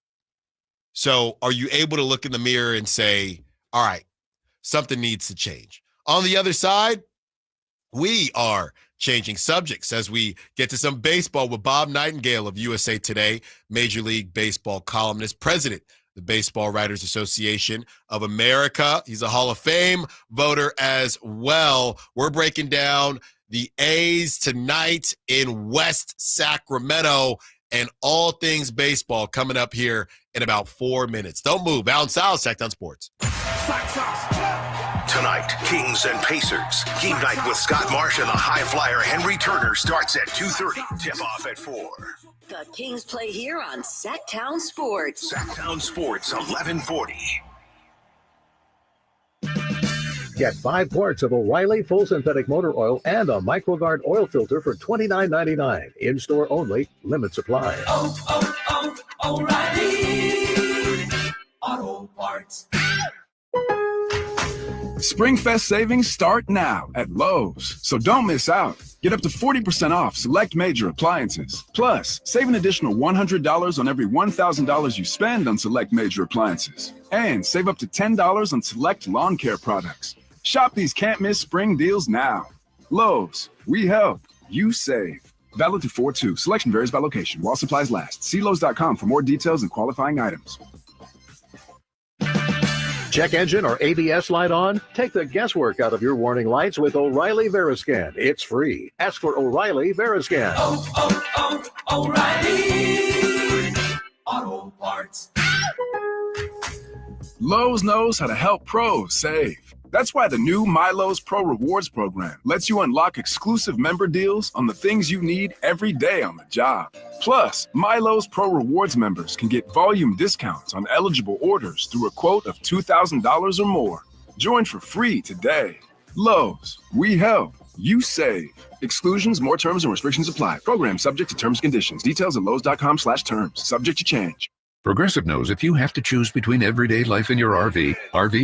So are you able to look in the mirror and say, all right, something needs to change? On the other side, we are changing subjects as we get to some baseball with Bob Nightingale of USA Today, Major League Baseball columnist, president of the Baseball Writers Association of America. He's a Hall of Fame voter as well. We're breaking down the A's tonight in West Sacramento and all things baseball coming up here in about 4 minutes. Don't move. Allen Stiles, Sacktown Sports. Tonight, Kings and Pacers. Game night with Scott Marsh and the high flyer Henry Turner starts at 2:30. Tip off at 4. The Kings play here on Sacktown Sports. Sacktown Sports, 1140. Get 5 quarts of O'Reilly Full Synthetic Motor Oil and a MicroGuard oil filter for $29.99. In-store only. Limit supply. O'Reilly Auto Parts. SpringFest savings start now at Lowe's, so don't miss out. Get up to 40% off select major appliances. Plus, save an additional $100 on every $1,000 you spend on select major appliances. And save up to $10 on select lawn care products. Shop these can't-miss spring deals now. Lowe's, we help, you save. Valid to 4/2. Selection varies by location. While supplies last. See Lowe's.com for more details and qualifying items. Check engine or ABS light on? Take the guesswork out of your warning lights with O'Reilly Veriscan. It's free. Ask for O'Reilly Veriscan. O'Reilly Auto Parts. Lowe's knows how to help pros save. That's why the new MyLowe's Pro Rewards program lets you unlock exclusive member deals on the things you need every day on the job. Plus, MyLowe's Pro Rewards members can get volume discounts on eligible orders through a quote of $2,000 or more. Join for free today. Lowe's, we help, you save. Exclusions, more terms and restrictions apply. Program subject to terms and conditions. Details at Lowe's.com/terms. Subject to change. Progressive knows if you have to choose between everyday life and your RV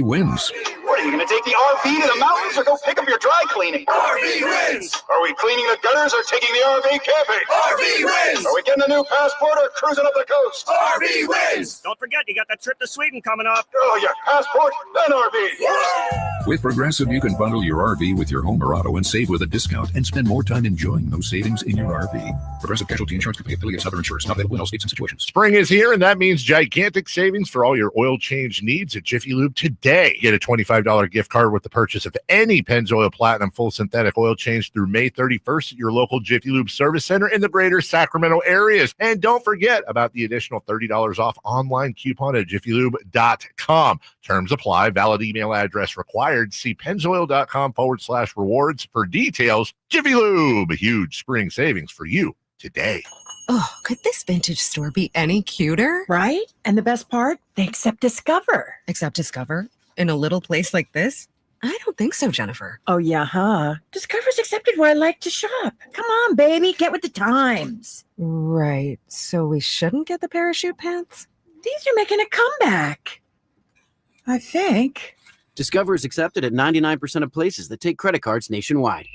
wins. What, are you going to take the RV to the mountains or go pick up your dry cleaning? RV wins! Are we cleaning the gutters or taking the RV camping? RV wins! Are we getting a new passport or cruising up the coast? RV wins! Don't forget, you got that trip to Sweden coming up. Oh, yeah, passport, then RV. Yeah! With Progressive, you can bundle your RV with your home or auto and save with a discount and spend more time enjoying those savings in your RV. Progressive Casualty Insurance Company, affiliates, other insurers, not available in all states and situations. Spring is here, and that means gigantic savings for all your oil change needs at Jiffy Lube today. Get a $25 gift card with the purchase of any Pennzoil Platinum Full Synthetic Oil Change through May 31st at your local Jiffy Lube service center in the greater Sacramento areas. And don't forget about the additional $30 off online coupon at jiffylube.com. Terms apply. Valid email address required. See pennzoil.com/rewards for details. Jiffy Lube, a huge spring savings for you today. Oh, could this vintage store be any cuter? Right? And the best part? They accept Discover. Accept Discover? In a little place like this? I don't think so, Jennifer. Oh, yeah, huh? Discover's accepted where I like to shop. Come on, baby, get with the times. Right. So we shouldn't get the parachute pants? These are making a comeback. I think. Discover is accepted at 99% of places that take credit cards nationwide.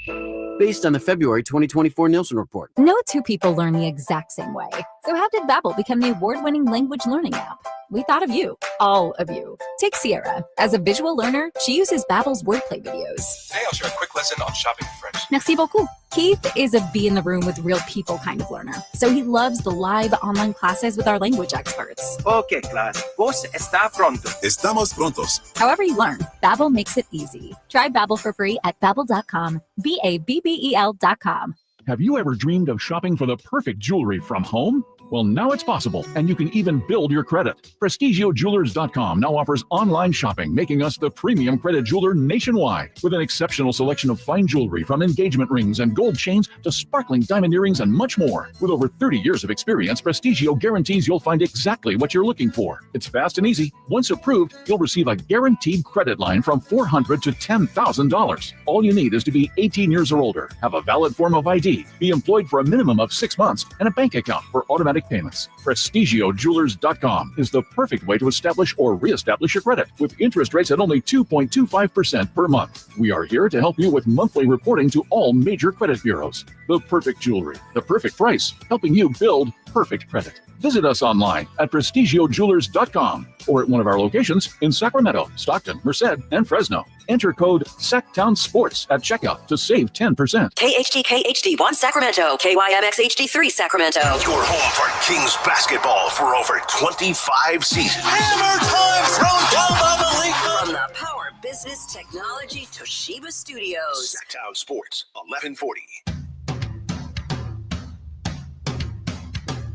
Based on the February 2024 Nielsen report. No two people learn the exact same way. So how did Babbel become the award-winning language learning app? We thought of you, all of you. Take Sierra. As a visual learner, she uses Babbel's wordplay videos. Today I'll share a quick lesson on shopping French. Merci beaucoup. Keith is a be in the room with real people kind of learner. So he loves the live online classes with our language experts. Okay, class. Vos está pronto. Estamos prontos. However you learn, Babbel makes it easy. Try Babbel for free at babbel.com. BABBEL.com. Have you ever dreamed of shopping for the perfect jewelry from home? Well, now it's possible, and you can even build your credit. PrestigiaJewelers.com now offers online shopping, making us the premium credit jeweler nationwide. With an exceptional selection of fine jewelry from engagement rings and gold chains to sparkling diamond earrings and much more. With over 30 years of experience, Prestigio guarantees you'll find exactly what you're looking for. It's fast and easy. Once approved, you'll receive a guaranteed credit line from $400 to $10,000. All you need is to be 18 years or older, have a valid form of ID, be employed for a minimum of 6 months, and a bank account for automatic payments. PrestigiaJewelers.com is the perfect way to establish or reestablish your credit with interest rates at only 2.25% per month. We are here to help you with monthly reporting to all major credit bureaus. The perfect jewelry, the perfect price, helping you build perfect credit. Visit us online at PrestigiaJewelers.com or at one of our locations in Sacramento, Stockton, Merced, and Fresno. Enter code SACTOWNSPORTS at checkout to save 10%. KHD1 Sacramento, KYMX HD3 Sacramento. Your home for Kings basketball for over 25 seasons. Hammer time thrown down by the league. From the Power Business Technology Toshiba Studios. Sacktown Sports, 1140.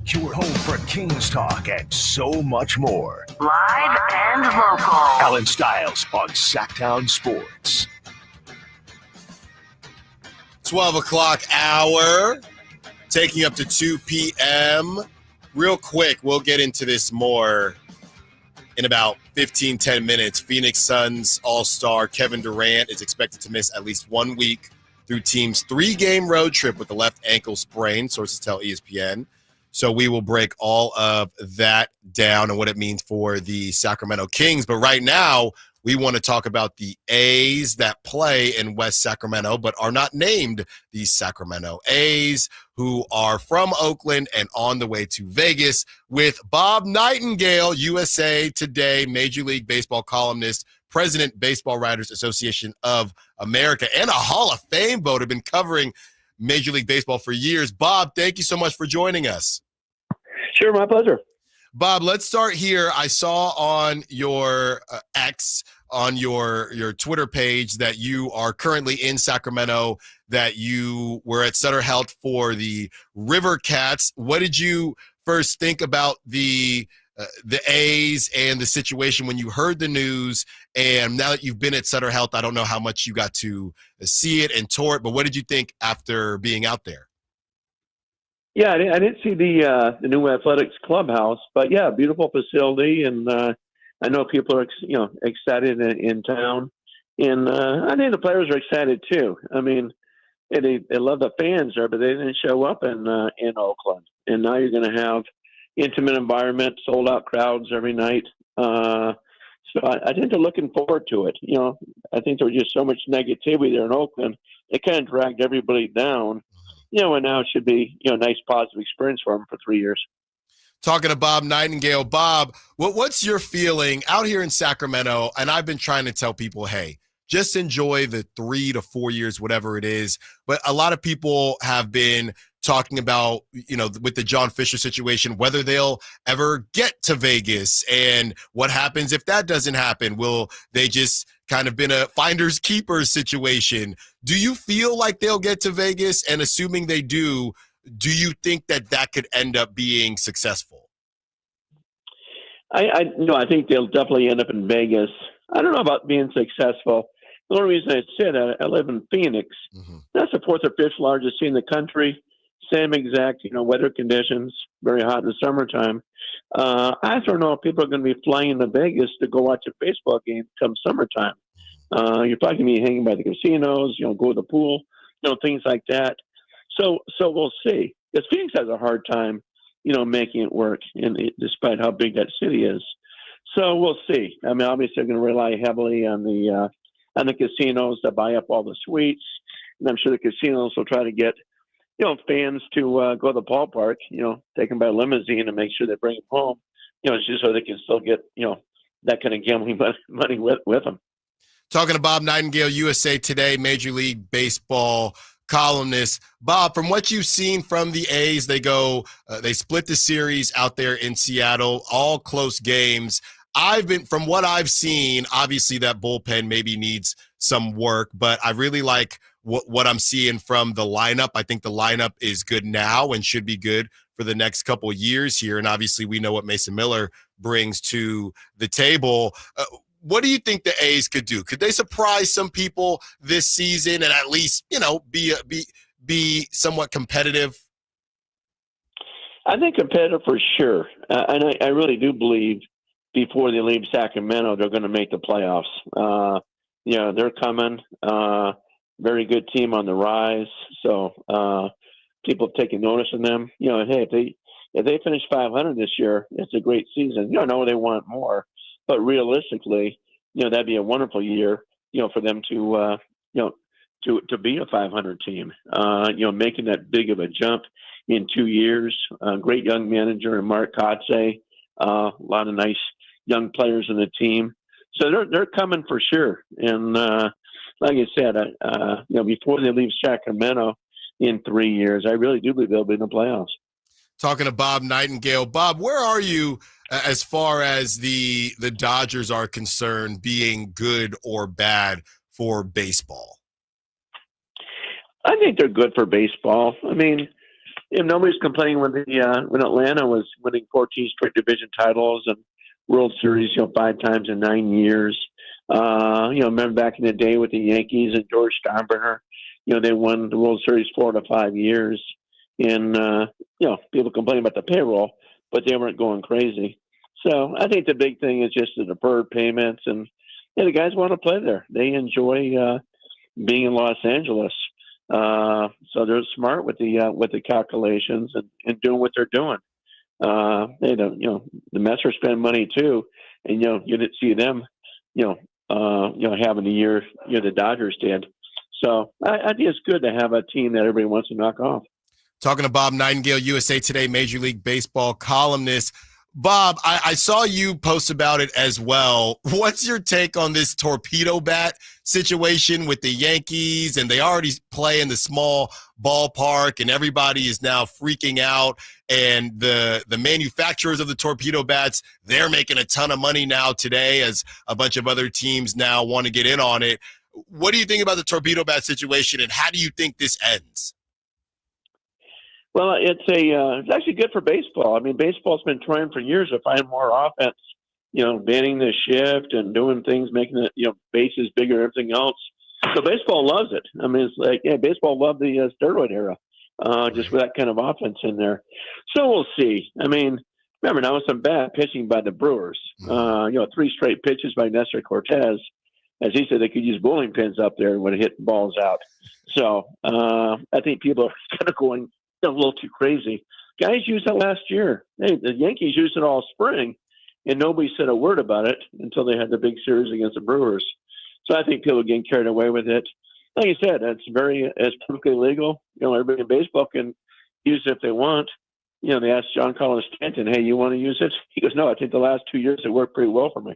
Your home for Kings talk and so much more. Live and local. Allen Stiles on Sacktown Sports. 12 o'clock hour, taking up to 2 p.m. Real quick, we'll get into this more in about 10 minutes. Phoenix Suns All-Star Kevin Durant is expected to miss at least 1 week through team's 3-game road trip with the left ankle sprain, sources tell ESPN. So we will break all of that down and what it means for the Sacramento Kings. But right now, we want to talk about the A's that play in West Sacramento but are not named the Sacramento A's, who are from Oakland and on the way to Vegas, with Bob Nightingale, USA Today, Major League Baseball columnist, President, Baseball Writers Association of America, and a Hall of Fame voter, been covering Major League Baseball for years. Bob, thank you so much for joining us. Sure, my pleasure. Bob, let's start here. I saw on your X, on your Twitter page, that you are currently in Sacramento, that you were at Sutter Health for the River Cats. What did you first think about the A's and the situation when you heard the news? And now that you've been at Sutter Health, I don't know how much you got to see it and tour it, but what did you think after being out there? Yeah, I didn't see the new athletics clubhouse, but yeah, beautiful facility, and I know people are excited in town, and I think the players are excited too. I mean, they love the fans there, but they didn't show up in Oakland, and now you're going to have intimate environment, sold out crowds every night. So I think they're looking forward to it. I think there was just so much negativity there in Oakland, it kind of dragged everybody down. And now it should be, a nice positive experience for them for 3 years. Talking to Bob Nightingale. Bob, what's your feeling out here in Sacramento? And I've been trying to tell people, hey, just enjoy the 3 to 4 years, whatever it is. But a lot of people have been talking about, with the John Fisher situation, whether they'll ever get to Vegas and what happens if that doesn't happen. Will they just kind of been a finders keepers situation? Do you feel like they'll get to Vegas? And assuming they do you think that could end up being successful? I think they'll definitely end up in Vegas. I don't know about being successful. The only reason I said that, I live in Phoenix. Mm-hmm. That's the 4th or 5th largest city in the country. Same exact, weather conditions, very hot in the summertime. I don't know if people are going to be flying to Vegas to go watch a baseball game come summertime. You're probably going to be hanging by the casinos, go to the pool, things like that. So we'll see. Because Phoenix has a hard time, making it work, despite how big that city is. So we'll see. I mean, obviously, they're going to rely heavily on the casinos to buy up all the suites, and I'm sure the casinos will try to get fans to go to the ballpark, take them by limousine and make sure they bring them home, it's just so they can still get, that kind of gambling money with them. Talking to Bob Nightingale, USA Today, Major League Baseball columnist. Bob, from what you've seen from the A's, they split the series out there in Seattle, all close games. From what I've seen, obviously that bullpen maybe needs some work, but I really like what I'm seeing from the lineup. I think the lineup is good now and should be good for the next couple of years here. And obviously we know what Mason Miller brings to the table. What do you think the A's could do? Could they surprise some people this season and at least, be somewhat competitive? I think competitive for sure. And I really do believe before they leave Sacramento, they're going to make the playoffs. They're coming. Very good team on the rise. So people taking notice of them. Hey, if they finish 500 this year, it's a great season. I know they want more, but realistically, that'd be a wonderful year, for them to be a 500 team. Making that big of a jump in 2 years. Great young manager in Mark Kotze. A lot of nice young players in the team. So they're coming for sure. And like I said, before they leave Sacramento in 3 years, I really do believe they'll be in the playoffs. Talking to Bob Nightingale. Bob, where are you as far as the Dodgers are concerned, being good or bad for baseball? I think they're good for baseball. I mean, nobody's complaining when Atlanta was winning 14 straight division titles and World Series, 5 times in 9 years. Remember back in the day with the Yankees and George Steinbrenner, they won the World Series 4 to 5 years. And, people complain about the payroll, but they weren't going crazy. So I think the big thing is just the deferred payments. And the guys want to play there. They enjoy being in Los Angeles. So they're smart with the calculations and doing what they're doing. They don't, the Mets are spending money too. And, you didn't see them, having the year, the Dodgers did. So I think it's good to have a team that everybody wants to knock off. Talking to Bob Nightingale, USA Today Major League Baseball columnist. Bob, I saw you post about it as well. What's your take on this torpedo bat situation with the Yankees? And they already play in the small ballpark, and everybody is now freaking out. And the manufacturers of the torpedo bats, they're making a ton of money now today, as a bunch of other teams now want to get in on it. What do you think about the torpedo bat situation, and how do you think this ends? Well, it's actually good for baseball. I mean, baseball's been trying for years to find more offense, banning the shift and doing things, making it, bases bigger, everything else. So baseball loves it. I mean, it's like, baseball loved the steroid era, just with that kind of offense in there. So we'll see. I mean, remember, now with some bad pitching by the Brewers, 3 straight pitches by Nestor Cortez. As he said, they could use bowling pins up there when it hit balls out. So I think people are kind of going a little too crazy. Guys used it last year. Hey, the Yankees used it all spring, and nobody said a word about it until they had the big series against the Brewers. So I think people are getting carried away with it. Like you said, it's perfectly legal. Everybody in baseball can use it if they want. They asked John Collins Stanton, hey, you want to use it? He goes, no, I think the last 2 years it worked pretty well for me.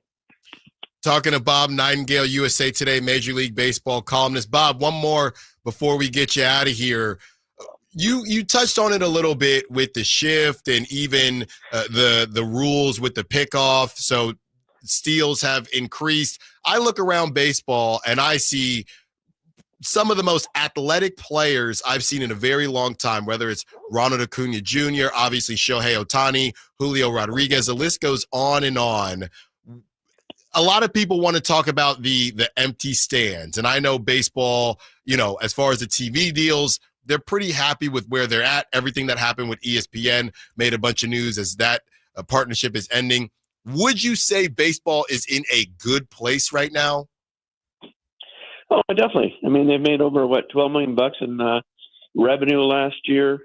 Talking to Bob Nightingale, USA Today Major League Baseball columnist. Bob, one more before we get you out of here. You touched on it a little bit with the shift and even the rules with the pickoff. So steals have increased. I look around baseball and I see some of the most athletic players I've seen in a very long time, whether it's Ronald Acuna Jr., obviously Shohei Ohtani, Julio Rodriguez, the list goes on and on. A lot of people want to talk about the empty stands. And I know baseball, as far as the TV deals, they're pretty happy with where they're at. Everything that happened with ESPN made a bunch of news as that partnership is ending. Would you say baseball is in a good place right now? Oh, definitely. I mean, they've made over $12 million in revenue last year.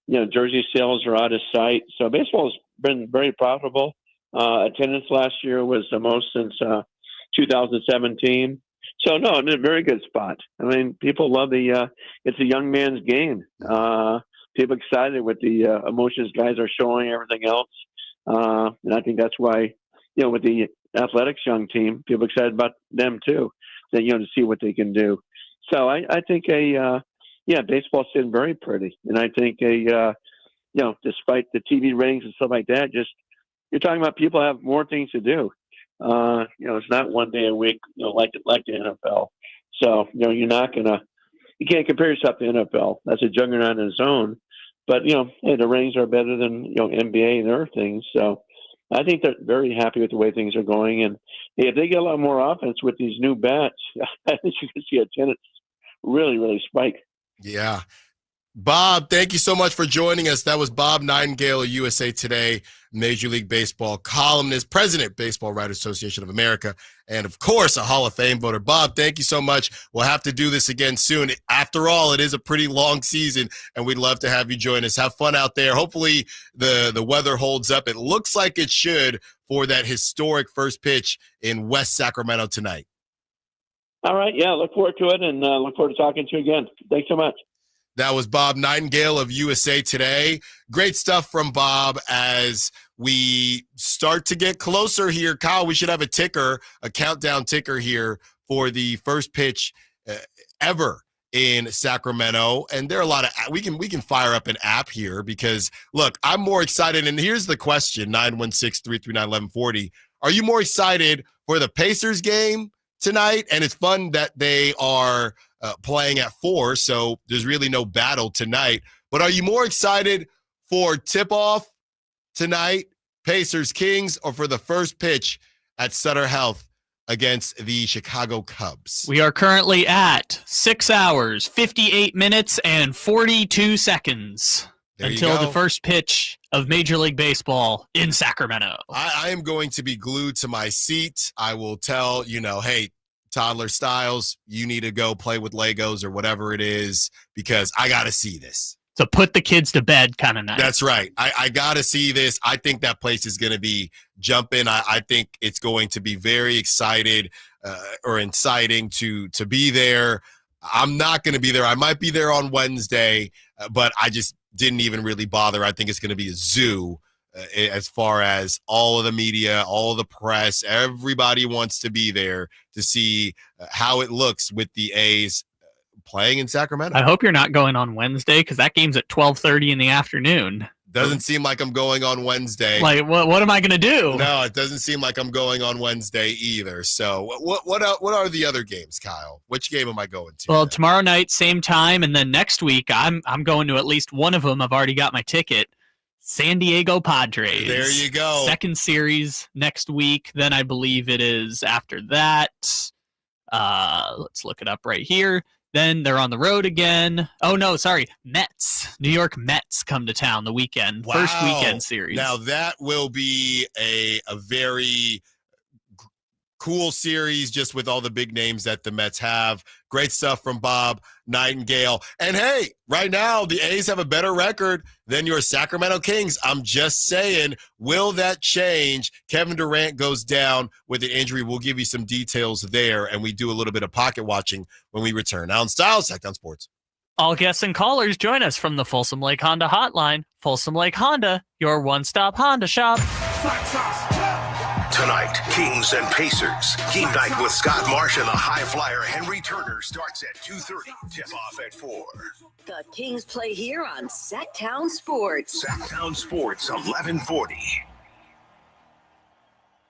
Jersey sales are out of sight. So baseball has been very profitable. Attendance last year was the most since 2017. So, no, I'm in a very good spot. I mean, people love it's a young man's game. People excited with the emotions guys are showing, everything else. And I think that's why, with the athletics young team, people excited about them too, that, to see what they can do. So I think baseball's been very pretty. And I think despite the TV ratings and stuff like that, you're talking about people have more things to do. It's not one day a week, like the NFL. So, you can't compare yourself to the NFL. That's a juggernaut on its own. But, hey, the ratings are better than, NBA and other things. So I think they're very happy with the way things are going. And hey, if they get a lot more offense with these new bats, I think you can see attendance really, really spike. Yeah. Bob, thank you so much for joining us. That was Bob Nightingale of USA Today, Major League Baseball columnist, president, Baseball Writers Association of America, and, of course, a Hall of Fame voter. Bob, thank you so much. We'll have to do this again soon. After all, it is a pretty long season, and we'd love to have you join us. Have fun out there. Hopefully the weather holds up. It looks like it should for that historic first pitch in West Sacramento tonight. All right. Yeah, look forward to it, and look forward to talking to you again. Thanks so much. That was Bob Nightingale of USA Today. Great stuff from Bob as we start to get closer here. Kyle, we should have a countdown ticker here for the first pitch ever in Sacramento. And there are a lot of we can fire up an app here because, look, I'm more excited. And here's the question, 916-339-1140. Are you more excited for the Pacers game tonight? And it's fun that they are playing at 4, so there's really no battle tonight. But are you more excited for tip-off tonight, Pacers Kings, or for the first pitch at Sutter Health against the Chicago Cubs? We are currently at 6 hours, 58 minutes, and 42 seconds until the first pitch of Major League Baseball in Sacramento. I am going to be glued to my seat. I will tell, hey, Toddler Styles, you need to go play with Legos or whatever it is because I got to see this. So put the kids to bed kind of night. That's right. I got to see this. I think that place is going to be jumping. I think it's going to be very exciting to be there. I'm not going to be there. I might be there on Wednesday, but I just didn't even really bother. I think it's going to be a zoo. As far as all of the media, all of the press, everybody wants to be there to see how it looks with the A's playing in Sacramento. I hope you're not going on Wednesday because that game's at 12:30 in the afternoon. Doesn't seem like I'm going on Wednesday. Like, what am I going to do? No, it doesn't seem like I'm going on Wednesday either. So what are the other games, Kyle? Which game am I going to? Well, tomorrow night, same time, and then next week, I'm going to at least one of them. I've already got my ticket. San Diego Padres. There you go. Second series next week. Then I believe it is after that. Let's look it up right here. Then they're on the road again. Oh, no, sorry. Mets. New York Mets come to town the weekend. Wow. First weekend series. Now, that will be a very cool series just with all the big names that the Mets have. Great stuff from Bob Nightingale. And hey, right now, the A's have a better record than your Sacramento Kings. I'm just saying, will that change? Kevin Durant goes down with an injury. We'll give you some details there, and we do a little bit of pocket watching when we return. Allen Stiles, Sacktown Sports. All guests and callers join us from the Folsom Lake Honda Hotline. Folsom Lake Honda, your one-stop Honda shop. Tonight, Kings and Pacers. Game night with Scott Marsh and the high flyer Henry Turner starts at 2:30. Tip-off at 4. The Kings play here on Sacktown Sports. Sacktown Sports, 1140.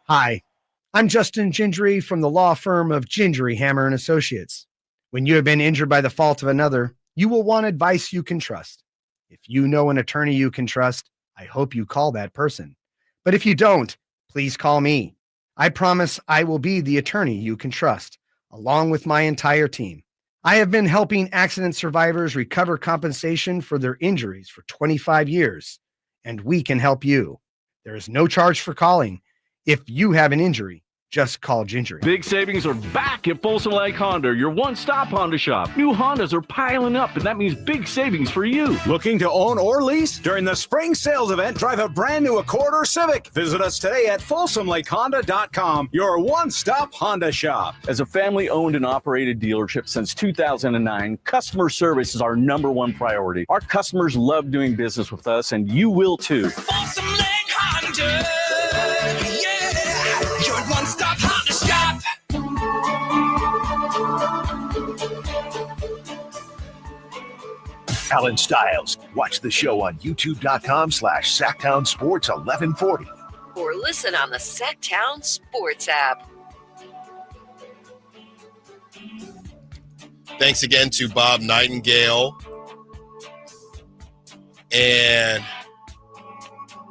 Hi, I'm Justin Gingery from the law firm of Gingery, Hammer & Associates. When you have been injured by the fault of another, you will want advice you can trust. If you know an attorney you can trust, I hope you call that person. But if you don't, please call me. I promise I will be the attorney you can trust, along with my entire team. I have been helping accident survivors recover compensation for their injuries for 25 years, and we can help you. There is no charge for calling. If you have an injury, just call Gingery. Big savings are back at Folsom Lake Honda, your one-stop Honda shop. New Hondas are piling up, and that means big savings for you. Looking to own or lease? During the spring sales event, drive a brand new Accord or Civic. Visit us today at FolsomLakeHonda.com, your one-stop Honda shop. As a family-owned and operated dealership since 2009, customer service is our #1 priority. Our customers love doing business with us, and you will too. Folsom Lake Honda, yeah, your one-stop Honda shop. Allen Stiles. Watch the show on youtube.com/Sacktown Sports 1140. Or listen on the Sacktown Sports app. Thanks again to Bob Nightingale. And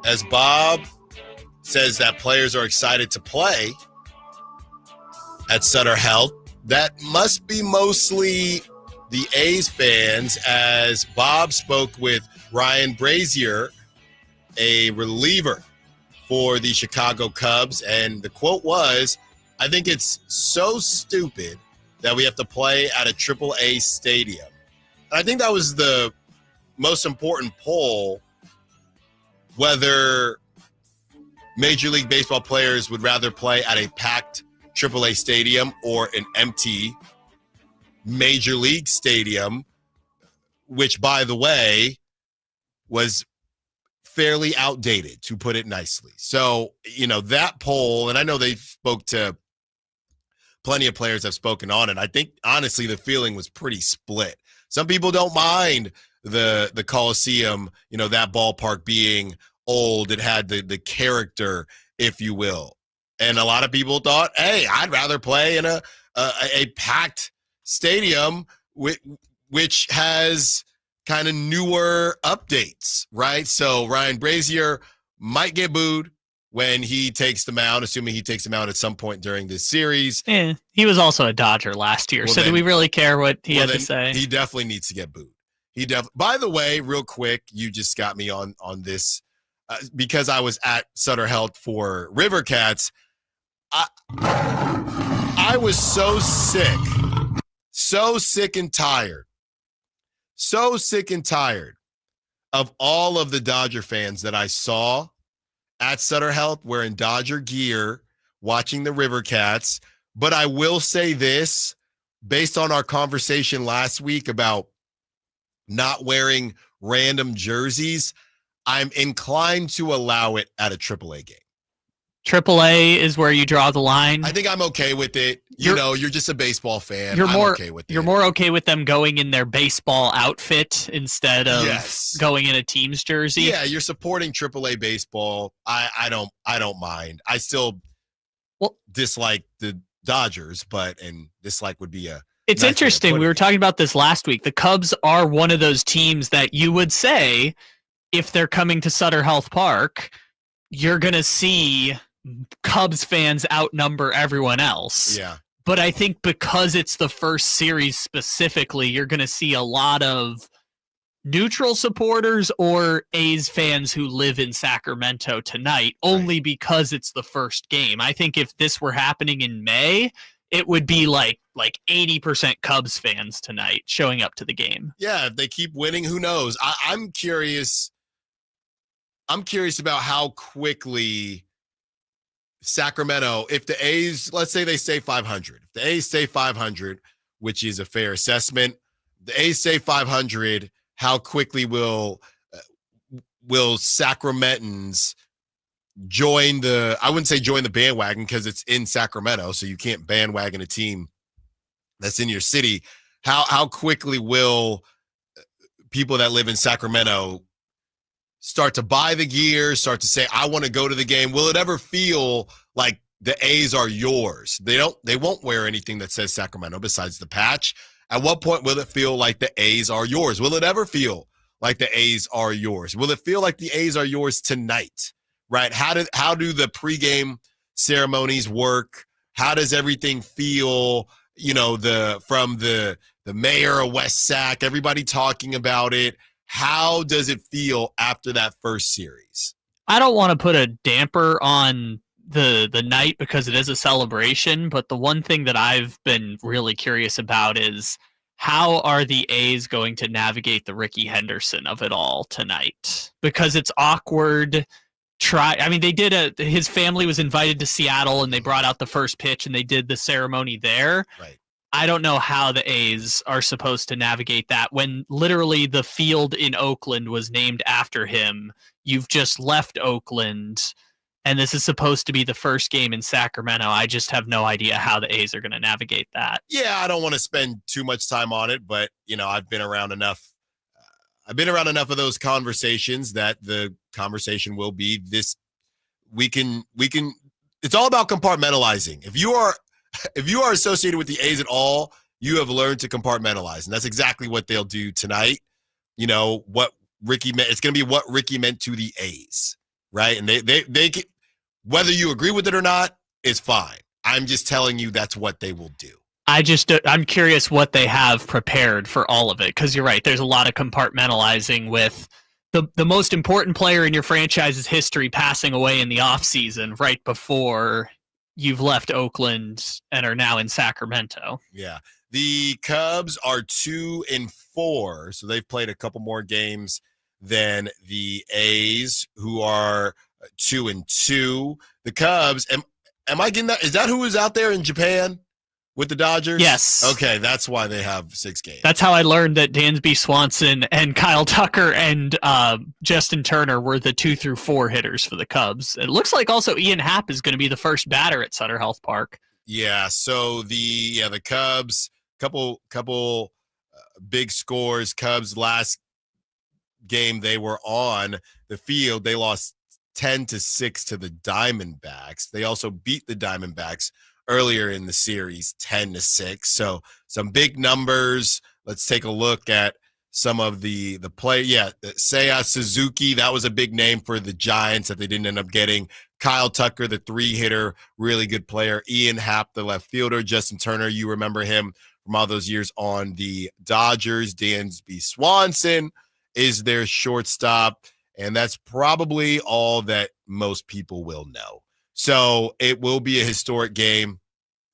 as Bob says that players are excited to play at Sutter Health, that must be mostly the A's fans, as Bob spoke with Ryan Brazier, a reliever for the Chicago Cubs, and the quote was, "I think it's so stupid that we have to play at a AAA stadium." And I think that was the most important poll, whether Major League Baseball players would rather play at a packed AAA stadium or an empty Major League stadium, which, by the way, was fairly outdated, to put it nicely. So, that poll, and I know they spoke to plenty of players have spoken on it. I think, honestly, the feeling was pretty split. Some people don't mind the Coliseum, that ballpark being old. It had the character, if you will. And a lot of people thought, hey, I'd rather play in a packed stadium which has kind of newer updates, right? So Ryan Brazier might get booed when he takes the mound, assuming he takes the mound at some point during this series. Yeah, he was also a Dodger last year, so do we really care what he had to say? He definitely needs to get booed. By the way, real quick, you just got me on this because I was at Sutter Health for River Cats. I was so sick and tired of all of the Dodger fans that I saw at Sutter Health wearing Dodger gear, watching the River Cats. But I will say this, based on our conversation last week about not wearing random jerseys, I'm inclined to allow it at a AAA game. AAA is where you draw the line. I think I'm okay with it. You're just a baseball fan. I'm okay with it. You're more okay with them going in their baseball outfit instead of going in a team's jersey. Yeah, you're supporting AAA baseball. I don't mind. I still dislike the Dodgers, and dislike would be a. It's interesting. We were talking about this last week. The Cubs are one of those teams that you would say, if they're coming to Sutter Health Park, you're going to see Cubs fans outnumber everyone else. Yeah. But I think because it's the first series specifically, you're going to see a lot of neutral supporters or A's fans who live in Sacramento tonight, only because it's the first game. I think if this were happening in May, it would be like 80% Cubs fans tonight showing up to the game. Yeah, if they keep winning, who knows? I'm curious. I'm curious about how quickly Sacramento, if the A's, let's say they stay 500. If the A's stay 500, which is a fair assessment, the A's stay 500, how quickly will Sacramentans join I wouldn't say join the bandwagon because it's in Sacramento, so you can't bandwagon a team that's in your city. How quickly will people that live in Sacramento start to buy the gear, start to say, I want to go to the game? Will it ever feel like the A's are yours? They won't wear anything that says Sacramento besides the patch. At what point will it feel like the A's are yours? Will it ever feel like the A's are yours? Will it feel like the A's are yours tonight? Right? How do the pregame ceremonies work? How does everything feel? From the mayor of West Sac, everybody talking about it. How does it feel after that first series? I don't want to put a damper on the night because it is a celebration, but the one thing that I've been really curious about is how are the A's going to navigate the Ricky Henderson of it all tonight? Because it's awkward. His family was invited to Seattle and they brought out the first pitch and they did the ceremony there. Right. I don't know how the A's are supposed to navigate that when literally the field in Oakland was named after him. You've just left Oakland, and this is supposed to be the first game in Sacramento. I just have no idea how the A's are going to navigate that. Yeah, I don't want to spend too much time on it, but I've been around enough. I've been around enough of those conversations that the conversation will be this. We can. It's all about compartmentalizing. If you are associated with the A's at all, you have learned to compartmentalize. And that's exactly what they'll do tonight. You know, what Ricky meant. It's going to be what Ricky meant to the A's, right? And they can, whether you agree with it or not, is fine. I'm just telling you that's what they will do. I'm curious what they have prepared for all of it, because you're right. There's a lot of compartmentalizing with the most important player in your franchise's history passing away in the offseason right before you've left Oakland and are now in Sacramento. Yeah. The Cubs are 2-4, so they've played a couple more games than the A's, who are 2-2. The Cubs, am I getting that? Is that who was out there in Japan with the Dodgers? Yes. Okay, that's why they have 6 games. That's how I learned that Dansby Swanson and Kyle Tucker and Justin Turner were the 2 through 4 hitters for the Cubs. It looks like also Ian Happ is going to be the first batter at Sutter Health Park. Yeah, so the Cubs, couple big scores. Cubs last game they were on the field, they lost 10-6 to the Diamondbacks. They also beat the Diamondbacks earlier in the series, 10-6. So some big numbers. Let's take a look at some of the play. Yeah, Seiya Suzuki, that was a big name for the Giants that they didn't end up getting. Kyle Tucker, the 3-hitter, really good player. Ian Happ, the left fielder. Justin Turner, you remember him from all those years on the Dodgers. Dansby Swanson is their shortstop, and that's probably all that most people will know. So it will be a historic game,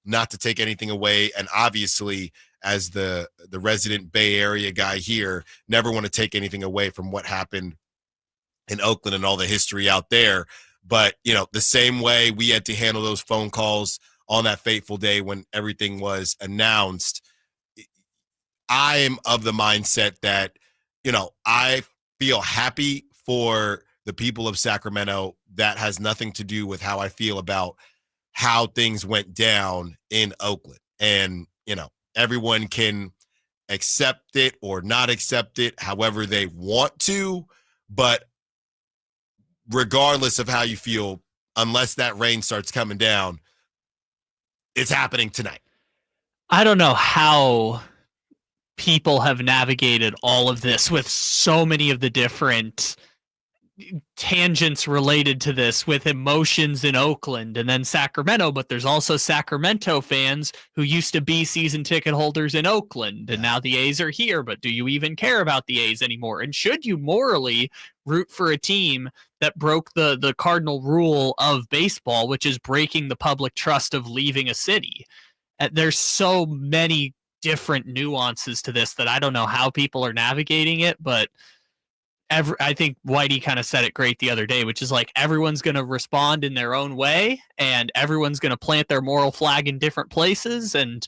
not to take anything away. And obviously, as the resident Bay Area guy here, never want to take anything away from what happened in Oakland and all the history out there. But, you know, the same way we had to handle those phone calls on that fateful day when everything was announced, I am of the mindset that, you know, I feel happy for the people of Sacramento. That has nothing to do with how I feel about how things went down in Oakland. And, you know, everyone can accept it or not accept it however they want to. But regardless of how you feel, unless that rain starts coming down, it's happening tonight. I don't know how people have navigated all of this with so many of the different tangents related to this, with emotions in Oakland and then Sacramento, but there's also Sacramento fans who used to be season ticket holders in Oakland, and now the A's are here, but do you even care about the A's anymore? And should you morally root for a team that broke the cardinal rule of baseball, which is breaking the public trust of leaving a city? There's so many different nuances to this that I don't know how people are navigating it, but I think Whitey kind of said it great the other day, which is like everyone's going to respond in their own way and everyone's going to plant their moral flag in different places. And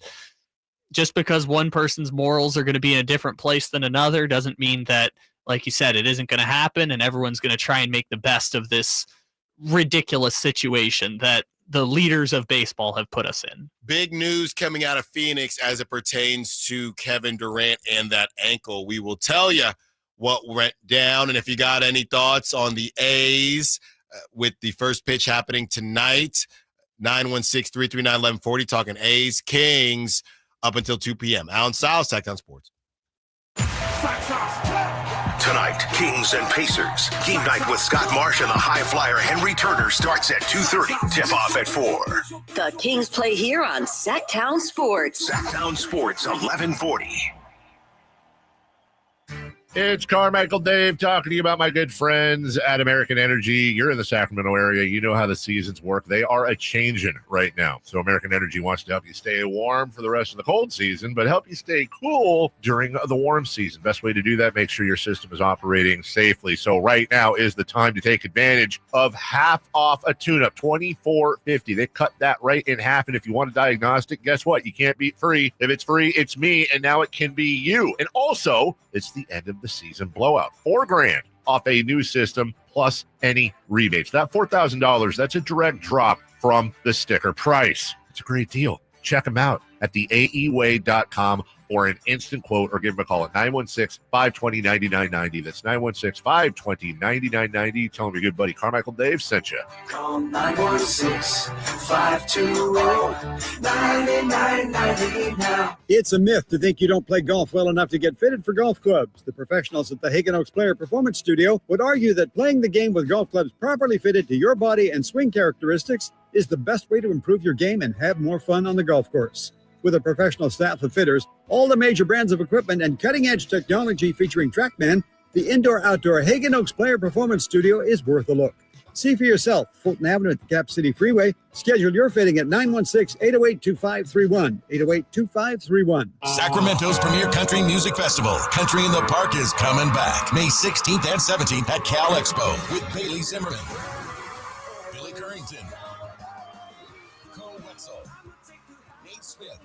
just because one person's morals are going to be in a different place than another doesn't mean that, like you said, it isn't going to happen and everyone's going to try and make the best of this ridiculous situation that the leaders of baseball have put us in. Big news coming out of Phoenix as it pertains to Kevin Durant and that ankle. We will tell you what went down, and if you got any thoughts on the A's with the first pitch happening tonight, 916-339-1140, talking A's, Kings, up until 2 p.m. Allen Stiles, Sacktown Sports. Tonight, Kings and Pacers. Game night with Scott Marsh and the high flyer Henry Turner starts at 2:30. Tip off at 4. The Kings play here on Sacktown Sports. Sacktown Sports, 1140. It's Carmichael Dave talking to you about my good friends at American Energy. You're in the Sacramento area. You know how the seasons work. They are a-changing right now. So American Energy wants to help you stay warm for the rest of the cold season, but help you stay cool during the warm season. Best way to do that, make sure your system is operating safely. So right now is the time to take advantage of half off a tune-up, $24.50. They cut that right in half, and if you want a diagnostic, guess what? You can't beat free. If it's free, it's me, and now it can be you. And also, it's the end of the season blowout. $4,000 off a new system plus any rebates. That $4,000, that's a direct drop from the sticker price. It's a great deal. Check them out at theaeway.com. or an instant quote, or give them a call at 916-520-9990. That's 916-520-9990. Tell them your good buddy Carmichael Dave sent you. Call 916-520-9990 now. It's a myth to think you don't play golf well enough to get fitted for golf clubs. The professionals at the Hagen Oaks Player Performance Studio would argue that playing the game with golf clubs properly fitted to your body and swing characteristics is the best way to improve your game and have more fun on the golf course. With a professional staff of fitters, all the major brands of equipment, and cutting-edge technology featuring TrackMan, the indoor-outdoor Hagen Oaks Player Performance Studio is worth a look. See for yourself, Fulton Avenue at the Cap City Freeway. Schedule your fitting at 916-808-2531, 808-2531. Sacramento's premier country music festival, Country in the Park, is coming back May 16th and 17th at Cal Expo with Bailey Zimmerman, Billy Currington, Cole Wetzel, Nate Smith,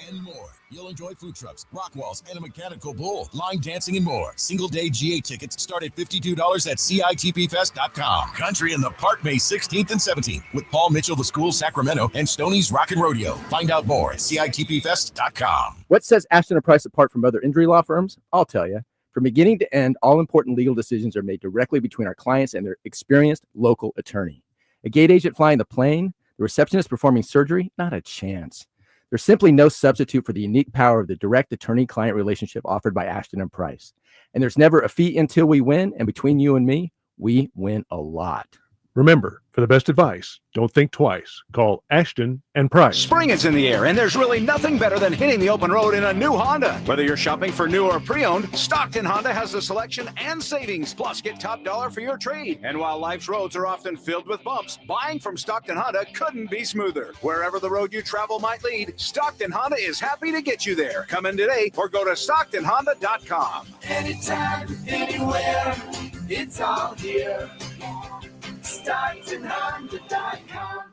and more. You'll enjoy food trucks, rock walls, and a mechanical bull, line dancing, and more. Single-day GA tickets start at $52 at CITPFest.com. Country in the Park, May 16th and 17th with Paul Mitchell, The School, Sacramento, and Stoney's Rockin' Rodeo. Find out more at CITPFest.com. What sets Ashton & Price apart from other injury law firms? I'll tell you. From beginning to end, all important legal decisions are made directly between our clients and their experienced local attorney. A gate agent flying the plane, the receptionist performing surgery, not a chance. There's simply no substitute for the unique power of the direct attorney-client relationship offered by Ashton & Price. And there's never a fee until we win, and between you and me, we win a lot. Remember, for the best advice, don't think twice. Call Ashton & Price. Spring is in the air, and there's really nothing better than hitting the open road in a new Honda. Whether you're shopping for new or pre-owned, Stockton Honda has the selection and savings. Plus, get top dollar for your trade. And while life's roads are often filled with bumps, buying from Stockton Honda couldn't be smoother. Wherever the road you travel might lead, Stockton Honda is happy to get you there. Come in today or go to StocktonHonda.com. Anytime, anywhere, it's all here. StocktonHonda.com.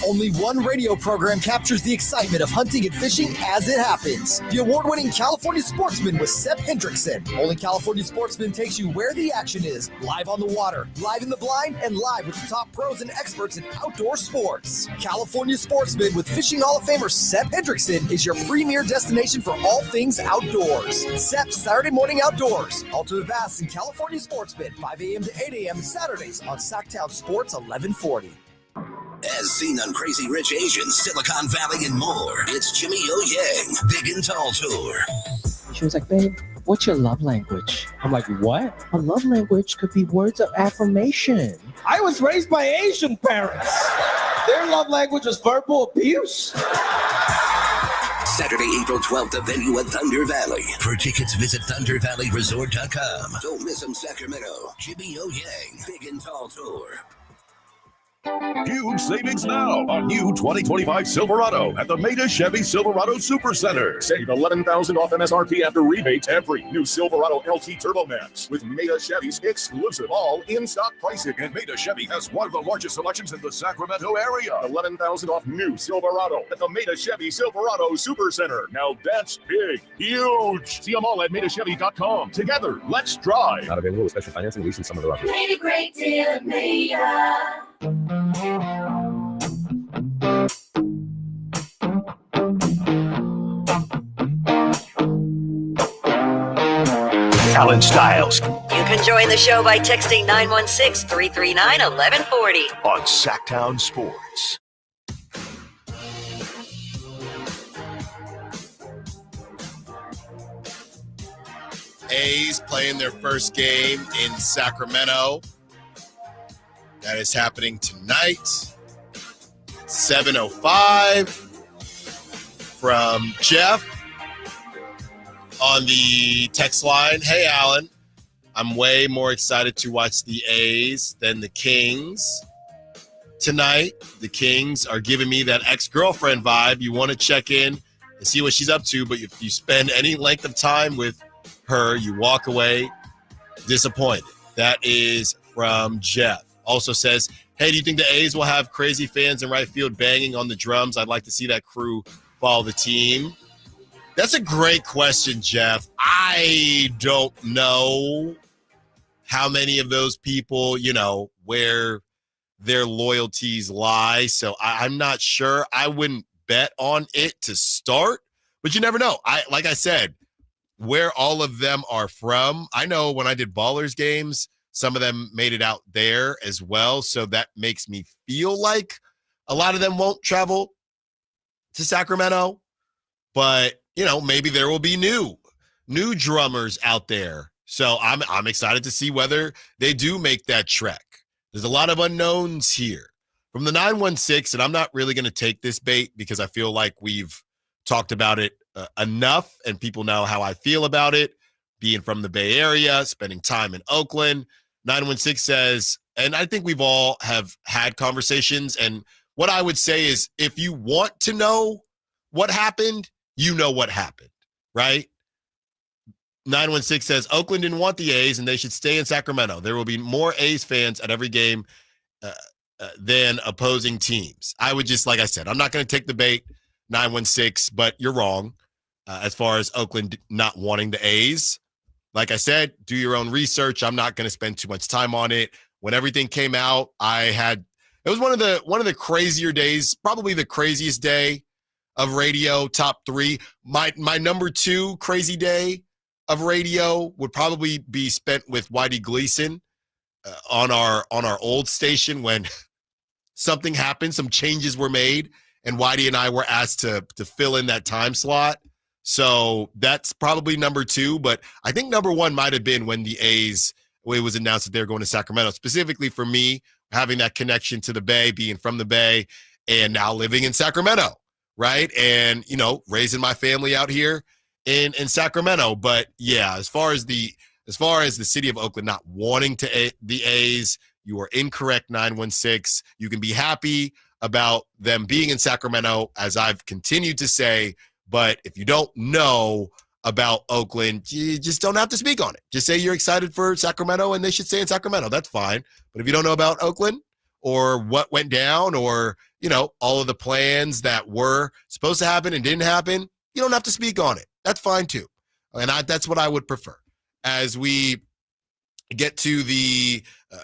Only one radio program captures the excitement of hunting and fishing as it happens. The award-winning California Sportsman with Seth Hendrickson. Only California Sportsman takes you where the action is, live on the water, live in the blind, and live with the top pros and experts in outdoor sports. California Sportsman with Fishing Hall of Famer Seth Hendrickson is your premier destination for all things outdoors. Seth's Saturday Morning Outdoors. Ultimate Bass and California Sportsman, 5 a.m. to 8 a.m. Saturdays on Sacktown Sports 1140. As seen on Crazy Rich Asians, Silicon Valley, and more, it's Jimmy O Yang, Big and Tall Tour. She was like, babe, what's your love language? I'm like, what? A love language could be words of affirmation. I was raised by Asian parents. Their love language is verbal abuse. Saturday, April 12th, the venue at Thunder Valley. For tickets, visit ThunderValleyResort.com. Don't miss them, Sacramento. Jimmy O Yang, Big and Tall Tour. Huge savings now on new 2025 Silverado at the Maida Chevy Silverado Supercenter. Save $11,000 off MSRP after rebates every new Silverado LT Turbo Max with Maida Chevy's exclusive all in-stock pricing. And Maida Chevy has one of the largest selections in the Sacramento area. $11,000 off new Silverado at the Maida Chevy Silverado Supercenter. Now that's big, huge. See them all at MaidaChevy.com. Together, let's drive. Not available with special financing, leasing, some of the offers. Made a great deal at Maida. Allen Stiles You can join the show by texting 916-339-1140 on Sacktown Sports. A's playing their first game in Sacramento. That is happening tonight. 7:05 from Jeff on the text line. Hey, Alan, I'm way more excited to watch the A's than the Kings tonight. The Kings are giving me that ex-girlfriend vibe. You want to check in and see what she's up to, but if you spend any length of time with her, you walk away disappointed. That is from Jeff. Also says, hey, do you think the A's will have crazy fans in right field banging on the drums? I'd like to see that crew follow the team. That's a great question, Jeff. I don't know how many of those people, where their loyalties lie. So I'm not sure. I wouldn't bet on it to start, But you never know. Like I said, where all of them are from, I know when I did Ballers games, some of them made it out there as well. So that makes me feel like a lot of them won't travel to Sacramento. But, maybe there will be new drummers out there. So I'm excited to see whether they do make that trek. There's a lot of unknowns here. From the 916, and I'm not really going to take this bait because I feel like we've talked about it enough and people know how I feel about it, being from the Bay Area, spending time in Oakland. 916 says, and I think we've all have had conversations, and what I would say is if you want to know what happened, you know what happened, right? 916 says, Oakland didn't want the A's and they should stay in Sacramento. There will be more A's fans at every game than opposing teams. I would just, like I said, I'm not going to take the bait, 916, but you're wrong as far as Oakland not wanting the A's. Like I said, do your own research. I'm not going to spend too much time on it. When everything came out, it was one of the crazier days, probably the craziest day of radio, top 3. My number 2 crazy day of radio would probably be spent with Whitey Gleason on our old station when something happened, some changes were made, and Whitey and I were asked to fill in that time slot. So that's probably number 2, but I think number 1 might have been when it was announced that they're going to Sacramento, specifically for me, having that connection to the Bay, being from the Bay, and now living in Sacramento, right? And, raising my family out here in Sacramento. But yeah, as far as the city of Oakland not wanting the A's, you are incorrect, 916. You can be happy about them being in Sacramento, as I've continued to say, but if you don't know about Oakland, you just don't have to speak on it. Just say you're excited for Sacramento and they should stay in Sacramento. That's fine. But if you don't know about Oakland or what went down or, all of the plans that were supposed to happen and didn't happen, you don't have to speak on it. That's fine too. And that's what I would prefer. As we get to the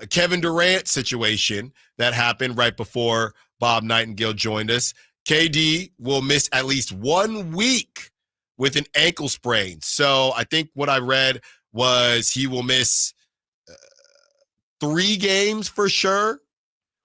Kevin Durant situation that happened right before Bob Nightingale joined us, KD will miss at least 1 week with an ankle sprain. So I think what I read was he will miss 3 games for sure,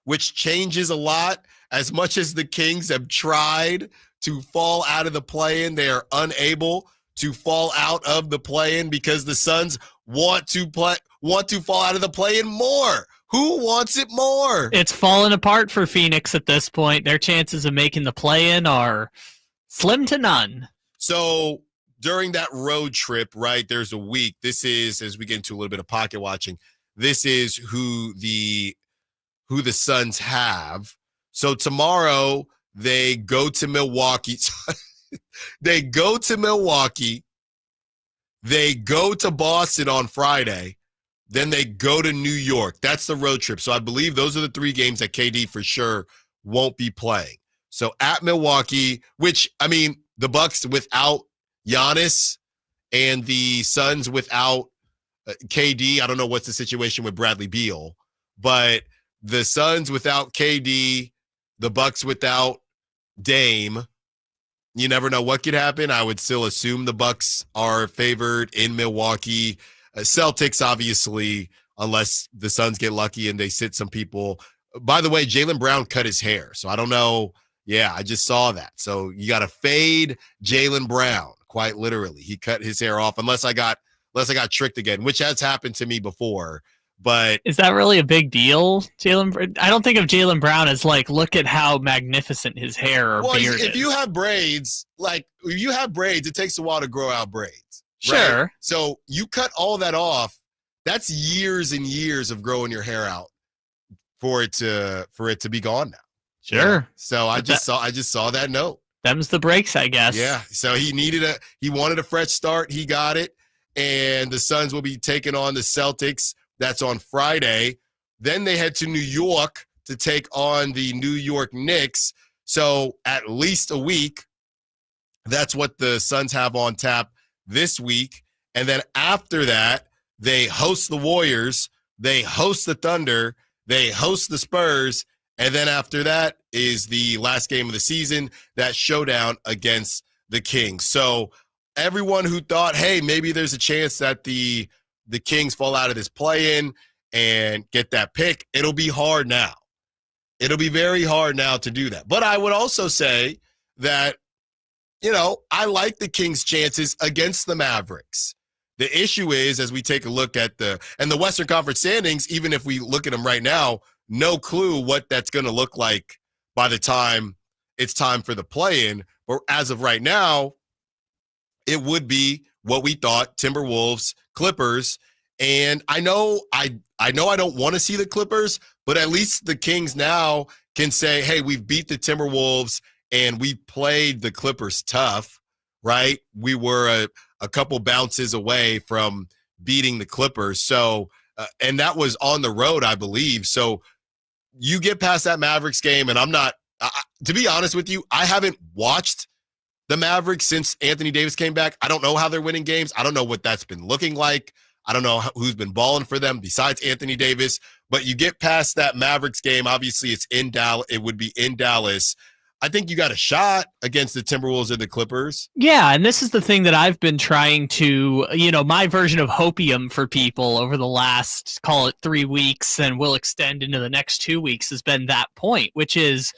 which changes a lot. As much as the Kings have tried to fall out of the play-in, they are unable to fall out of the play-in because the Suns want to fall out of the play-in more. Who wants it more? It's falling apart for Phoenix at this point. Their chances of making the play-in are slim to none. So during that road trip, right, there's a week. This is, as we get into a little bit of pocket watching, this is who the Suns have. So tomorrow they go to Milwaukee. They go to Milwaukee. They go to Boston on Friday. Then they go to New York. That's the road trip. So I believe those are the 3 games that KD for sure won't be playing. So at Milwaukee, which, the Bucks without Giannis and the Suns without KD. I don't know what's the situation with Bradley Beal, but the Suns without KD, the Bucks without Dame. You never know what could happen. I would still assume the Bucks are favored in Milwaukee. Celtics, obviously, unless the Suns get lucky and they sit some people. By the way, Jaylen Brown cut his hair, so I don't know. Yeah, I just saw that. So you got to fade Jaylen Brown, quite literally. He cut his hair off, unless I got tricked again, which has happened to me before. But is that really a big deal, Jaylen? I don't think of Jaylen Brown as like, look at how magnificent his hair or beard is. If you have braids, it takes a while to grow out braids. Sure. Right? So you cut all that off. That's years and years of growing your hair out for it to be gone now. Sure. Yeah. So I just saw that note. Them's the breaks, I guess. Yeah. So he wanted a fresh start. He got it. And the Suns will be taking on the Celtics. That's on Friday. Then they head to New York to take on the New York Knicks. So at least a week. That's what the Suns have on tap this week. And then after that, they host the Warriors. They host the Thunder. They host the Spurs. And then after that is the last game of the season, that showdown against the Kings. So everyone who thought, hey, maybe there's a chance that the Kings fall out of this play-in and get that pick, it'll be hard now. It'll be very hard now to do that. But I would also say that, I like the Kings' chances against the Mavericks. The issue is, as we take a look at the Western Conference standings, even if we look at them right now, no clue what that's going to look like by the time it's time for the play-in. But as of right now, it would be what we thought: Timberwolves, Clippers. And I know I don't want to see the Clippers, but at least the Kings now can say, hey, we've beat the Timberwolves and we played the Clippers tough, right? We were a couple bounces away from beating the Clippers. So, and that was on the road, I believe. So you get past that Mavericks game, and I'm not, to be honest with you, I haven't watched the Mavericks since Anthony Davis came back. I don't know how they're winning games. I don't know what that's been looking like. I don't know who's been balling for them besides Anthony Davis. But you get past that Mavericks game. Obviously, it's in Dallas. It would be in Dallas. I think you got a shot against the Timberwolves or the Clippers. Yeah, and this is the thing that I've been trying to, my version of hopium for people over the last, call it 3 weeks, and will extend into the next 2 weeks, has been that point, which is,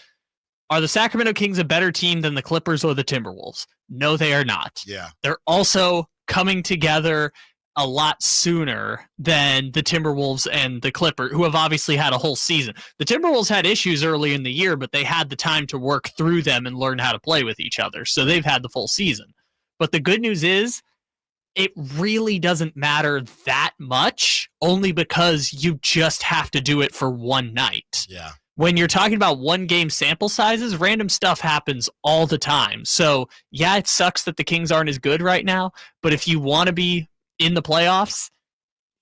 are the Sacramento Kings a better team than the Clippers or the Timberwolves? No, they are not. Yeah. They're also coming together a lot sooner than the Timberwolves and the Clippers, who have obviously had a whole season. The Timberwolves had issues early in the year, but they had the time to work through them and learn how to play with each other. So they've had the full season. But the good news is, it really doesn't matter that much, only because you just have to do it for one night. Yeah. When you're talking about 1 game sample sizes, random stuff happens all the time. So yeah, it sucks that the Kings aren't as good right now, but if you want to be in the playoffs,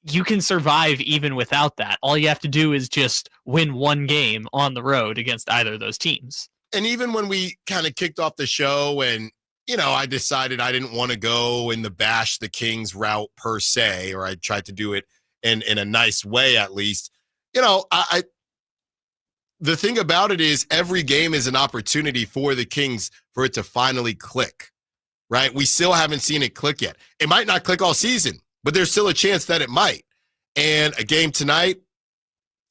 you can survive even without that. All you have to do is just win 1 game on the road against either of those teams. And even when we kind of kicked off the show and, I decided I didn't want to go in the bash the Kings route per se, or I tried to do it in a nice way at least. The thing about it is every game is an opportunity for the Kings for it to finally click. Right? We still haven't seen it click yet. It might not click all season, but there's still a chance that it might. And a game tonight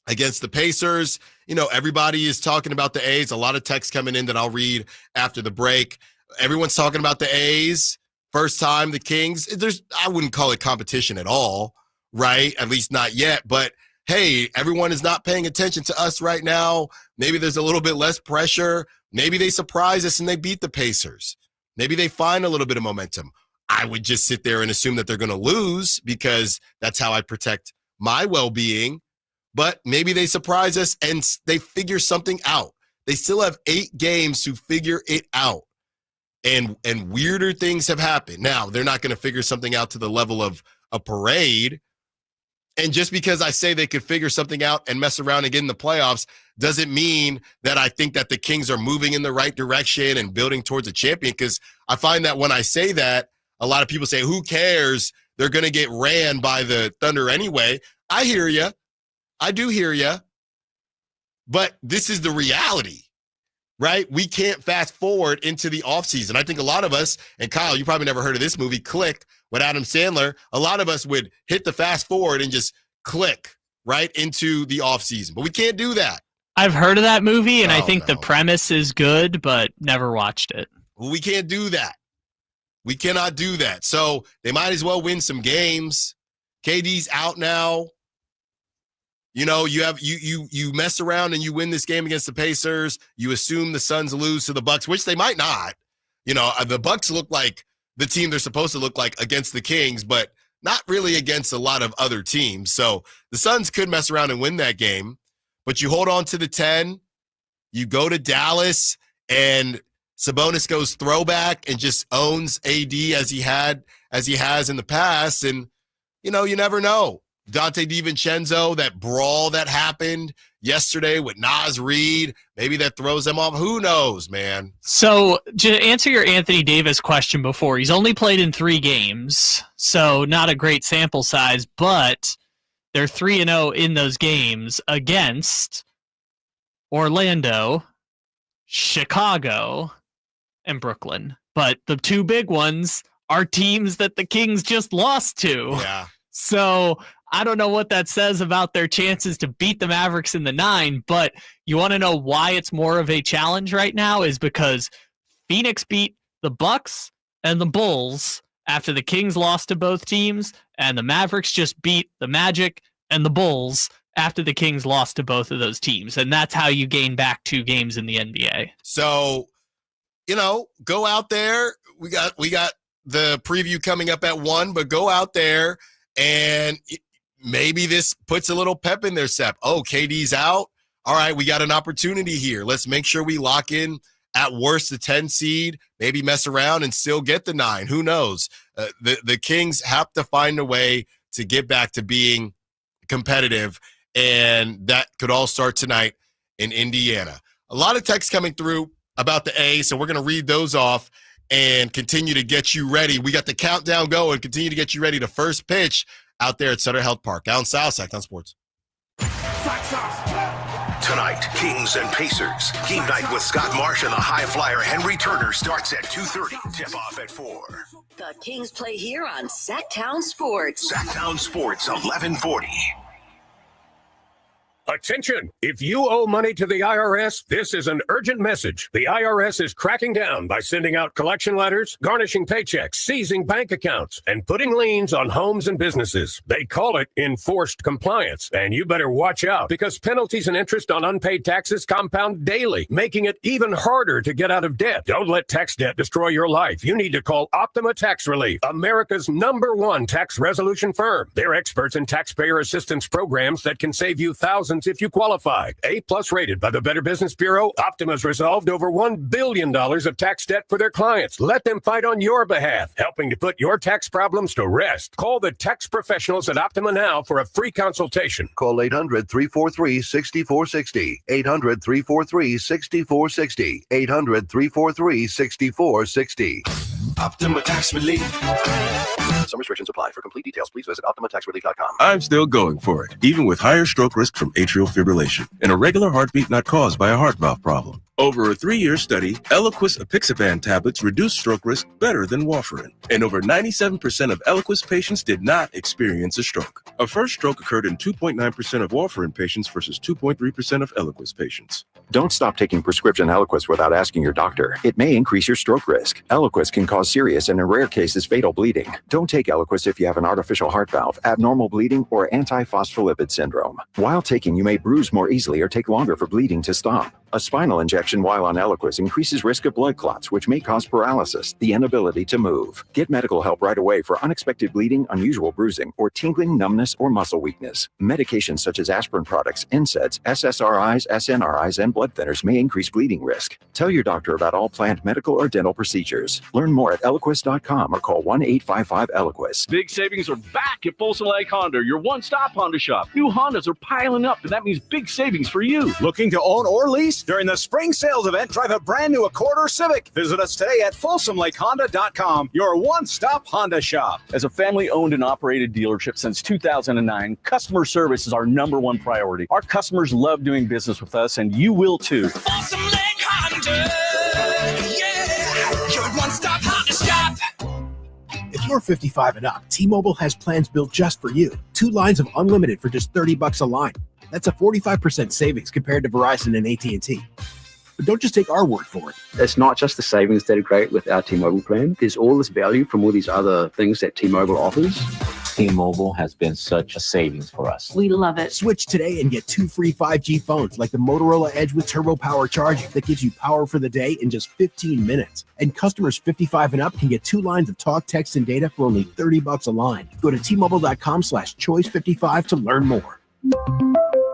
against the Pacers, everybody is talking about the A's. A lot of texts coming in that I'll read after the break. Everyone's talking about the A's. First time the Kings. I wouldn't call it competition at all, right? At least not yet. But hey, everyone is not paying attention to us right now. Maybe there's a little bit less pressure. Maybe they surprise us and they beat the Pacers. Maybe they find a little bit of momentum. I would just sit there and assume that they're going to lose because that's how I protect my well-being. But maybe they surprise us and they figure something out. They still have 8 games to figure it out. And weirder things have happened. Now, they're not going to figure something out to the level of a parade. And just because I say they could figure something out and mess around and get in the playoffs doesn't mean that I think that the Kings are moving in the right direction and building towards a champion. Because I find that when I say that, a lot of people say, who cares? They're going to get ran by the Thunder anyway. I hear you. I do hear you. But this is the reality, right? We can't fast forward into the offseason. I think a lot of us, and Kyle, you probably never heard of this movie, Click, with Adam Sandler. A lot of us would hit the fast forward and just click right into the offseason. But we can't do that. I've heard of that movie, and I think the premise is good, but never watched it. Well, we can't do that. We cannot do that. So they might as well win some games. KD's out now. You mess around and you win this game against the Pacers. You assume the Suns lose to the Bucks, which they might not. The Bucks look like the team they're supposed to look like against the Kings, but not really against a lot of other teams. So the Suns could mess around and win that game, but you hold on to the 10, you go to Dallas, and Sabonis goes throwback and just owns AD as he has in the past. And, you never know. Dante DiVincenzo, that brawl that happened yesterday with Naz Reid, maybe that throws them off. Who knows, man? So to answer your Anthony Davis question before, he's only played in 3 games, so not a great sample size, but they're 3-0 in those games against Orlando, Chicago, and Brooklyn. but the two big ones are teams that the Kings just lost to. Yeah. So I don't know what that says about their chances to beat the Mavericks in the 9, but you want to know why it's more of a challenge right now is because Phoenix beat the Bucks and the Bulls after the Kings lost to both teams, and the Mavericks just beat the Magic and the Bulls after the Kings lost to both of those teams. And that's how you gain back 2 games in the NBA. So, go out there. We got the preview coming up at 1, but go out there and maybe this puts a little pep in their step. Oh, KD's out. All right, we got an opportunity here. Let's make sure we lock in at worst the 10 seed, maybe mess around and still get the 9. Who knows? The Kings have to find a way to get back to being competitive, and that could all start tonight in Indiana. A lot of texts coming through about the A, so we're going to read those off and continue to get you ready. We got the countdown going, continue to get you ready to first pitch out there at Sutter Health Park. Allen Stiles, Sacramento Sports. Tonight, Kings and Pacers. Game night with Scott Marsh and the high flyer Henry Turner starts at 2:30. Tip off at 4. The Kings play here on Sacktown Sports. Sacktown Sports, 1140. Attention! If you owe money to the IRS, this is an urgent message. The IRS is cracking down by sending out collection letters, garnishing paychecks, seizing bank accounts, and putting liens on homes and businesses. They call it enforced compliance, and you better watch out because penalties and interest on unpaid taxes compound daily, making it even harder to get out of debt. Don't let tax debt destroy your life. You need to call Optima Tax Relief, America's #1 tax resolution firm. They're experts in taxpayer assistance programs that can save you thousands if you qualify. A+ rated by the Better Business Bureau, Optima's resolved over $1 billion of tax debt for their clients. Let them fight on your behalf, helping to put your tax problems to rest. Call the tax professionals at Optima now for a free consultation. Call 800-343-6460. 800-343-6460. 800-343-6460. Optima Tax Relief. Some restrictions apply. For complete details, please visit OptimaTaxRelief.com. I'm still going for it, even with higher stroke risk from atrial fibrillation and a regular heartbeat not caused by a heart valve problem. Over a 3-year study, Eliquis apixaban tablets reduced stroke risk better than warfarin, and over 97% of Eliquis patients did not experience a stroke. A first stroke occurred in 2.9% of warfarin patients versus 2.3% of Eliquis patients. Don't stop taking prescription Eliquis without asking your doctor. It may increase your stroke risk. Eliquis can cause serious and in rare cases fatal bleeding. Don't take Eliquis if you have an artificial heart valve, abnormal bleeding, or antiphospholipid syndrome. While taking, you may bruise more easily or take longer for bleeding to stop. A spinal injection while on Eliquis increases risk of blood clots, which may cause paralysis, the inability to move. Get medical help right away for unexpected bleeding, unusual bruising, or tingling, numbness, or muscle weakness. Medications such as aspirin products, NSAIDs, SSRIs, SNRIs, and blood thinners may increase bleeding risk. Tell your doctor about all planned medical or dental procedures. Learn more at Eliquis.com or call 1-855-ELIQUIS. Big savings are back at Folsom Lake Honda, your one-stop Honda shop. New Hondas are piling up, and that means big savings for you. Looking to own or lease? During the spring sales event, drive a brand new Accord or Civic. Visit us today at FolsomLakeHonda.com, your one-stop Honda shop. As a family-owned and operated dealership since 2009, customer service is our #1 priority. Our customers love doing business with us, and you will too. Folsom Lake Honda, yeah, your one-stop Honda shop. If you're 55 and up, T-Mobile has plans built just for you. 2 lines of unlimited for just $30 a line. That's a 45% savings compared to Verizon and AT&T. But don't just take our word for it. It's not just the savings that are great with our T-Mobile plan. There's all this value from all these other things that T-Mobile offers. T-Mobile has been such a savings for us. We love it. Switch today and get 2 free 5G phones like the Motorola Edge with Turbo Power charging that gives you power for the day in just 15 minutes. And customers 55 and up can get 2 lines of talk, text, and data for only $30 a line. Go to T-Mobile.com/choice55 to learn more.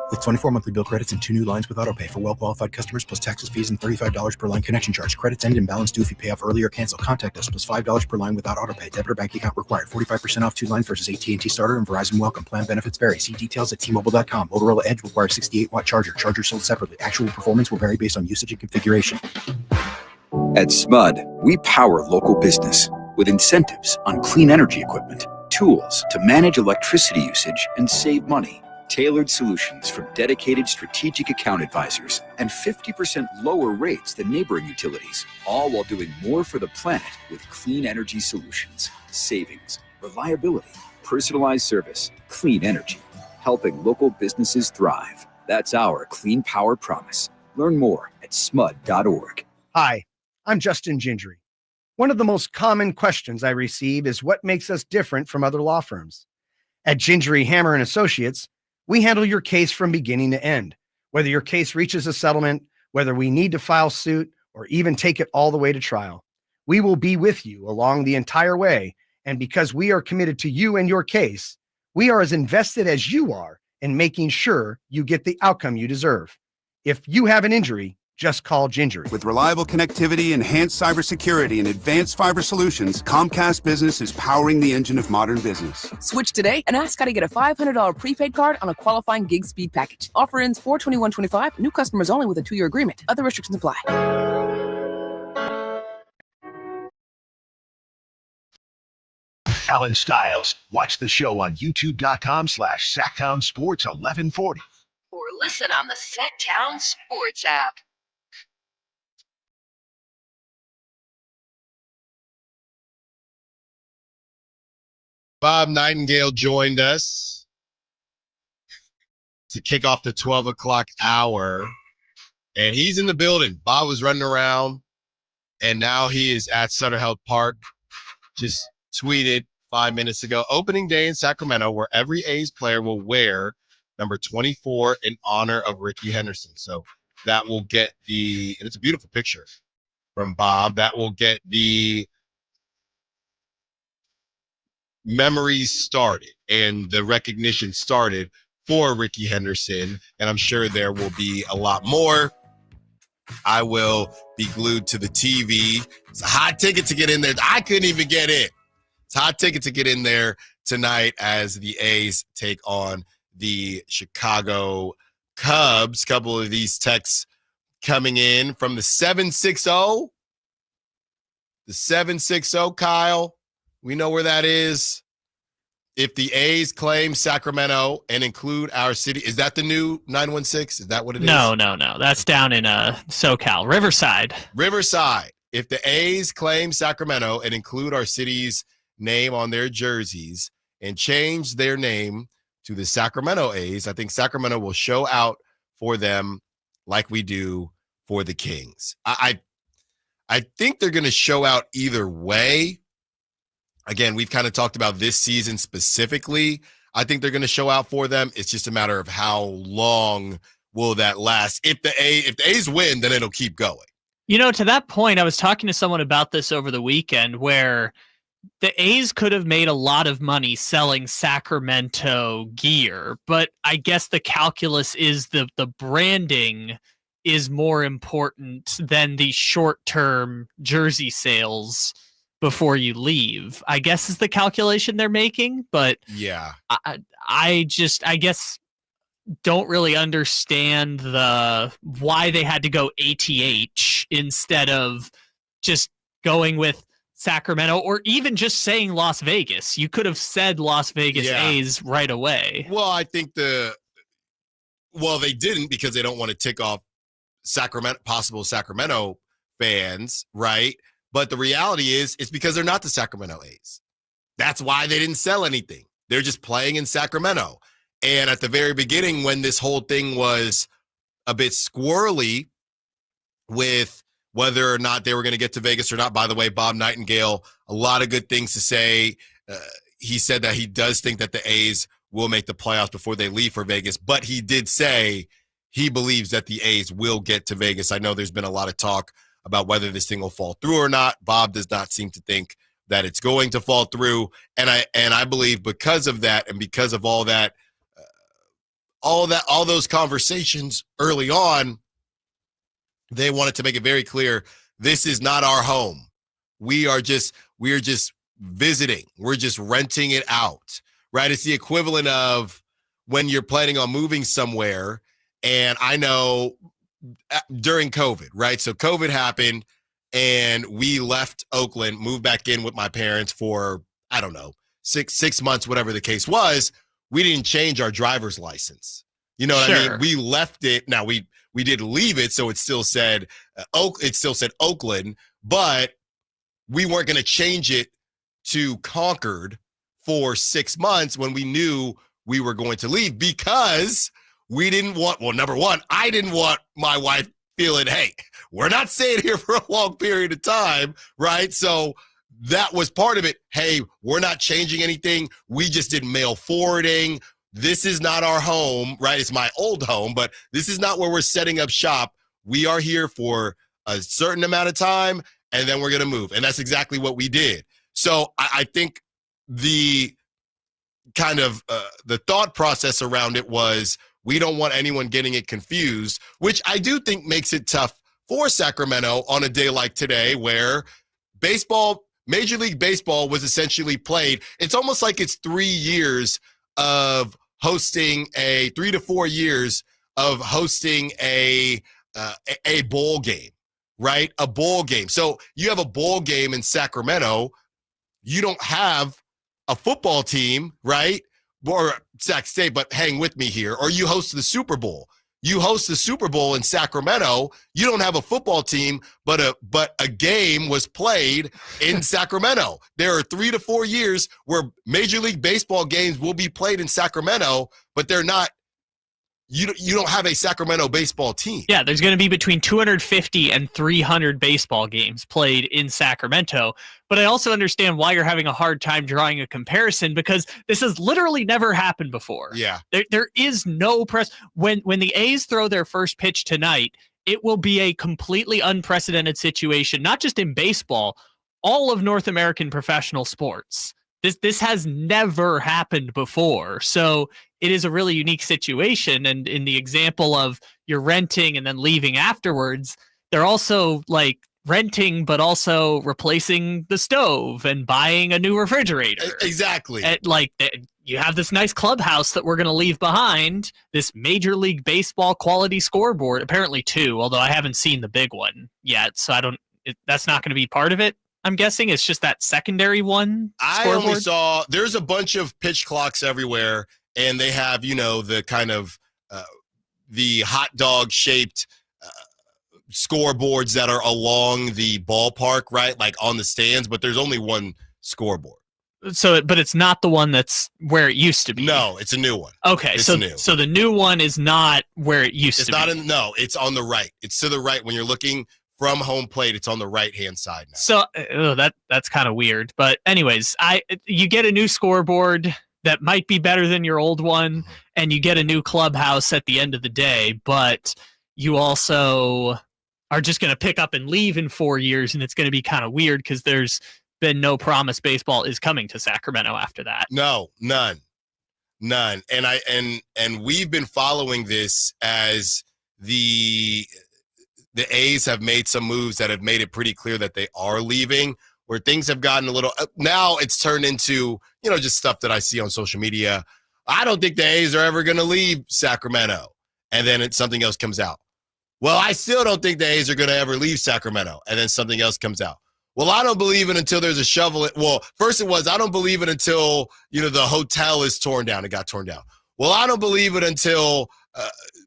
With 24 monthly bill credits and 2 new lines with autopay for well-qualified customers plus taxes, fees, and $35 per line connection charge. Credits end and balance due if you pay off early or cancel. Contact us plus $5 per line without autopay. Debit or bank account required. 45% off 2 lines versus AT&T Starter and Verizon Welcome. Plan benefits vary. See details at T-Mobile.com. Motorola Edge requires 68-watt charger. Charger sold separately. Actual performance will vary based on usage and configuration. At SMUD, we power local business with incentives on clean energy equipment, tools to manage electricity usage and save money, Tailored solutions from dedicated strategic account advisors and 50% lower rates than neighboring utilities, all while doing more for the planet with clean energy solutions. Savings, reliability, personalized service, clean energy, helping local businesses thrive. That's our clean power promise. Learn more at smud.org. Hi, I'm Justin Gingery. One of the most common questions I receive is what makes us different from other law firms. At Gingery, Hammer & Associates, we handle your case from beginning to end. Whether your case reaches a settlement, whether we need to file suit, or even take it all the way to trial, we will be with you along the entire way. And because we are committed to you and your case, we are as invested as you are in making sure you get the outcome you deserve. If you have an injury, just call Gingery. With reliable connectivity, enhanced cybersecurity, and advanced fiber solutions, Comcast Business is powering the engine of modern business. Switch today and ask how to get a $500 prepaid card on a qualifying gig speed package. Offer ends 4/21/25. New customers only with a 2-year agreement. Other restrictions apply. Allen Stiles. Watch the show on youtube.com/SacktownSports1140. Or listen on the Sacktown Sports app. Bob Nightingale joined us to kick off the 12 o'clock hour, and he's in the building. Bob was running around, and now he is at Sutter Health Park. Just tweeted 5 minutes ago, opening day in Sacramento, where every A's player will wear number 24 in honor of Rickey Henderson. So that will get and it's a beautiful picture from Bob, that will get the memories started and the recognition started for Rickey Henderson, and I'm sure there will be a lot more. I will be glued to the TV. It's a hot ticket to get in there. I couldn't even get in. It's a hot ticket to get in there tonight as the A's take on the Chicago Cubs. Couple of these texts coming in from the 760. The 760, Kyle. We know where that is. If the A's claim Sacramento and include our city, is that the new 916? Is that what it is? No. That's down in SoCal, Riverside. Riverside. If the A's claim Sacramento and include our city's name on their jerseys and change their name to the Sacramento A's, I think Sacramento will show out for them like we do for the Kings. I think they're going to show out either way. Again, we've kind of talked about this season specifically. I think they're going to show out for them. It's just a matter of how long will that last. If the A's win, then it'll keep going. You know, to that point, I was talking to someone about this over the weekend where the A's could have made a lot of money selling Sacramento gear, but I guess the calculus is the branding is more important than the short-term jersey sales before you leave, I guess is the calculation they're making. But yeah, I guess don't really understand why they had to go ATH instead of just going with Sacramento or even just saying Las Vegas. You could have said Las Vegas A's right away. Well, I think they didn't because they don't want to tick off possible Sacramento fans, right? But the reality is it's because they're not the Sacramento A's. That's why they didn't sell anything. They're just playing in Sacramento. And at the very beginning, when this whole thing was a bit squirrely with whether or not they were going to get to Vegas or not, by the way, Bob Nightingale, a lot of good things to say. He said that he does think that the A's will make the playoffs before they leave for Vegas, but he did say he believes that the A's will get to Vegas. I know there's been a lot of talk about whether this thing will fall through or not. Bob does not seem to think that it's going to fall through. And I believe because of that and because of all those conversations early on, they wanted to make it very clear, this is not our home. We are just visiting. We're just renting it out, right? It's the equivalent of when you're planning on moving somewhere. And I know during COVID, right? So COVID happened and we left Oakland, moved back in with my parents for, I don't know, six months, whatever the case was. we didn't change our driver's license. You know what I mean? We left it. Now we did leave it, so it still said Oakland, but we weren't going to change it to Concord for 6 months when we knew we were going to leave, because we didn't want, well, number one, I didn't want my wife feeling, hey, we're not staying here for a long period of time, right? So that was part of it. Hey, we're not changing anything. We just did mail forwarding. This is not our home, right? It's my old home, but this is not where we're setting up shop. We are here for a certain amount of time, and then we're going to move. And that's exactly what we did. So I think the kind of the thought process around it was, we don't want anyone getting it confused, which I do think makes it tough for Sacramento on a day like today, where baseball, Major League Baseball was essentially played. It's almost like it's 3 years of hosting 3 to 4 years of hosting a bowl game, right? A bowl game. So you have a bowl game in Sacramento. You don't have a football team, right? Or Sac State, but hang with me here. Or you host the Super Bowl. You host the Super Bowl in Sacramento. You don't have a football team, but a game was played in Sacramento. There are 3 to 4 years where Major League Baseball games will be played in Sacramento, but they're not. You don't have a Sacramento baseball team. Yeah, there's going to be between 250 and 300 baseball games played in Sacramento. But I also understand why you're having a hard time drawing a comparison, because this has literally never happened before. Yeah. There is no press. When the A's throw their first pitch tonight, it will be a completely unprecedented situation, not just in baseball, all of North American professional sports. This has never happened before. So it is a really unique situation. And in the example of you're renting and then leaving afterwards, they're also like renting, but also replacing the stove and buying a new refrigerator. Exactly. And you have this nice clubhouse that we're going to leave behind, this Major League Baseball quality scoreboard, apparently 2, although I haven't seen the big one yet. So that's not going to be part of it. I'm guessing it's just that secondary one. I only saw, there's a bunch of pitch clocks everywhere, and they have, the kind of the hot dog shaped scoreboards that are along the ballpark, right? Like on the stands, but there's only one scoreboard. So, but it's not the one that's where it used to be. No, it's a new one. Okay, it's new. So the new one is not where it used to be. No, it's on the right. It's to the right when you're looking from home plate. It's on the right-hand side now. So that's kind of weird. But anyways, you get a new scoreboard that might be better than your old one, and you get a new clubhouse at the end of the day, but you also are just going to pick up and leave in 4 years, and it's going to be kind of weird because there's been no promise baseball is coming to Sacramento after that. No, none. And we've been following this as the A's have made some moves that have made it pretty clear that they are leaving, where things have gotten a little, now it's turned into, just stuff that I see on social media. I don't think the A's are ever going to leave Sacramento. And then something else comes out. Well, I still don't think the A's are going to ever leave Sacramento. And then something else comes out. Well, I don't believe it until there's a shovel. Well, first it was, I don't believe it until, the hotel is torn down. It got torn down. Well, I don't believe it until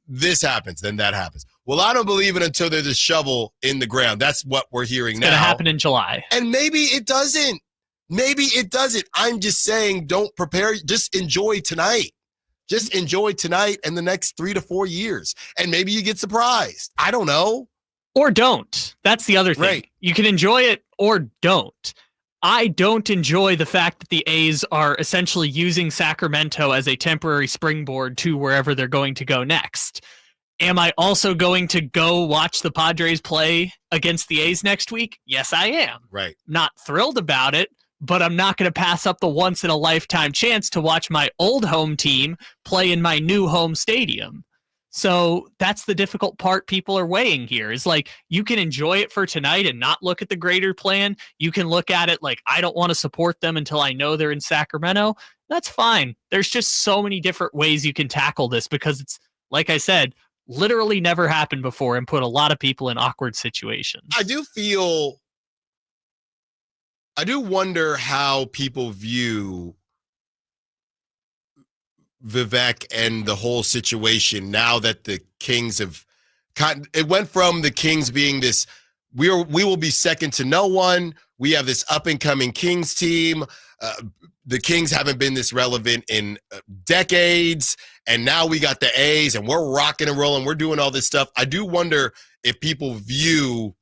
this happens. Then that happens. Well, I don't believe it until there's a shovel in the ground. That's what we're hearing now. It's going to happen in July. And maybe it doesn't. I'm just saying, don't prepare. Just enjoy tonight. Just enjoy tonight and the next 3 to 4 years. And maybe you get surprised. I don't know. Or don't. That's the other thing. Right. You can enjoy it or don't. I don't enjoy the fact that the A's are essentially using Sacramento as a temporary springboard to wherever they're going to go next. Am I also going to go watch the Padres play against the A's next week? Yes, I am. Right. Not thrilled about it, but I'm not going to pass up the once-in-a-lifetime chance to watch my old home team play in my new home stadium. So that's the difficult part people are weighing here, is like, you can enjoy it for tonight and not look at the greater plan. You can look at it like, I don't want to support them until I know they're in Sacramento. That's fine. There's just so many different ways you can tackle this, because it's, like I said, literally never happened before and put a lot of people in awkward situations. I do wonder how people view Vivek, and the whole situation now that the Kings have gotten, it went from the Kings being this, we will be second to no one. We have this up and coming Kings team. The Kings haven't been this relevant in decades. And now we got the A's and we're rocking and rolling. We're doing all this stuff. I do wonder if people view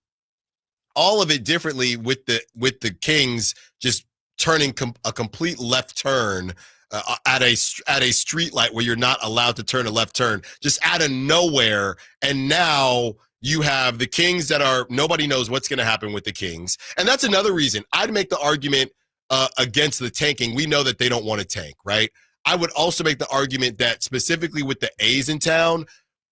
all of it differently with the Kings just turning a complete left turn at a street light where you're not allowed to turn a left turn, just out of nowhere. And now you have the Kings that are, nobody knows what's going to happen with the Kings. And that's another reason I'd make the argument against the tanking. We know that they don't want to tank, right? I would also make the argument that specifically with the A's in town,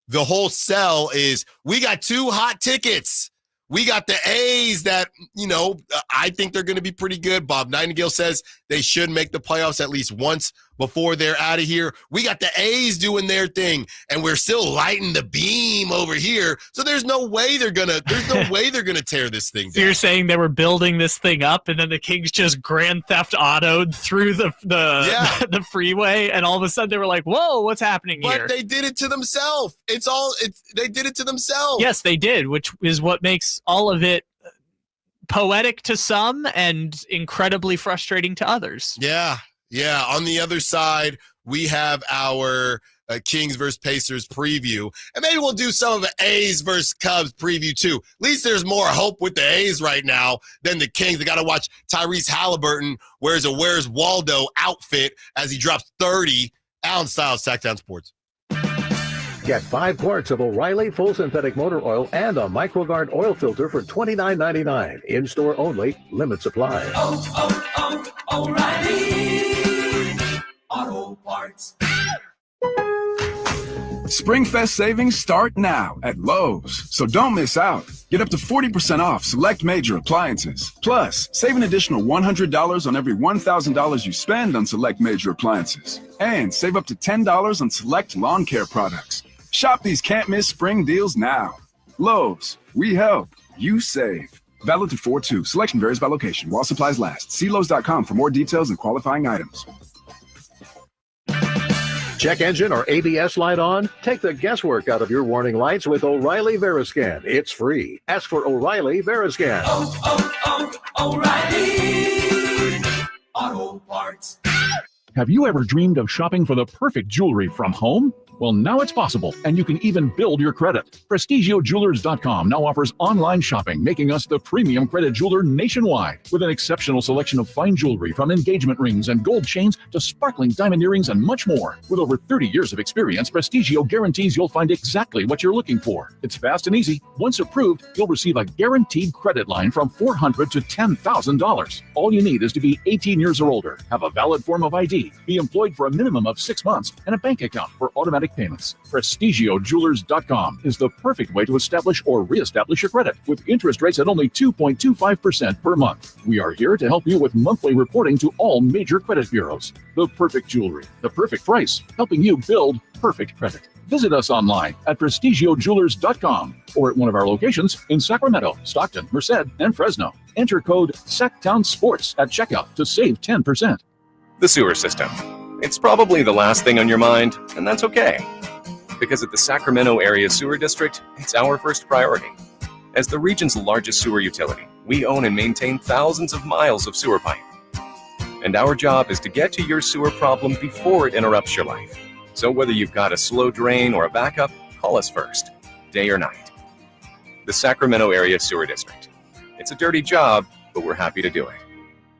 the whole sell is we got 2 hot tickets. We got the A's that, I think they're going to be pretty good. Bob Nightingale says they should make the playoffs at least once before they're out of here. We got the A's doing their thing, and we're still lighting the beam over here. So there's no way they're gonna tear this thing down. So you're saying they were building this thing up, and then the Kings just Grand Theft Auto'd through the freeway, and all of a sudden they were like, "Whoa, what's happening here?" But they did it to themselves. They did it to themselves. Yes, they did, which is what makes all of it poetic to some and incredibly frustrating to others. Yeah. Yeah, on the other side, we have our Kings versus Pacers preview. And maybe we'll do some of the A's versus Cubs preview, too. At least there's more hope with the A's right now than the Kings. They got to watch Tyrese Halliburton wears a Where's Waldo outfit as he drops 30. Allen Stiles, Sacktown Sports. Get 5 quarts of O'Reilly Full Synthetic Motor Oil and a MicroGuard oil filter for $29.99. In-store only. Limit supply. O'Reilly Auto Parts. Springfest savings start now at Lowe's, so don't miss out. Get up to 40% off select major appliances. Plus, save an additional $100 on every $1,000 you spend on select major appliances. And save up to $10 on select lawn care products. Shop these can't-miss spring deals now. Lowe's, we help, you save. Valid to 4/2. Selection varies by location. While supplies last. See Lowe's.com for more details and qualifying items. Check engine or ABS light on? Take the guesswork out of your warning lights with O'Reilly Veriscan. It's free. Ask for O'Reilly Veriscan. O'Reilly Auto Parts. Have you ever dreamed of shopping for the perfect jewelry from home? Well, now it's possible, and you can even build your credit. PrestigiOJewelers.com now offers online shopping, making us the premium credit jeweler nationwide. With an exceptional selection of fine jewelry, from engagement rings and gold chains to sparkling diamond earrings and much more. With over 30 years of experience, Prestigio guarantees you'll find exactly what you're looking for. It's fast and easy. Once approved, you'll receive a guaranteed credit line from $400 to $10,000. All you need is to be 18 years or older, have a valid form of ID, be employed for a minimum of 6 months, and a bank account for automatic payments. PrestigiOJewelers.com is the perfect way to establish or reestablish your credit, with interest rates at only 2.25% per month. We are here to help you with monthly reporting to all major credit bureaus. The perfect jewelry, the perfect price, helping you build perfect credit. Visit us online at PrestigiOJewelers.com or at one of our locations in Sacramento, Stockton, Merced, and Fresno. Enter code SACTOWNSPORTS at checkout to save 10%. The sewer system. It's probably the last thing on your mind, and that's okay. Because at the Sacramento Area Sewer District, it's our first priority. As the region's largest sewer utility, we own and maintain thousands of miles of sewer pipe. And our job is to get to your sewer problem before it interrupts your life. So whether you've got a slow drain or a backup, call us first, day or night. The Sacramento Area Sewer District. It's a dirty job, but we're happy to do it.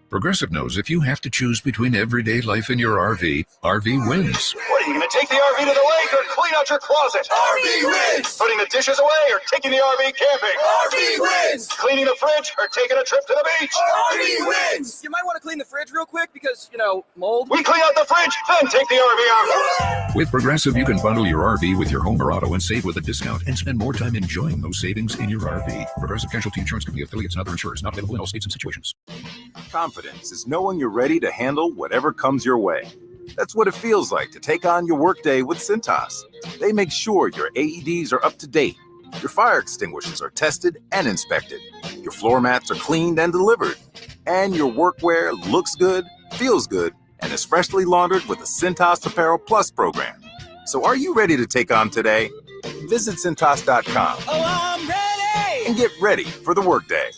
Progressive knows if you have to choose between everyday life and your RV, RV wins. What, are you going to take the RV to the lake or clean out your closet? RV wins! Putting the dishes away or taking the RV camping? RV wins! Cleaning the fridge or taking a trip to the beach? RV wins! You might want to clean the fridge real quick because, mold. We clean out the fridge, then take the RV out. With Progressive, you can bundle your RV with your home or auto and save with a discount and spend more time enjoying those savings in your RV. Progressive Casualty Insurance Company, affiliates, and other insurers. Not available in all states and situations. Confidence is knowing you're ready to handle whatever comes your way. That's what it feels like to take on your workday with Cintas. They make sure your AEDs are up to date, your fire extinguishers are tested and inspected, your floor mats are cleaned and delivered, and your workwear looks good, feels good, and is freshly laundered with the Cintas Apparel Plus program. So are you ready to take on today? Visit Cintas.com and get ready for the workday.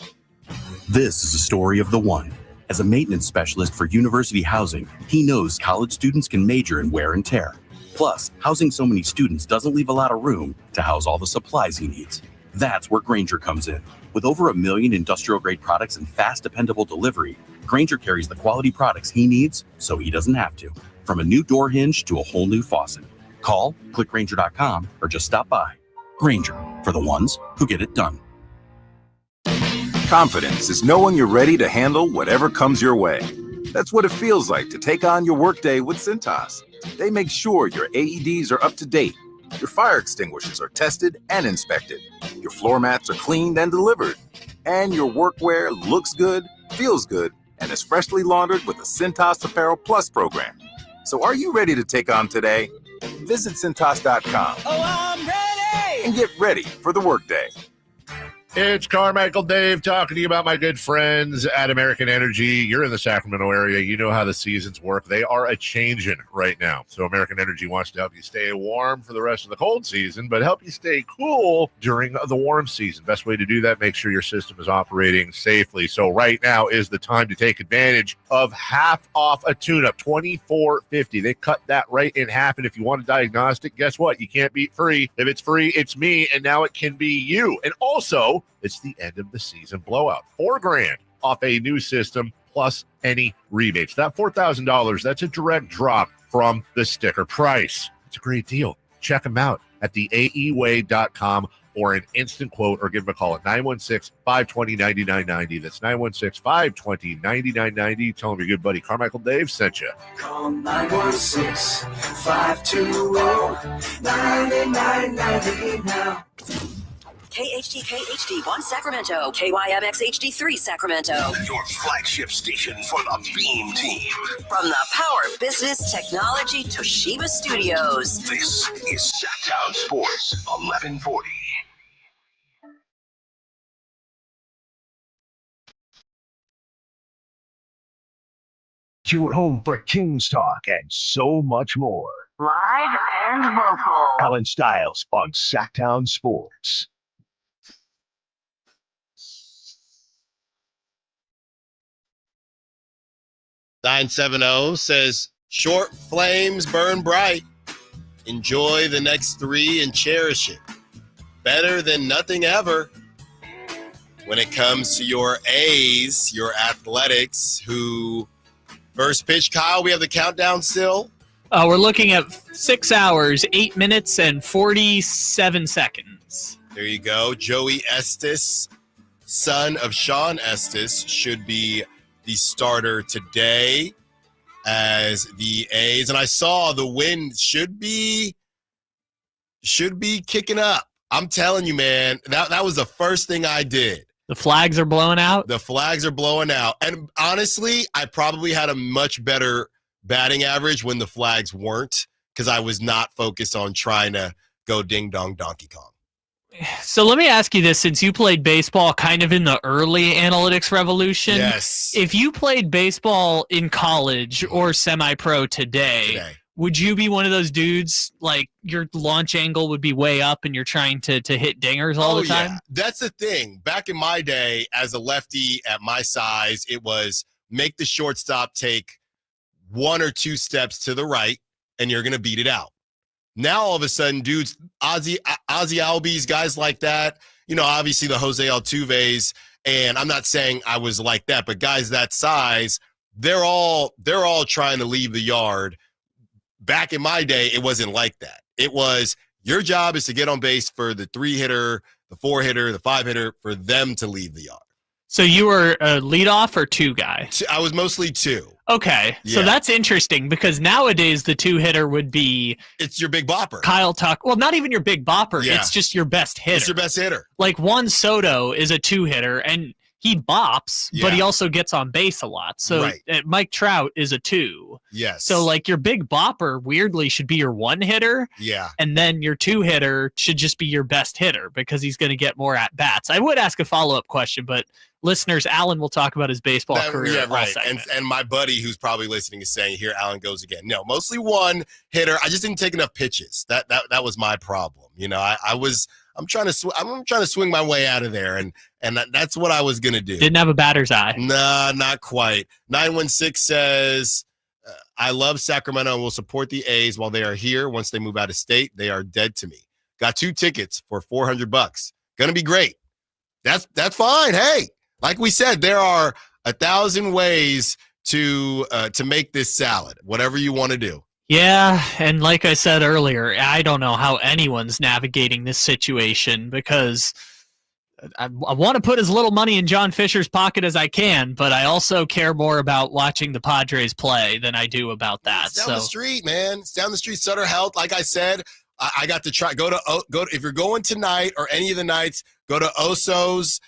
This is a story of the one. As a maintenance specialist for university housing, he knows college students can major in wear and tear. Plus, housing so many students doesn't leave a lot of room to house all the supplies he needs. That's where Grainger comes in. With over 1 million industrial-grade products and fast, dependable delivery, Grainger carries the quality products he needs so he doesn't have to. From a new door hinge to a whole new faucet. Call, click Grainger.com, or just stop by. Grainger, for the ones who get it done. Confidence is knowing you're ready to handle whatever comes your way. That's what it feels like to take on your workday with Cintas. They make sure your AEDs are up to date, your fire extinguishers are tested and inspected, your floor mats are cleaned and delivered, and your workwear looks good, feels good, and is freshly laundered with the Cintas Apparel Plus program. So are you ready to take on today? Visit Cintas.com and get ready for the workday. It's Carmichael Dave talking to you about my good friends at American Energy. You're in the Sacramento area. You know how the seasons work. They are a-changing right now. So American Energy wants to help you stay warm for the rest of the cold season, but help you stay cool during the warm season. Best way to do that, make sure your system is operating safely. So right now is the time to take advantage of half off a tune-up, $24.50. They cut that right in half, and if you want a diagnostic, guess what? You can't beat free. If it's free, it's me, and now it can be you. And also, it's the end of the season blowout. $4,000 off a new system plus any rebates. That $4,000, that's a direct drop from the sticker price. It's a great deal. Check them out at theaeway.com or an instant quote, or give them a call at 916-520-9990. That's 916-520-9990. Tell them your good buddy Carmichael Dave sent you. Call 916-520-9990 now. KHD 1 Sacramento, KYMX HD3 Sacramento. Your flagship station for the Beam Team. From the Power Business Technology Toshiba Studios. This is Sacktown Sports 1140. You're home for Kings Talk and so much more. Live and vocal. Allen Stiles on Sacktown Sports. 970 says, short flames burn bright. Enjoy the next 3 and cherish it. Better than nothing ever. When it comes to your A's, your athletics, who first pitch, Kyle, we have the countdown still. We're looking at 6 hours, 8 minutes, and 47 seconds. There you go. Joey Estes, son of Sean Estes, should be the starter today as the A's. And I saw the wind should be kicking up. I'm telling you, man, that was the first thing I did. The flags are blowing out? The flags are blowing out. And honestly, I probably had a much better batting average when the flags weren't, because I was not focused on trying to go ding-dong Donkey Kong. So let me ask you this, since you played baseball kind of in the early analytics revolution. Yes. If you played baseball in college or semi-pro today, would you be one of those dudes, like your launch angle would be way up and you're trying to hit dingers all the time? Yeah. That's the thing. Back in my day, as a lefty at my size, it was make the shortstop take 1 or 2 steps to the right and you're going to beat it out. Now, all of a sudden, dudes, Ozzy Albies, guys like that, you know, obviously the Jose Altuves, and I'm not saying I was like that, but guys that size, they're all trying to leave the yard. Back in my day, it wasn't like that. It was your job is to get on base for the 3-hitter, the 4-hitter, the 5-hitter, for them to leave the yard. So you were a leadoff or 2 guy? I was mostly 2. Okay, so that's interesting because nowadays the 2-hitter would be... It's your big bopper. Kyle Tucker. Well, not even your big bopper. Yeah. It's just your best hitter. It's your best hitter. Like Juan Soto is a 2-hitter, and he bops, but he Yeah. also gets on base a lot. So Right. Mike Trout is a 2. Yes. So like your big bopper weirdly should be your 1 hitter. Yeah. And then your 2 hitter should just be your best hitter because he's going to get more at bats. I would ask a follow-up question, but listeners, Allen will talk about his baseball career. Yeah, all right. segment. And my buddy who's probably listening is saying, here Allen goes again. No, mostly 1 hitter. I just didn't take enough pitches. That was my problem. You know, I'm trying to swing my way out of there, and that's what I was gonna do. Didn't have a batter's eye. Nah, not quite. 916 says, I love Sacramento and will support the A's while they are here. Once they move out of state, they are dead to me. Got 2 tickets for $400. Gonna be great. That's fine. Hey, like we said, there are 1,000 ways to make this salad. Whatever you want to do. Yeah, and like I said earlier, I don't know how anyone's navigating this situation because I want to put as little money in John Fisher's pocket as I can, but I also care more about watching the Padres play than I do about that. It's down the street, man. It's down the street. Sutter Health. Like I said, I got to try. Go to if you're going tonight or any of the nights, go to Oso's.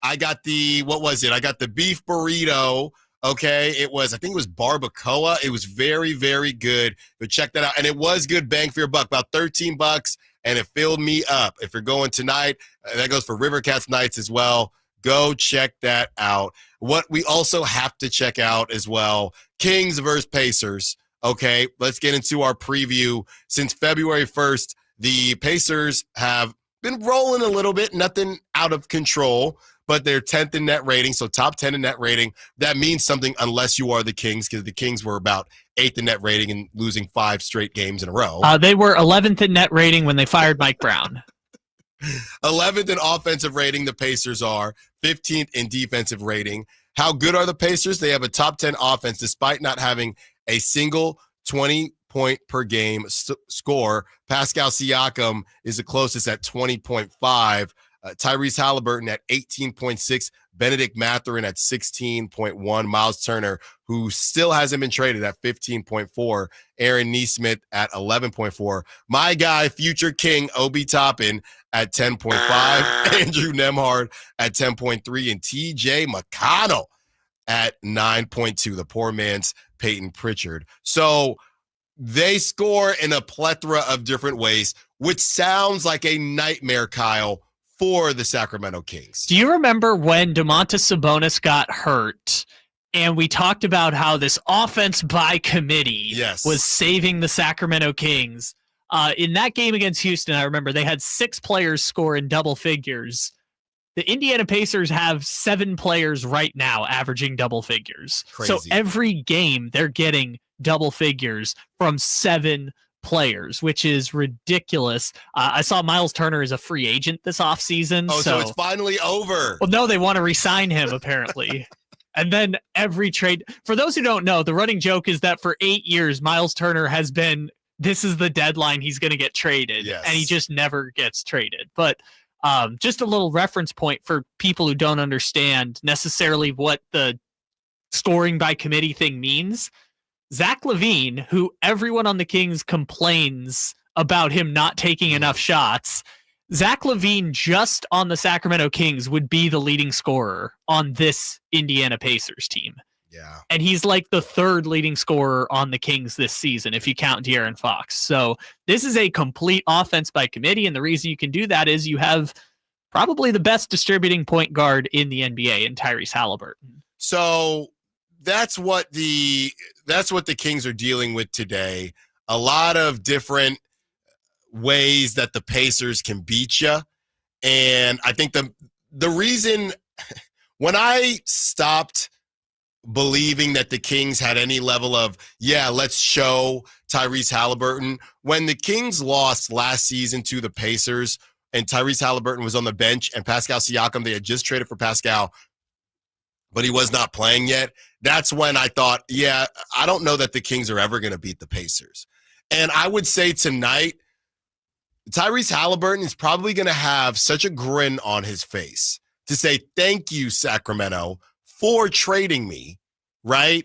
I got I got the beef burrito. Okay, I think it was barbacoa. It was very, very good. But check that out. And it was good bang for your buck, about $13, and it filled me up. If you're going tonight, that goes for River Cats nights as well. Go check that out. What we also have to check out as well, Kings versus Pacers. Okay, let's get into our preview. Since February 1st, the Pacers have been rolling a little bit, nothing out of control, but they're 10th in net rating, so top 10 in net rating. That means something unless you are the Kings, because the Kings were about 8th in net rating and losing 5 straight games in a row. They were 11th in net rating when they fired Mike Brown. 11th in offensive rating, the Pacers are. 15th in defensive rating. How good are the Pacers? They have a top 10 offense despite not having a single 20-point per game score. Pascal Siakam is the closest at 20.5. Tyrese Halliburton at 18.6, Benedict Mathurin at 16.1, Miles Turner, who still hasn't been traded, at 15.4, Aaron Nesmith at 11.4, my guy, future King, Obi Toppin at 10.5, Andrew Nembhard at 10.3, and TJ McConnell at 9.2, the poor man's Peyton Pritchard. So they score in a plethora of different ways, which sounds like a nightmare, Kyle, for the Sacramento Kings. Do you remember when Domantas Sabonis got hurt and we talked about how this offense by committee was saving the Sacramento Kings? In that game against Houston, I remember they had 6 players score in double figures. The Indiana Pacers have 7 players right now averaging double figures. Crazy. So every game they're getting double figures from 7 players, which is ridiculous. I saw Miles Turner is a free agent this offseason. Oh, so it's finally over. Well, no, they want to re-sign him, apparently. And then every trade, for those who don't know, the running joke is that for 8 years, Miles Turner has been, this is the deadline he's going to get traded. Yes. And he just never gets traded. But just a little reference point for people who don't understand necessarily what the scoring by committee thing means. Zach LaVine, who everyone on the Kings complains about him not taking enough shots, Zach LaVine just on the Sacramento Kings would be the leading scorer on this Indiana Pacers team. Yeah. And he's like the 3rd leading scorer on the Kings this season, if you count De'Aaron Fox. So this is a complete offense by committee, and the reason you can do that is you have probably the best distributing point guard in the NBA in Tyrese Halliburton. So that's what the Kings are dealing with today. A lot of different ways that the Pacers can beat you. And I think the reason when I stopped believing that the Kings had any level of, let's show Tyrese Halliburton, when the Kings lost last season to the Pacers and Tyrese Halliburton was on the bench and Pascal Siakam, they had just traded for Pascal, but he was not playing yet. That's when I thought, I don't know that the Kings are ever going to beat the Pacers. And I would say tonight, Tyrese Halliburton is probably going to have such a grin on his face to say, thank you, Sacramento, for trading me, right?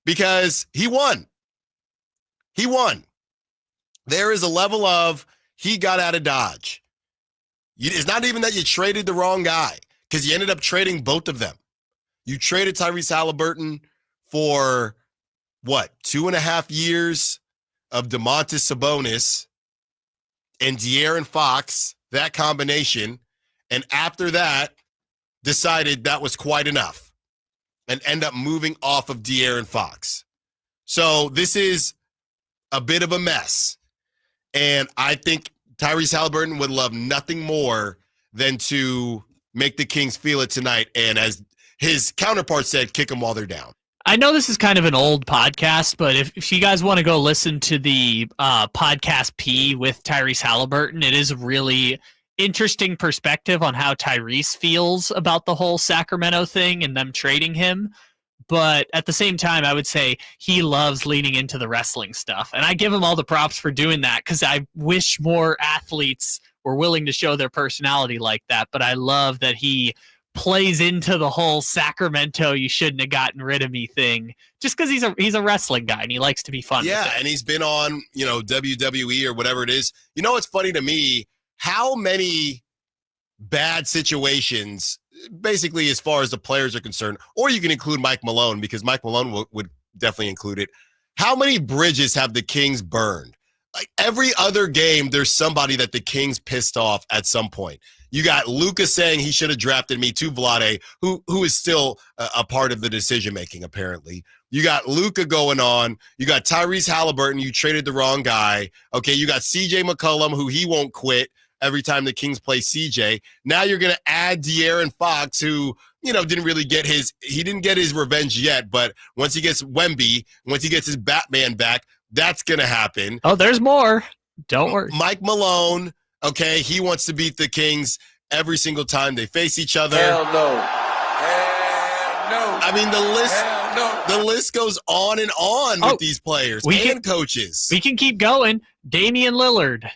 Because he won. He won. There is a level of he got out of Dodge. It's not even that you traded the wrong guy. because you ended up trading both of them. You traded Tyrese Halliburton for, 2.5 years of Domantas Sabonis and De'Aaron Fox, that combination, and after that, decided that was quite enough and end up moving off of De'Aaron Fox. So this is a bit of a mess. And I think Tyrese Halliburton would love nothing more than to make the Kings feel it tonight. And as his counterpart said, kick them while they're down. I know this is kind of an old podcast, but if you guys want to go listen to the podcast P with Tyrese Halliburton, it is a really interesting perspective on how Tyrese feels about the whole Sacramento thing and them trading him. But at the same time, I would say he loves leaning into the wrestling stuff. And I give him all the props for doing that because I wish more athletes were willing to show their personality like that. But I love that he plays into the whole Sacramento, you shouldn't have gotten rid of me thing just because he's a wrestling guy and he likes to be fun. Yeah, and he's been on, WWE or whatever it is. You know what's funny to me? How many bad situations, basically as far as the players are concerned, or you can include Mike Malone because Mike Malone would definitely include it. How many bridges have the Kings burned? Like every other game, there's somebody that the Kings pissed off at some point. You got Luka saying he should have drafted me to Vlade, who is still a part of the decision-making, apparently. You got Luka going on. You got Tyrese Halliburton. You traded the wrong guy. Okay, you got CJ McCollum, who he won't quit every time the Kings play CJ. Now you're going to add De'Aaron Fox, who, didn't really get his revenge yet, but once he gets Wemby, once he gets his Batman back, that's going to happen. Oh, there's more. Don't worry. Mike Malone, okay, he wants to beat the Kings every single time they face each other. Hell no. Hell no. I mean, the list goes on and on with these players and coaches. We can keep going. Damian Lillard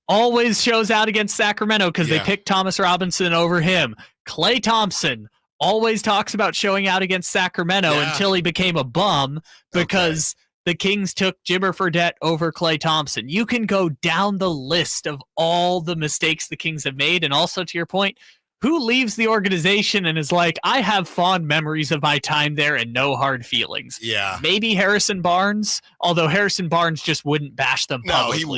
always shows out against Sacramento because they picked Thomas Robinson over him. Klay Thompson always talks about showing out against Sacramento until he became a bum because the Kings took Jimmer Fredette over Klay Thompson. You can go down the list of all the mistakes the Kings have made. And also, to your point, who leaves the organization and is like, I have fond memories of my time there and no hard feelings? Yeah. Maybe Harrison Barnes, although Harrison Barnes just wouldn't bash them publicly. No,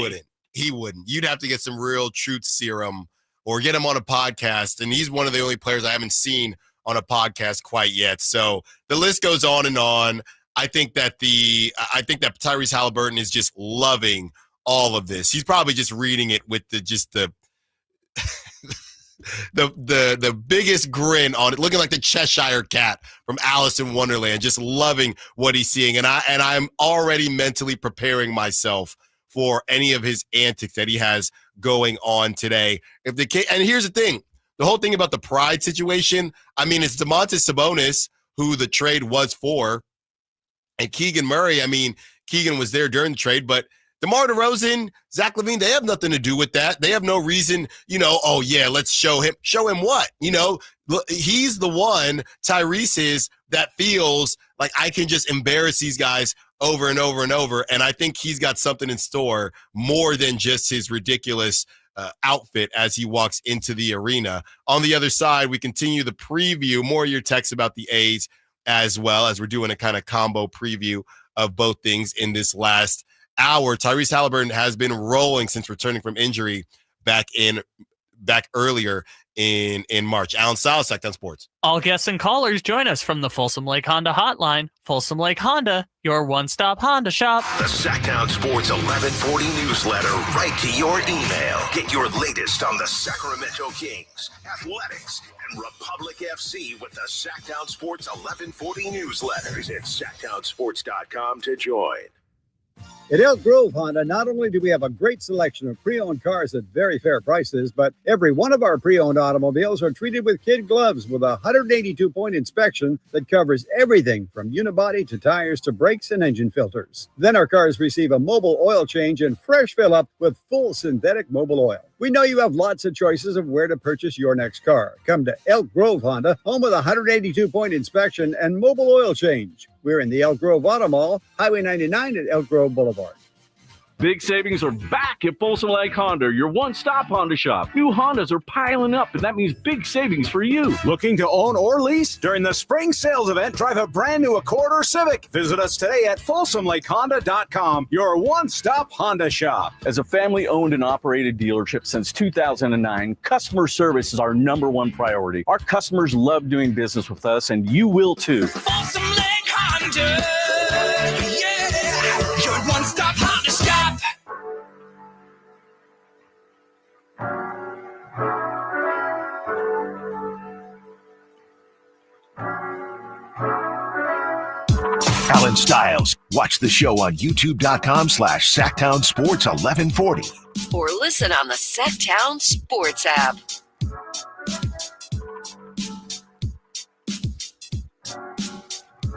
he wouldn't. You'd have to get some real truth serum or get him on a podcast. And he's one of the only players I haven't seen on a podcast quite yet. So the list goes on and on. I think that Tyrese Halliburton is just loving all of this. He's probably just reading it with the biggest grin on it, looking like the Cheshire Cat from Alice in Wonderland, just loving what he's seeing. And I'm already mentally preparing myself for any of his antics that he has going on today. And here's the thing, the whole thing about the pride situation, I mean, it's Domantas Sabonis who the trade was for. And Keegan Murray, I mean, Keegan was there during the trade, but DeMar DeRozan, Zach LaVine, they have nothing to do with that. They have no reason, let's show him. Show him what? He's the one, Tyrese is, that feels like I can just embarrass these guys over and over and over. And I think he's got something in store more than just his ridiculous outfit as he walks into the arena. On the other side, we continue the preview, more of your texts about the A's, as well as we're doing a kind of combo preview of both things in this last hour. Tyrese Halliburton has been rolling since returning from injury back earlier in March. Allen Stiles, Sacktown Sports. All guests and callers join us from the Folsom Lake Honda hotline. Folsom Lake Honda, your one-stop Honda shop. The Sacktown Sports 1140 newsletter right to your email. Get your latest on the Sacramento Kings, athletics, and Republic FC with the Sacktown Sports 1140 newsletter. Visit sacktownsports.com to join. At Elk Grove Honda, not only do we have a great selection of pre-owned cars at very fair prices, but every one of our pre-owned automobiles are treated with kid gloves with a 182-point inspection that covers everything from unibody to tires to brakes and engine filters. Then our cars receive a mobile oil change and fresh fill-up with full synthetic mobile oil. We know you have lots of choices of where to purchase your next car. Come to Elk Grove Honda, home with a 182-point inspection and mobile oil change. We're in the Elk Grove Auto Mall, Highway 99 at Elk Grove Boulevard. Big savings are back at Folsom Lake Honda, your one-stop Honda shop. New Hondas are piling up, and that means big savings for you. Looking to own or lease? During the spring sales event, drive a brand new Accord or Civic. Visit us today at FolsomLakeHonda.com, your one-stop Honda shop. As a family-owned and operated dealership since 2009, customer service is our #1 priority. Our customers love doing business with us, and you will too. Folsom Lake Honda, yeah, your one-stop Honda shop. Allen Stiles. Watch the show on youtube.com/Sacktown Sports 1140. Or listen on the Sacktown Sports app.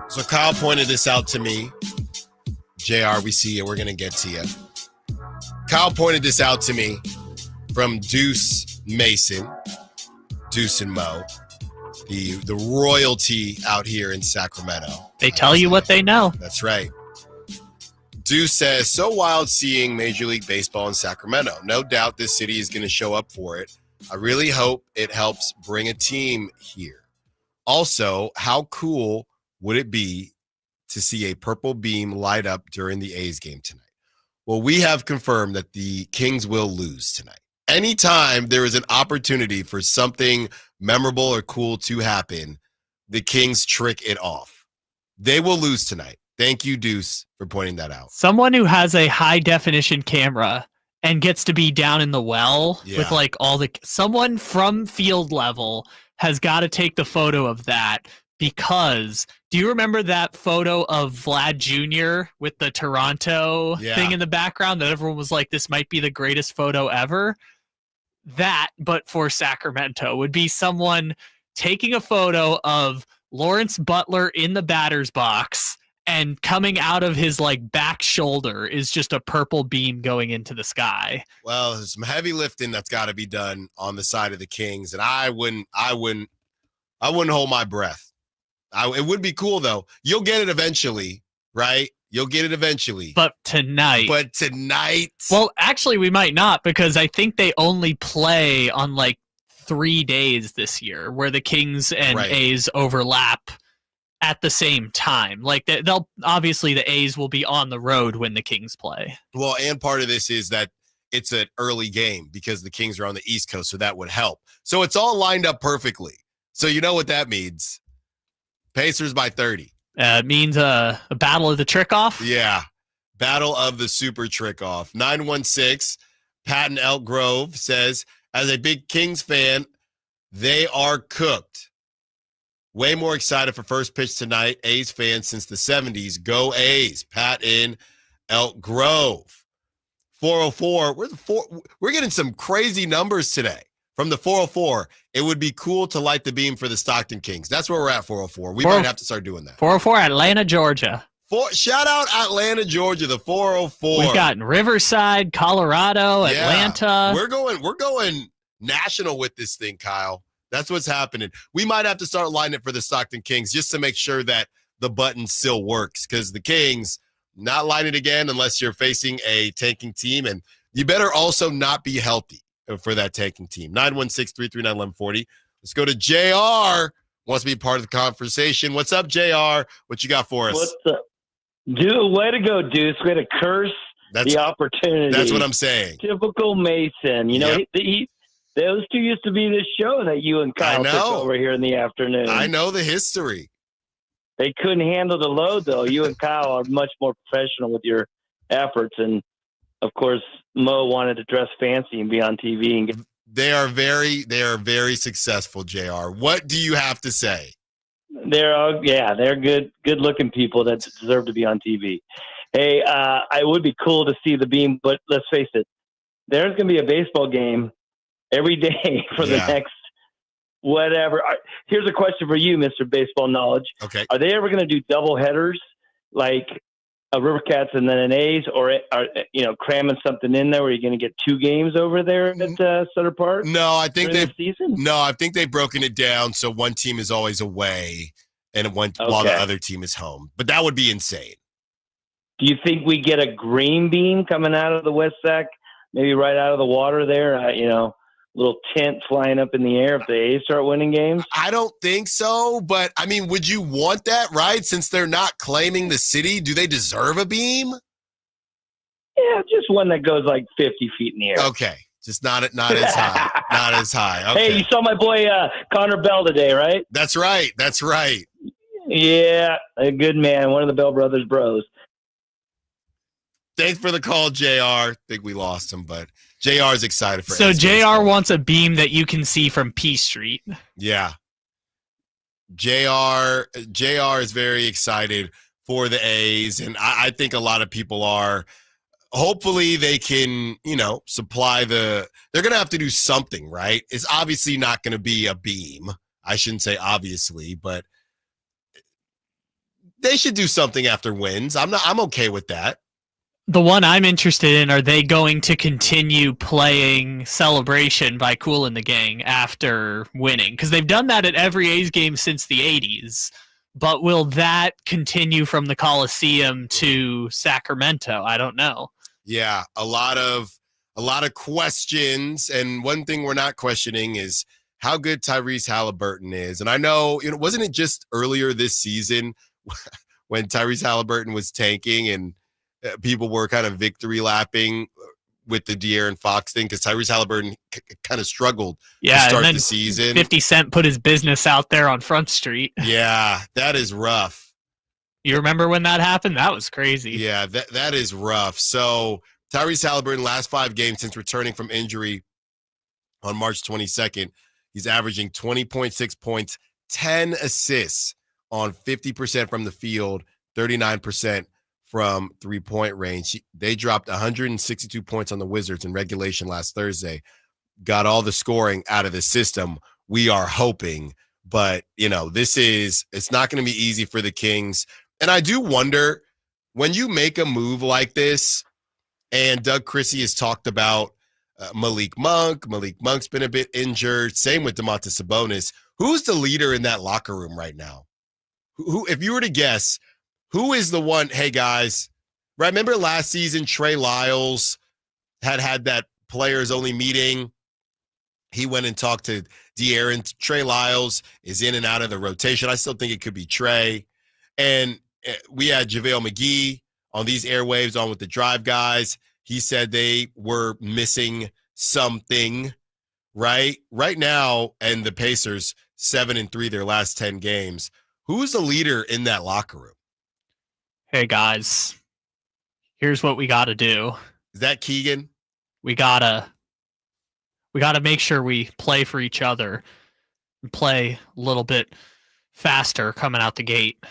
So Kyle pointed this out to me. JR, we see you. We're going to get to you. Kyle pointed this out to me from Deuce Mason, Deuce and Mo, the royalty out here in Sacramento. They tell you what they know. That's right. Deuce says, so wild seeing Major League Baseball in Sacramento. No doubt this city is going to show up for it. I really hope it helps bring a team here. Also, how cool would it be to see a purple beam light up during the A's game tonight? Well, we have confirmed that the Kings will lose tonight. Anytime there is an opportunity for something memorable or cool to happen, the Kings trick it off. They will lose tonight. Thank you, Deuce, for pointing that out. Someone who has a high definition camera and gets to be down in the well with like someone from field level has got to take the photo of that, because do you remember that photo of Vlad Jr. with the Toronto thing in the background that everyone was like, this might be the greatest photo ever? That, but for Sacramento, would be someone taking a photo of Lawrence Butler in the batter's box, and coming out of his like back shoulder is just a purple beam going into the sky. Well, there's some heavy lifting that's got to be done on the side of the Kings, and I wouldn't hold my breath. It would be cool though. You'll get it eventually, right? You'll get it eventually. But tonight. Well, actually, we might not, because I think they only play on like 3 days this year, where the Kings and A's overlap at the same time. Like they'll obviously, the A's will be on the road when the Kings play. Well, and part of this is that it's an early game because the Kings are on the East Coast, so that would help. So it's all lined up perfectly. So you know what that means. Pacers by 30. It means a battle of the trick-off? Yeah, battle of the super trick-off. 916, Pat in Elk Grove says, as a big Kings fan, they are cooked. Way more excited for first pitch tonight. A's fans since the 70s. Go A's. Pat in Elk Grove. 404. We're getting some crazy numbers today. From the 404, it would be cool to light the beam for the Stockton Kings. That's where we're at, 404. We might have to start doing that. 404, Atlanta, Georgia. Shout out Atlanta, Georgia, the 404. We've got Riverside, Colorado, Atlanta. We're going national with this thing, Kyle. That's what's happening. We might have to start lining it for the Stockton Kings just to make sure that the button still works, because the Kings not line it again unless you're facing a tanking team, and you better also not be healthy for that tanking team. 916-339-1140. Let's go to JR. Wants to be part of the conversation. What's up, JR? What you got for us? What's up? Dude, way to go, Deuce. Way to curse the opportunity. That's what I'm saying. Typical Mason. You know, those two used to be this show that you and Kyle took over here in the afternoon. I know the history. They couldn't handle the load, though. You and Kyle are much more professional with your efforts. And, of course, Mo wanted to dress fancy and be on TV. And They are very successful, JR. What do you have to say? They're good-looking people that deserve to be on TV. Hey, it would be cool to see the beam, but let's face it, there's going to be a baseball game every day for the next whatever. Here's a question for you, Mr. Baseball Knowledge. Okay. Are they ever going to do double headers like a River Cats and then an A's, or are cramming something in there where you're going to get 2 games over there at Sutter Park? No, I think they've broken it down so one team is always away and while the other team is home. But that would be insane. Do you think we get a green beam coming out of the West Sac, maybe right out of the water there? Little tent flying up in the air if the A's start winning games? I don't think so, but I mean, would you want that, right? Since they're not claiming the city, do they deserve a beam? Yeah, just one that goes like 50 feet in the air. Okay, just not as high. Not as high. Okay. Hey, you saw my boy Connor Bell today, right? That's right. Yeah, a good man, one of the Bell brothers bros. Thanks for the call, JR. I think we lost him, but JR is excited for it. So JR wants a beam that you can see from P Street. Yeah. JR is very excited for the A's, and I think a lot of people are. Hopefully they can, supply they're going to have to do something, right? It's obviously not going to be a beam. I shouldn't say obviously, but they should do something after wins. I'm okay with that. The one I'm interested in, are they going to continue playing Celebration by Kool and the Gang after winning? Because they've done that at every A's game since the 80s. But will that continue from the Coliseum to Sacramento? I don't know. Yeah, a lot of questions, and one thing we're not questioning is how good Tyrese Halliburton is. And I know, wasn't it just earlier this season when Tyrese Halliburton was tanking and people were kind of victory lapping with the De'Aaron Fox thing, because Tyrese Halliburton kind of struggled to start the season. 50 Cent put his business out there on Front Street. Yeah, that is rough. You remember when that happened? That was crazy. Yeah, that is rough. So Tyrese Halliburton, last 5 games since returning from injury on March 22nd, he's averaging 20.6 points, 10 assists on 50% from the field, 39% from three-point range. They dropped 162 points on the Wizards in regulation last Thursday. Got all the scoring out of the system. We are hoping, but it's not going to be easy for the Kings. And I do wonder, when you make a move like this, and Doug Christie has talked about Malik Monk. Malik Monk's been a bit injured. Same with Domantas Sabonis. Who's the leader in that locker room right now? Who, if you were to guess, who is the one? Hey, guys, remember last season Trey Lyles had that players-only meeting? He went and talked to De'Aaron. Trey Lyles is in and out of the rotation. I still think it could be Trey. And we had JaVale McGee on these airwaves on with the Drive guys. He said they were missing something, right? Right now, and the Pacers 7-3 their last 10 games. Who's the leader in that locker room? Hey, guys, here's what we got to do. Is that Keegan? We gotta make sure we play for each other and play a little bit faster coming out the gate.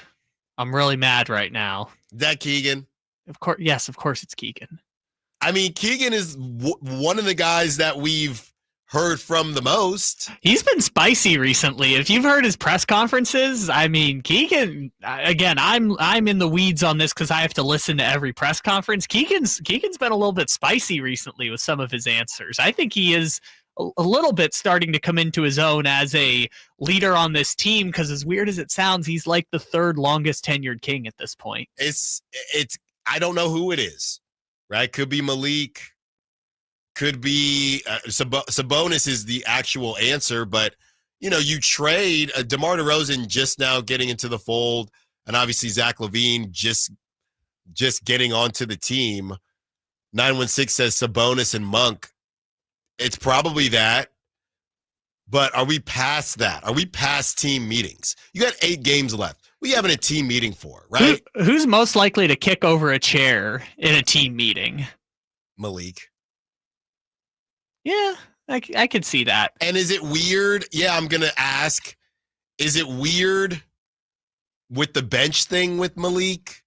I'm really mad right now. Is that Keegan? Of course, yes, of course it's Keegan. I mean, Keegan is one of the guys that we've heard from the most. He's been spicy recently. If you've heard his press conferences, I mean, Keegan, again, I'm in the weeds on this because I have to listen to every press conference. Keegan's been a little bit spicy recently with some of his answers. I think he is a little bit starting to come into his own as a leader on this team, because as weird as it sounds, he's like the 3rd longest tenured King at this point. It's I don't know who it is, right? Could be Malik. Could be Sabonis is the actual answer, but you trade DeMar DeRozan just now getting into the fold, and obviously Zach LaVine just getting onto the team. 916 says Sabonis and Monk. It's probably that, but are we past that? Are we past team meetings? You got 8 games left. What are you having a team meeting for, right? Who's most likely to kick over a chair in a team meeting? Malik. Yeah, I could see that. And is it weird? Yeah, I'm going to ask, is it weird with the bench thing with Malik?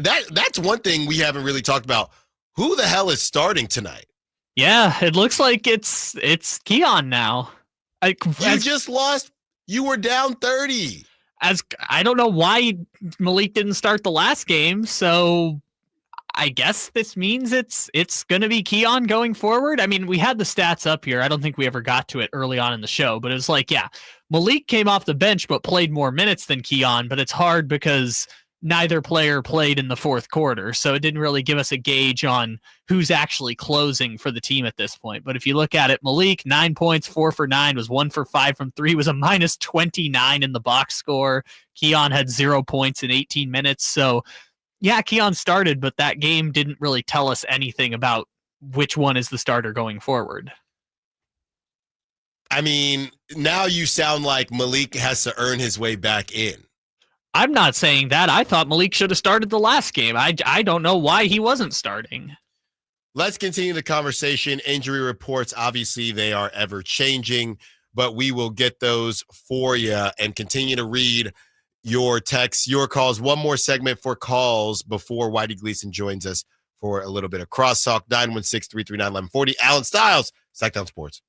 That's one thing we haven't really talked about. Who the hell is starting tonight? Yeah, it looks like it's Keon now. You just lost. You were down 30. I don't know why Malik didn't start the last game, so I guess this means it's going to be Keon going forward. I mean, we had the stats up here. I don't think we ever got to it early on in the show, but it was like, yeah, Malik came off the bench but played more minutes than Keon, but it's hard because neither player played in the fourth quarter, so it didn't really give us a gauge on who's actually closing for the team at this point. But if you look at it, Malik, 9 points, 4 for 9, was 1 for 5 from 3, was a minus 29 in the box score. Keon had 0 points in 18 minutes. So, yeah, Keon started, but that game didn't really tell us anything about which one is the starter going forward. I mean, now you sound like Malik has to earn his way back in. I'm not saying that. I thought Malik should have started the last game. I don't know why he wasn't starting. Let's continue the conversation. Injury reports, obviously, they are ever changing, but we will get those for you and continue to read your texts, your calls. One more segment for calls before Whitey Gleason joins us for a little bit of crosstalk. 916-339-1140. Allen Stiles, Sacktown Sports.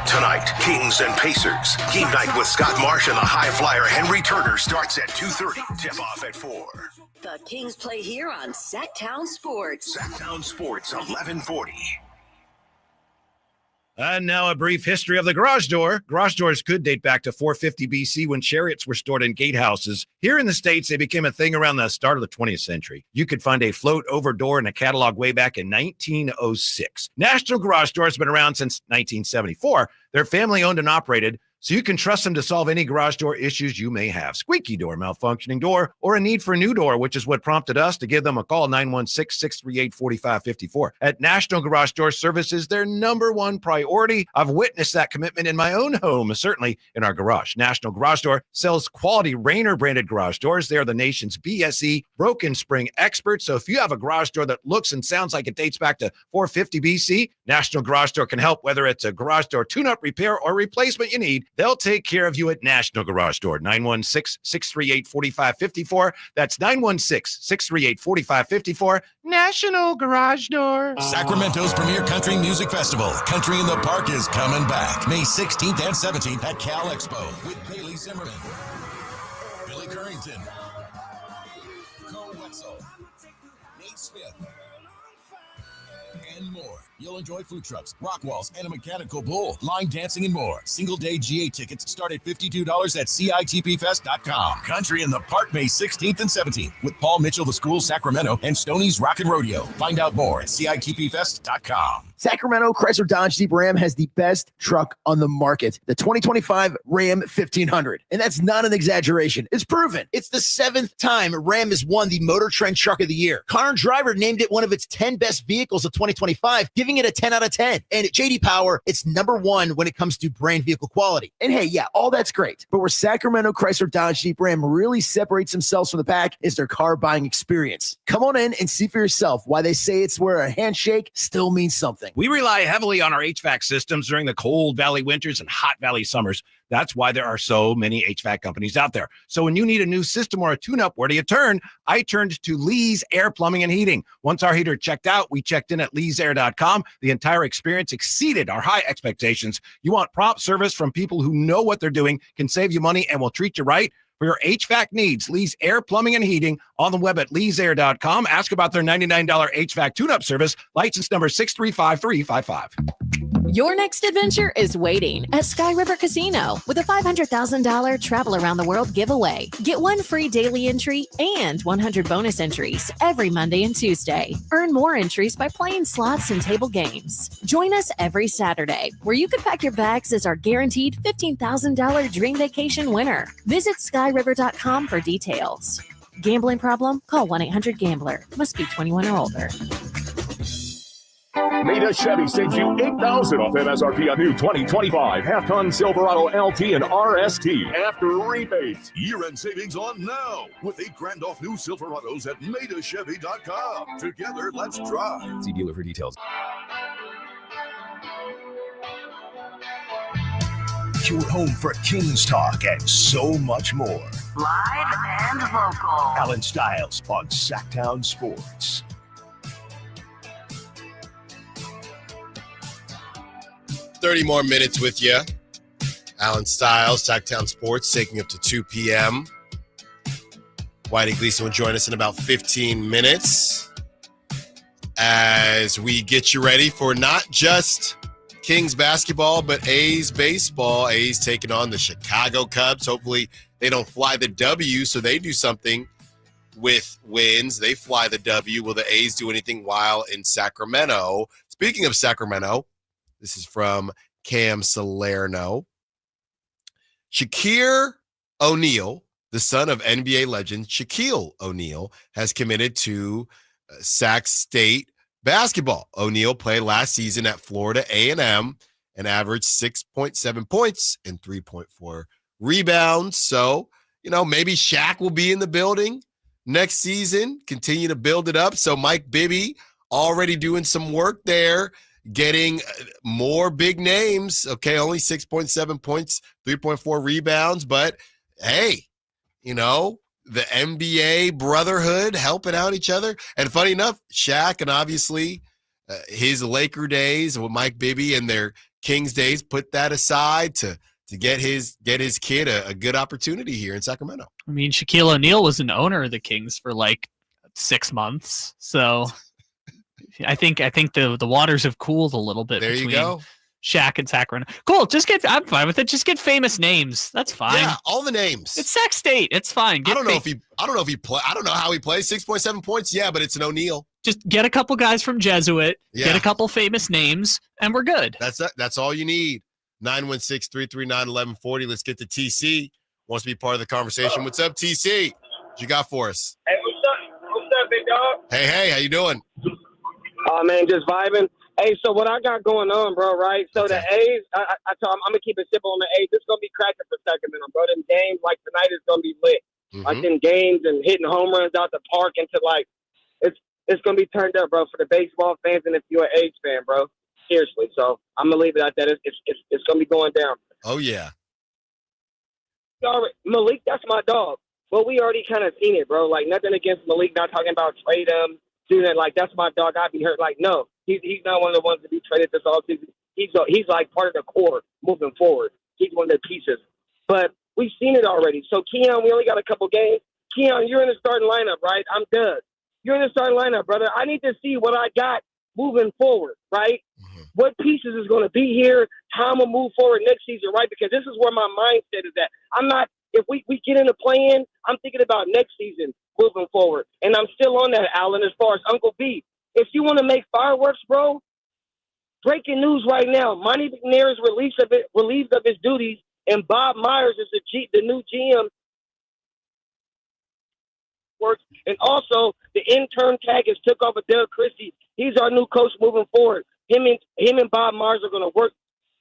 Tonight, Kings and Pacers. Game night with Scott Marsh and the high flyer Henry Turner starts at 2:30. Tip off at 4. The Kings play here on Sacktown Sports. Sacktown Sports, 1140. And now a brief history of the garage door. Garage doors could date back to 450 BC when chariots were stored in gatehouses. Here in the States, they became a thing around the start of the 20th century. You could find a float-over door in a catalog way back in 1906. National Garage Door has been around since 1974. They're family-owned and operated, so you can trust them to solve any garage door issues you may have. Squeaky door, malfunctioning door, or a need for a new door, which is what prompted us to give them a call, 916-638-4554. At National Garage Door Services, their number one priority. I've witnessed that commitment in my own home, certainly in our garage. National Garage Door sells quality Rainer-branded garage doors. They are the nation's BSE broken spring experts. So if you have a garage door that looks and sounds like it dates back to 450 BC, National Garage Door can help, whether it's a garage door tune-up, repair, or replacement you need. They'll take care of you at National Garage Door, 916-638-4554. That's 916-638-4554. National Garage Door. Sacramento's premier country music festival, Country in the Park, is coming back May 16th and 17th at Cal Expo with Bailey Zimmerman, Billy Currington, Cole Wetzel, Nate Smith, and more. You'll enjoy food trucks, rock walls, and a mechanical bull, line dancing, and more. Single-day GA tickets start at $52 at CITPFest.com. Country in the Park, May 16th and 17th with Paul Mitchell, The School, Sacramento, and Stoney's Rockin' Rodeo. Find out more at CITPFest.com. Sacramento Chrysler Dodge Jeep Ram has the best truck on the market, the 2025 Ram 1500. And that's not an exaggeration. It's proven. It's the 7th time Ram has won the Motor Trend Truck of the Year. Car and Driver named it one of its 10 best vehicles of 2025, giving it a 10 out of 10. And at J.D. Power, it's number 1 when it comes to brand vehicle quality. And hey, yeah, all that's great. But where Sacramento Chrysler Dodge Jeep Ram really separates themselves from the pack is their car buying experience. Come on in and see for yourself why they say it's where a handshake still means something. We rely heavily on our HVAC systems during the cold valley winters and hot valley summers. That's why there are so many HVAC companies out there. So when you need a new system or a tune-up, where do you turn? I turned to Lee's Air Plumbing and Heating. Once our heater checked out, we checked in at leesair.com. The entire experience exceeded our high expectations. You want prompt service from people who know what they're doing, can save you money, and will treat you right. For your HVAC needs, Lee's Air Plumbing and Heating, on the web at leesair.com. Ask about their $99 HVAC tune-up service, license number 635355. Your next adventure is waiting at Sky River Casino with a $500,000 travel around the world giveaway. Get 1 free daily entry and 100 bonus entries every Monday and Tuesday. Earn more entries by playing slots and table games. Join us every Saturday, where you can pack your bags as our guaranteed $15,000 dream vacation winner. Visit skyriver.com for details. Gambling problem? Call 1-800-GAMBLER. Must be 21 or older. Maida Chevy saves you $8,000 off MSRP on new 2025 half-ton Silverado LT and RST after rebates. Year-end savings on now with $8,000 off new Silverados at MaidaChevy.com. Together, let's drive. See dealer for details. You're home for Kings Talk and so much more. Live and local. Allen Stiles on Sacktown Sports. 30 more minutes with you. Allen Stiles, Sacktown Sports, taking up to 2 p.m. Whitey Gleason will join us in about 15 minutes as we get you ready for not just Kings basketball, but A's baseball. A's taking on the Chicago Cubs. Hopefully They don't fly the W, so they do something with wins. They fly the W. Will the A's do anything while in Sacramento? Speaking of Sacramento, this is from Cam Salerno. Shaquille O'Neal, the son of NBA legend Shaquille O'Neal, has committed to Sac State basketball. O'Neal played last season at Florida A&M and averaged 6.7 points and 3.4 rebounds. So, maybe Shaq will be in the building next season, continue to build it up. So Mike Bibby already doing some work there, getting more big names. Okay, only 6.7 points, 3.4 rebounds. But, hey, the NBA brotherhood helping out each other. And funny enough, Shaq and obviously his Laker days with Mike Bibby and their Kings days put that aside to get his kid a good opportunity here in Sacramento. I mean, Shaquille O'Neal was an owner of the Kings for like 6 months. So I think the waters have cooled a little bit. There between you go. Shaq and Sacramento. Cool. I'm fine with it. Just get famous names. That's fine. Yeah, all the names. It's Sac State. It's fine. I don't know how he plays. 6.7 points. Yeah, but it's an O'Neal. Just get a couple guys from Jesuit, get a couple famous names, and we're good. That's all you need. 916-339-1140. Let's get to TC. Wants to be part of the conversation. What's up, TC? What you got for us? Hey, what's up, big dog? Hey, how you doing? Oh, man, just vibing. Hey, so what I got going on, bro, right? So the A's, I told them I'm going to keep it simple on the A's. It's going to be cracking for Sacramento, bro. Them games, like tonight, is going to be lit. Like them games and hitting home runs out the park into, like, it's going to be turned up, bro, for the baseball fans and if you're an A's fan, bro. Seriously. So I'm going to leave it at that. It's going to be going down. Oh, yeah. Malik, that's my dog. Well, we already kind of seen it, bro. Like, nothing against Malik, not talking about trade him, do that. Like, that's my dog. I'd be hurt. Like, no, he's not one of the ones to be traded this offseason. He's like part of the core moving forward. He's one of the pieces. But we've seen it already. So, Keon, we only got a couple games. Keon, you're in the starting lineup, right? I'm good. You're in the starting lineup, brother. I need to see what I got moving forward, right? What pieces is going to be here, how I'm going to move forward next season, right? Because this is where my mindset is at. I'm not, if we get into playing, I'm thinking about next season moving forward. And I'm still on that, Allen, as far as Uncle B. If you want to make fireworks, bro, breaking news right now. Monty McNair is relieved of his duties, and Bob Myers is the new GM. Works. And also, the intern tag has took over Doug Christie. He's our new coach moving forward. Him and Bob Myers are going to work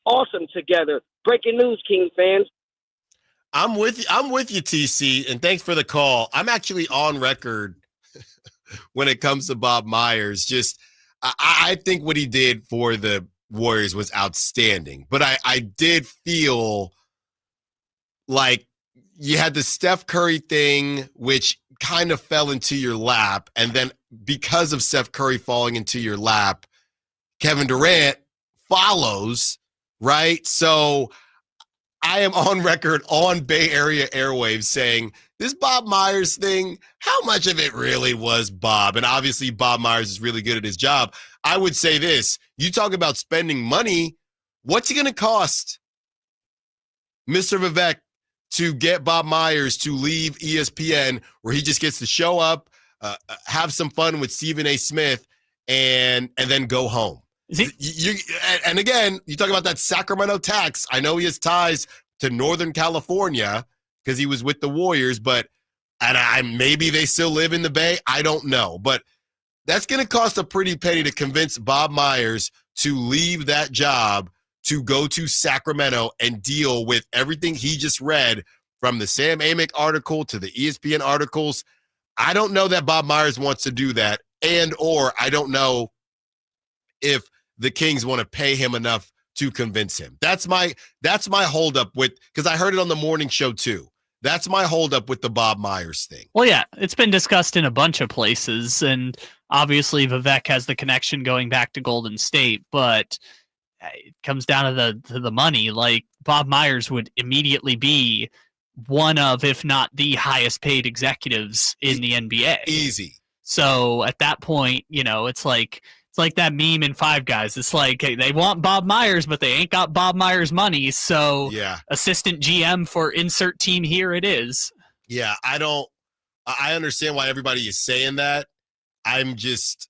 awesome together. Breaking news, King fans. I'm with you, TC, and thanks for the call. I'm actually on record when it comes to Bob Myers. Just I think what he did for the Warriors was outstanding, but I did feel like you had the Steph Curry thing, which kind of fell into your lap, and then because of Steph Curry falling into your lap, Kevin Durant follows, right? So I am on record on Bay Area airwaves saying this Bob Myers thing, how much of it really was Bob? And obviously Bob Myers is really good at his job. I would say this, you talk about spending money, what's it going to cost Mr. Vivek to get Bob Myers to leave ESPN where he just gets to show up, have some fun with Stephen A. Smith, and then go home? And again, you talk about that Sacramento tax. I know he has ties to Northern California because he was with the Warriors, but maybe they still live in the Bay. I don't know, but that's going to cost a pretty penny to convince Bob Myers to leave that job to go to Sacramento and deal with everything he just read from the Sam Amick article to the ESPN articles. I don't know that Bob Myers wants to do that, or I don't know if the Kings want to pay him enough to convince him. That's my holdup with, because I heard it on the morning show too. That's my holdup with the Bob Myers thing. Well, yeah, it's been discussed in a bunch of places, and obviously Vivek has the connection going back to Golden State, but it comes down to the money. Like, Bob Myers would immediately be one of, if not the highest paid executives in the NBA. Easy. So at that point, it's like It's like that meme in Five Guys. It's like hey, they want Bob Myers, but they ain't got Bob Myers money. So assistant GM for insert team here it is. Yeah, I understand why everybody is saying that. I'm just,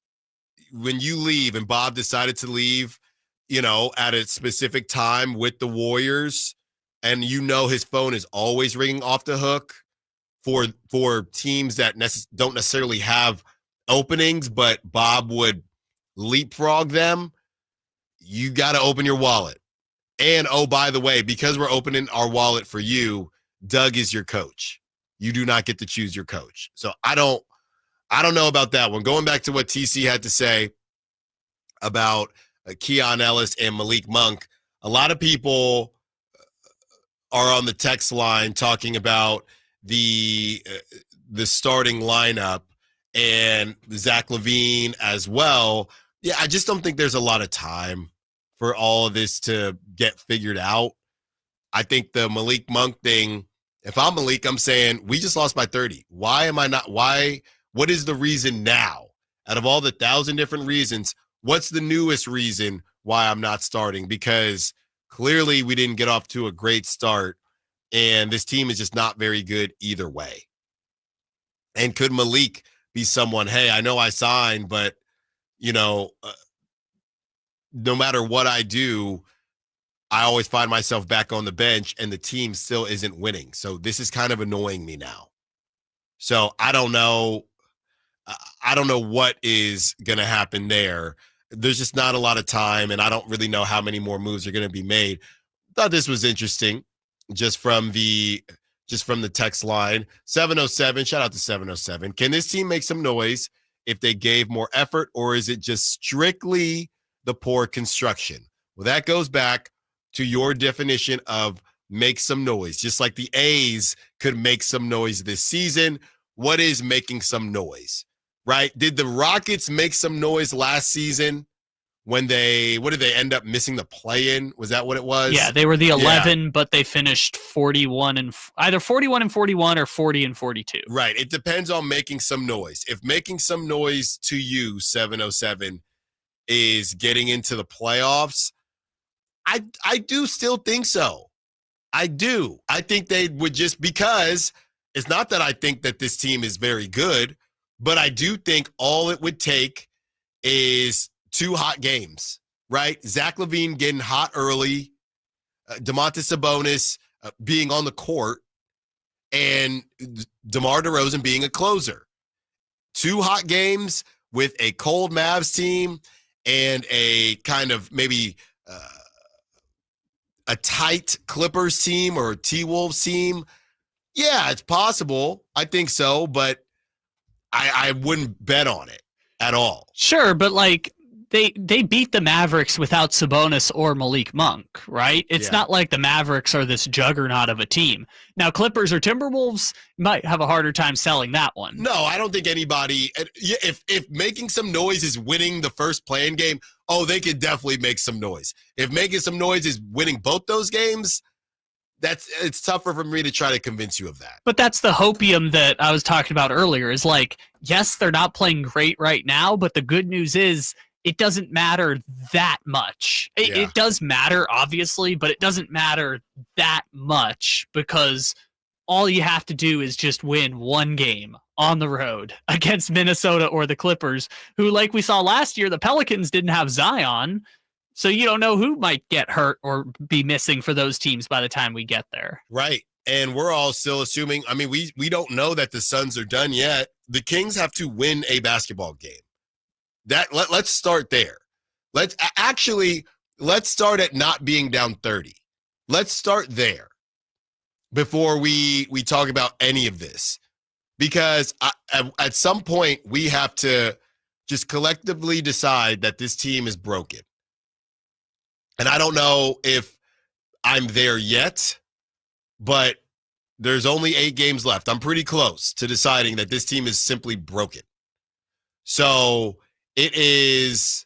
when you leave and Bob decided to leave, at a specific time with the Warriors, and his phone is always ringing off the hook for teams that don't necessarily have openings, but Bob would leapfrog them, you got to open your wallet. And, oh, by the way, because we're opening our wallet for you, Doug is your coach. You do not get to choose your coach. So I don't know about that one. Going back to what TC had to say about Keon Ellis and Malik Monk, a lot of people are on the text line talking about the starting lineup and Zach LaVine as well. Yeah, I just don't think there's a lot of time for all of this to get figured out. I think the Malik Monk thing, if I'm Malik, I'm saying we just lost by 30. Why am I not? What is the reason now? Out of all the 1,000 different reasons, what's the newest reason why I'm not starting? Because clearly we didn't get off to a great start, and this team is just not very good either way. And could Malik be someone, hey, I know I signed, but, no matter what I do, I always find myself back on the bench and the team still isn't winning. So this is kind of annoying me now. So I don't know. I don't know what is going to happen there. There's just not a lot of time, and I don't really know how many more moves are going to be made. Thought this was interesting just from the text line. 707, shout out to 707. Can this team make some noise if they gave more effort, or is it just strictly the poor construction? Well, that goes back to your definition of make some noise. Just like the A's could make some noise this season. What is making some noise, right? Did the Rockets make some noise last season when what did they end up missing the play-in? Was that what it was? Yeah, they were the 11, but they finished 41 and either 41 and 41 or 40 and 42. Right. It depends on making some noise. If making some noise to you, 707, is getting into the playoffs, I do still think so. I do. I think they would just, because it's not that I think that this team is very good, but I do think all it would take is 2 hot games, right? Zach LaVine getting hot early, Domantas Sabonis being on the court, and DeMar DeRozan being a closer. 2 hot games with a cold Mavs team and a kind of maybe a tight Clippers team or a T-Wolves team. Yeah, it's possible. I think so, but I wouldn't bet on it at all. Sure, but like they beat the Mavericks without Sabonis or Malik Monk, right? It's not like the Mavericks are this juggernaut of a team. Now, Clippers or Timberwolves might have a harder time selling that one. No, I don't think anybody. If making some noise is winning the first play-in game, they could definitely make some noise. If making some noise is winning both those games, it's tougher for me to try to convince you of that. But that's the hopium that I was talking about earlier, is like, yes, they're not playing great right now, but the good news is it doesn't matter that much. It does matter, obviously, but it doesn't matter that much, because all you have to do is just win one game on the road against Minnesota or the Clippers, who, like we saw last year, the Pelicans didn't have Zion. So you don't know who might get hurt or be missing for those teams by the time we get there. Right. And we're all still assuming, I mean, we don't know that the Suns are done yet. The Kings have to win a basketball game. Let's start there. Let's start at not being down 30. Let's start there before we talk about any of this. Because at some point, we have to just collectively decide that this team is broken. And I don't know if I'm there yet, but there's only 8 games left. I'm pretty close to deciding that this team is simply broken. So it is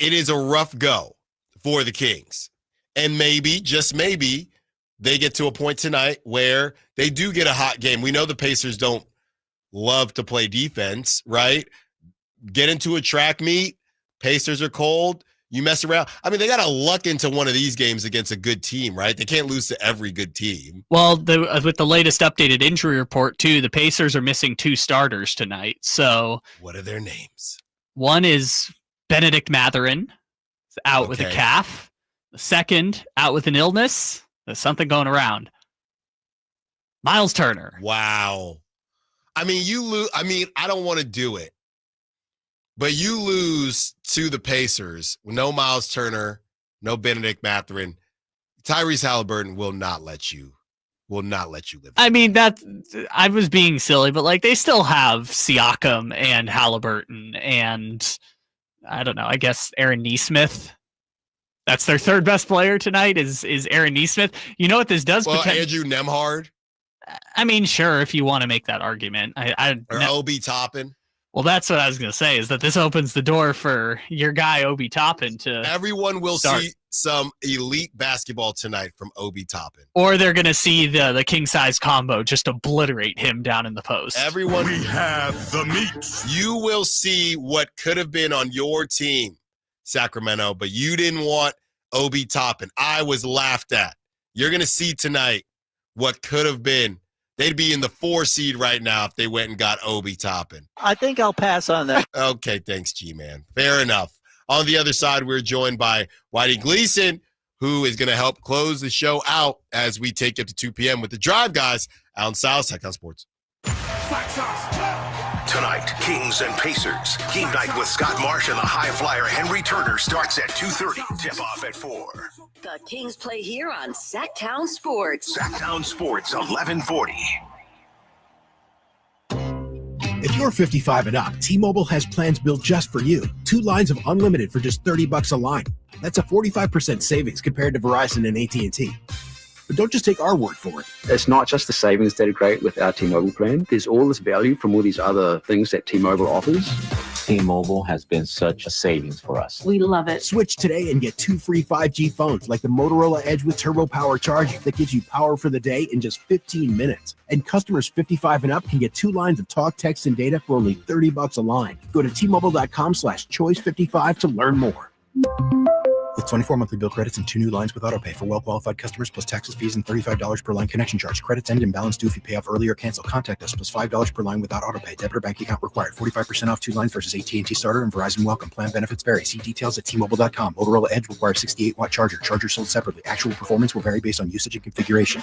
a rough go for the Kings. And maybe, just maybe, they get to a point tonight where they do get a hot game. We know the Pacers don't love to play defense, right? get into a track meet. Pacers are cold. You mess around. I mean, they got to luck into one of these games against a good team, right? They can't lose to every good team. Well, with the latest updated injury report, too, the Pacers are missing 2 starters tonight. So, what are their names? One is Benedict Mathurin, out with a calf. The second, out with an illness. There's something going around. Miles Turner. Wow. I mean, you lose. I mean, I don't want to do it. But you lose to the Pacers with no Miles Turner, no Benedict Mathurin. Tyrese Halliburton will not let you live. I mean, I was being silly, but like they still have Siakam and Halliburton and I don't know, I guess Aaron Nesmith. That's their third best player tonight is Aaron Nesmith. You know what this does? Well, Andrew Nembhard. I mean, sure, if you want to make that argument. Or Obi Toppin. Well, that's what I was going to say, is that this opens the door for your guy, Obi Toppin, to everyone will start. See some elite basketball tonight from Obi Toppin. Or they're going to see the king-size combo just obliterate him down in the post. Everyone, we have the meat. You will see what could have been on your team, Sacramento, but you didn't want Obi Toppin. I was laughed at. You're going to see tonight what could have been. They'd be in the 4 seed right now if they went and got Obi Toppin. I think I'll pass on that. Okay, thanks, G-Man. Fair enough. On the other side, we're joined by Whitey Gleason, who is going to help close the show out as we take up to 2 p.m. with the Drive Guys. Allen Stiles, Sacktown Sports. Tonight, Kings and Pacers. Game night with Scott Marsh and the high flyer Henry Turner starts at 2:30. Tip off at 4. The Kings play here on Sacktown Sports. Sacktown Sports, 1140. If you're 55 and up, T-Mobile has plans built just for you. 2 lines of unlimited for just $30 a line. That's a 45% savings compared to Verizon and AT&T. But don't just take our word for it. It's not just the savings that are great with our T-Mobile plan. There's all this value from all these other things that T-Mobile offers. T-Mobile has been such a savings for us. We love it. Switch today and get 2 free 5G phones like the Motorola Edge with Turbo Power charging that gives you power for the day in just 15 minutes. And customers 55 and up can get 2 lines of talk, text, and data for only $30 a line. Go to T-Mobile.com/choice55 to learn more. With 24 monthly bill credits and 2 new lines with autopay for well-qualified customers plus taxes, fees, and $35 per line connection charge. Credits end and balance due if you pay off early or cancel. Contact us plus $5 per line without autopay. Debit or bank account required. 45% off 2 lines versus AT&T Starter and Verizon Welcome. Plan benefits vary. See details at T-Mobile.com. Motorola Edge requires 68-watt charger. Charger sold separately. Actual performance will vary based on usage and configuration.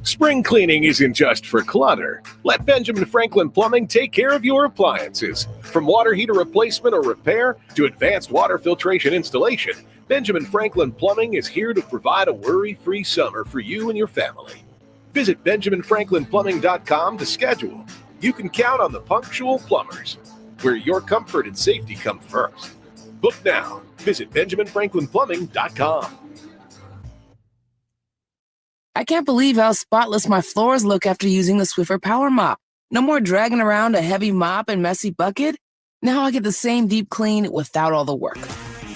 Spring cleaning isn't just for clutter. Let Benjamin Franklin Plumbing take care of your appliances. From water heater replacement or repair to advanced water filtration installation, Benjamin Franklin Plumbing is here to provide a worry-free summer for you and your family. Visit BenjaminFranklinPlumbing.com to schedule. You can count on the punctual plumbers, where your comfort and safety come first. Book now. Visit BenjaminFranklinPlumbing.com. I can't believe how spotless my floors look after using the Swiffer Power Mop. No more dragging around a heavy mop and messy bucket. Now I get the same deep clean without all the work.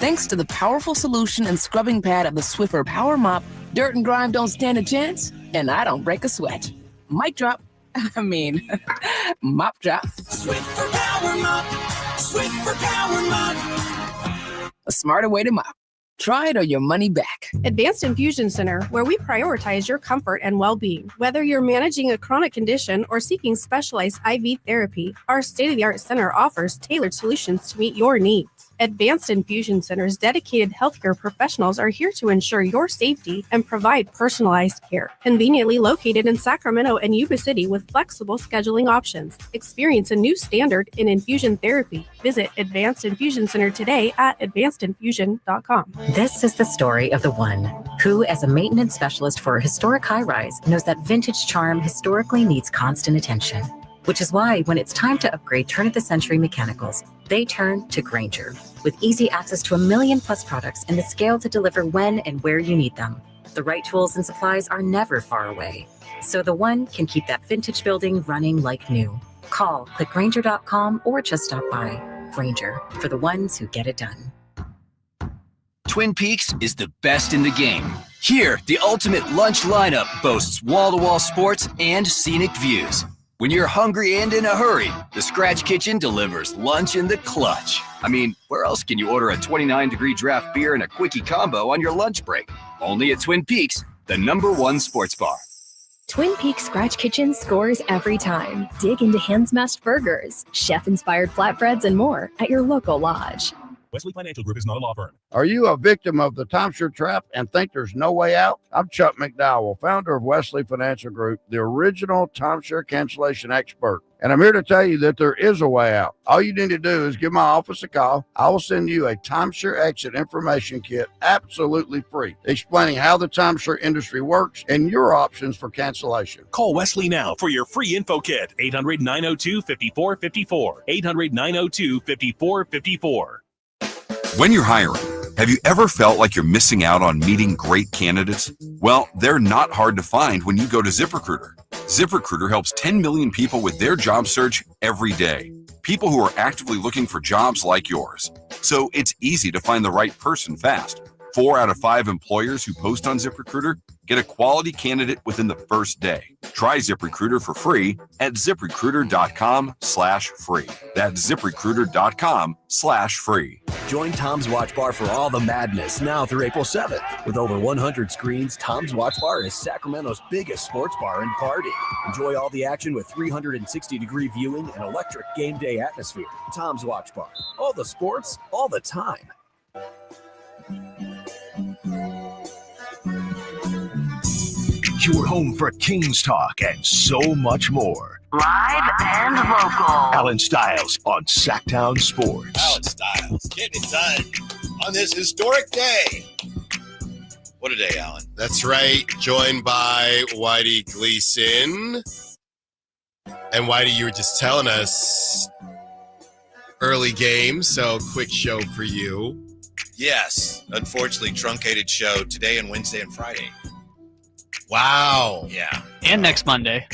Thanks to the powerful solution and scrubbing pad of the Swiffer Power Mop, dirt and grime don't stand a chance, and I don't break a sweat. Mic drop. Mop drop. Swiffer Power Mop. Swiffer Power Mop. A smarter way to mop. Try it or your money back. Advanced Infusion Center, where we prioritize your comfort and well-being. Whether you're managing a chronic condition or seeking specialized IV therapy, our state-of-the-art center offers tailored solutions to meet your needs. Advanced Infusion Center's dedicated healthcare professionals are here to ensure your safety and provide personalized care. Conveniently located in Sacramento and Yuba City with flexible scheduling options. Experience a new standard in infusion therapy. Visit Advanced Infusion Center today at advancedinfusion.com. This is the story of the one who, as a maintenance specialist for a historic high-rise, knows that vintage charm historically needs constant attention. Which is why when it's time to upgrade turn-of-the-century mechanicals, they turn to Grainger. With easy access to 1 million+ products and the scale to deliver when and where you need them. The right tools and supplies are never far away. So the one can keep that vintage building running like new. Call, click Grainger.com, or just stop by. Grainger, for the ones who get it done. Twin Peaks is the best in the game. Here, the ultimate lunch lineup boasts wall-to-wall sports and scenic views. When you're hungry and in a hurry, the Scratch Kitchen delivers lunch in the clutch. I mean, where else can you order a 29-degree draft beer and a quickie combo on your lunch break? Only at Twin Peaks, the #1 sports bar. Twin Peaks Scratch Kitchen scores every time. Dig into hand-smashed burgers, chef-inspired flatbreads, and more at your local lodge. Wesley Financial Group is not a law firm. Are you a victim of the timeshare trap and think there's no way out? I'm Chuck McDowell, founder of Wesley Financial Group, the original timeshare cancellation expert. And I'm here to tell you that there is a way out. All you need to do is give my office a call. I will send you a timeshare exit information kit absolutely free, explaining how the timeshare industry works and your options for cancellation. Call Wesley now for your free info kit. 800-902-5454. 800-902-5454. When you're hiring, have you ever felt like you're missing out on meeting great candidates? Well, they're not hard to find when you go to ZipRecruiter. ZipRecruiter helps 10 million people with their job search every day. People who are actively looking for jobs like yours. So it's easy to find the right person fast. 4 out of 5 employers who post on ZipRecruiter get a quality candidate within the first day. Try ZipRecruiter for free at ZipRecruiter.com/free. That's ZipRecruiter.com/free. Join Tom's Watch Bar for all the madness now through April 7th. With over 100 screens, Tom's Watch Bar is Sacramento's biggest sports bar and party. Enjoy all the action with 360-degree viewing and electric game day atmosphere. Tom's Watch Bar. All the sports, all the time. Your home for Kings talk and so much more. Live and local. Allen Stiles on Sacktown Sports. Allen Stiles getting it done on this historic day. What a day, Allen. That's right. Joined by Whitey Gleason. And Whitey, you were just telling us early game, so quick show for you. Yes. Unfortunately, truncated show today and Wednesday and Friday. Wow. Yeah. And next Monday.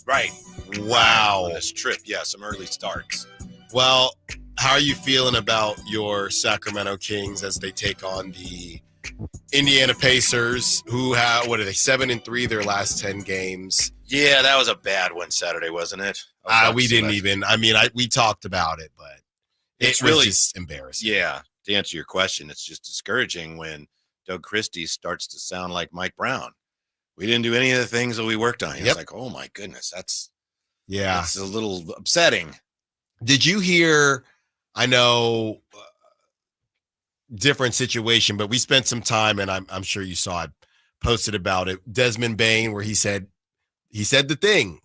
Right. Wow. On this trip, yeah, some early starts. Well, how are you feeling about your Sacramento Kings as they take on the Indiana Pacers, who have, what are they, 7-3 their last 10 games? Yeah, that was a bad one Saturday, wasn't it? We didn't even, we talked about it, but it's was really just embarrassing. Yeah. To answer your question, it's just discouraging when Doug Christie starts to sound like Mike Brown. We didn't do any of the things that we worked on. It's like, oh my goodness, that's a little upsetting. Did you hear? I know, different situation, but we spent some time, and I'm sure you saw it, posted about it. Desmond Bain, where he said the thing.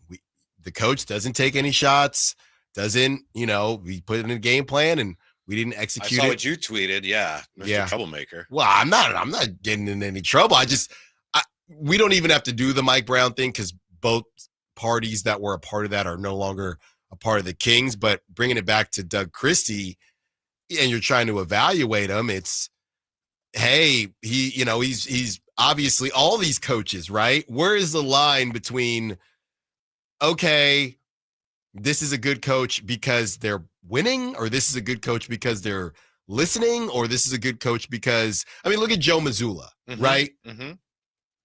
The coach doesn't take any shots, doesn't, we put it in a game plan and we didn't execute it. I saw what you tweeted. Yeah. Mr. Troublemaker. Well, I'm not getting in any trouble. We don't even have to do the Mike Brown thing because both parties that were a part of that are no longer a part of the Kings. But bringing it back to Doug Christie, and you're trying to evaluate him, it's, hey, he's obviously all these coaches, right? Where is the line between, okay, this is a good coach because they're winning, or this is a good coach because they're listening, or this is a good coach because, look at Joe Mazzulla, right? Mm-hmm.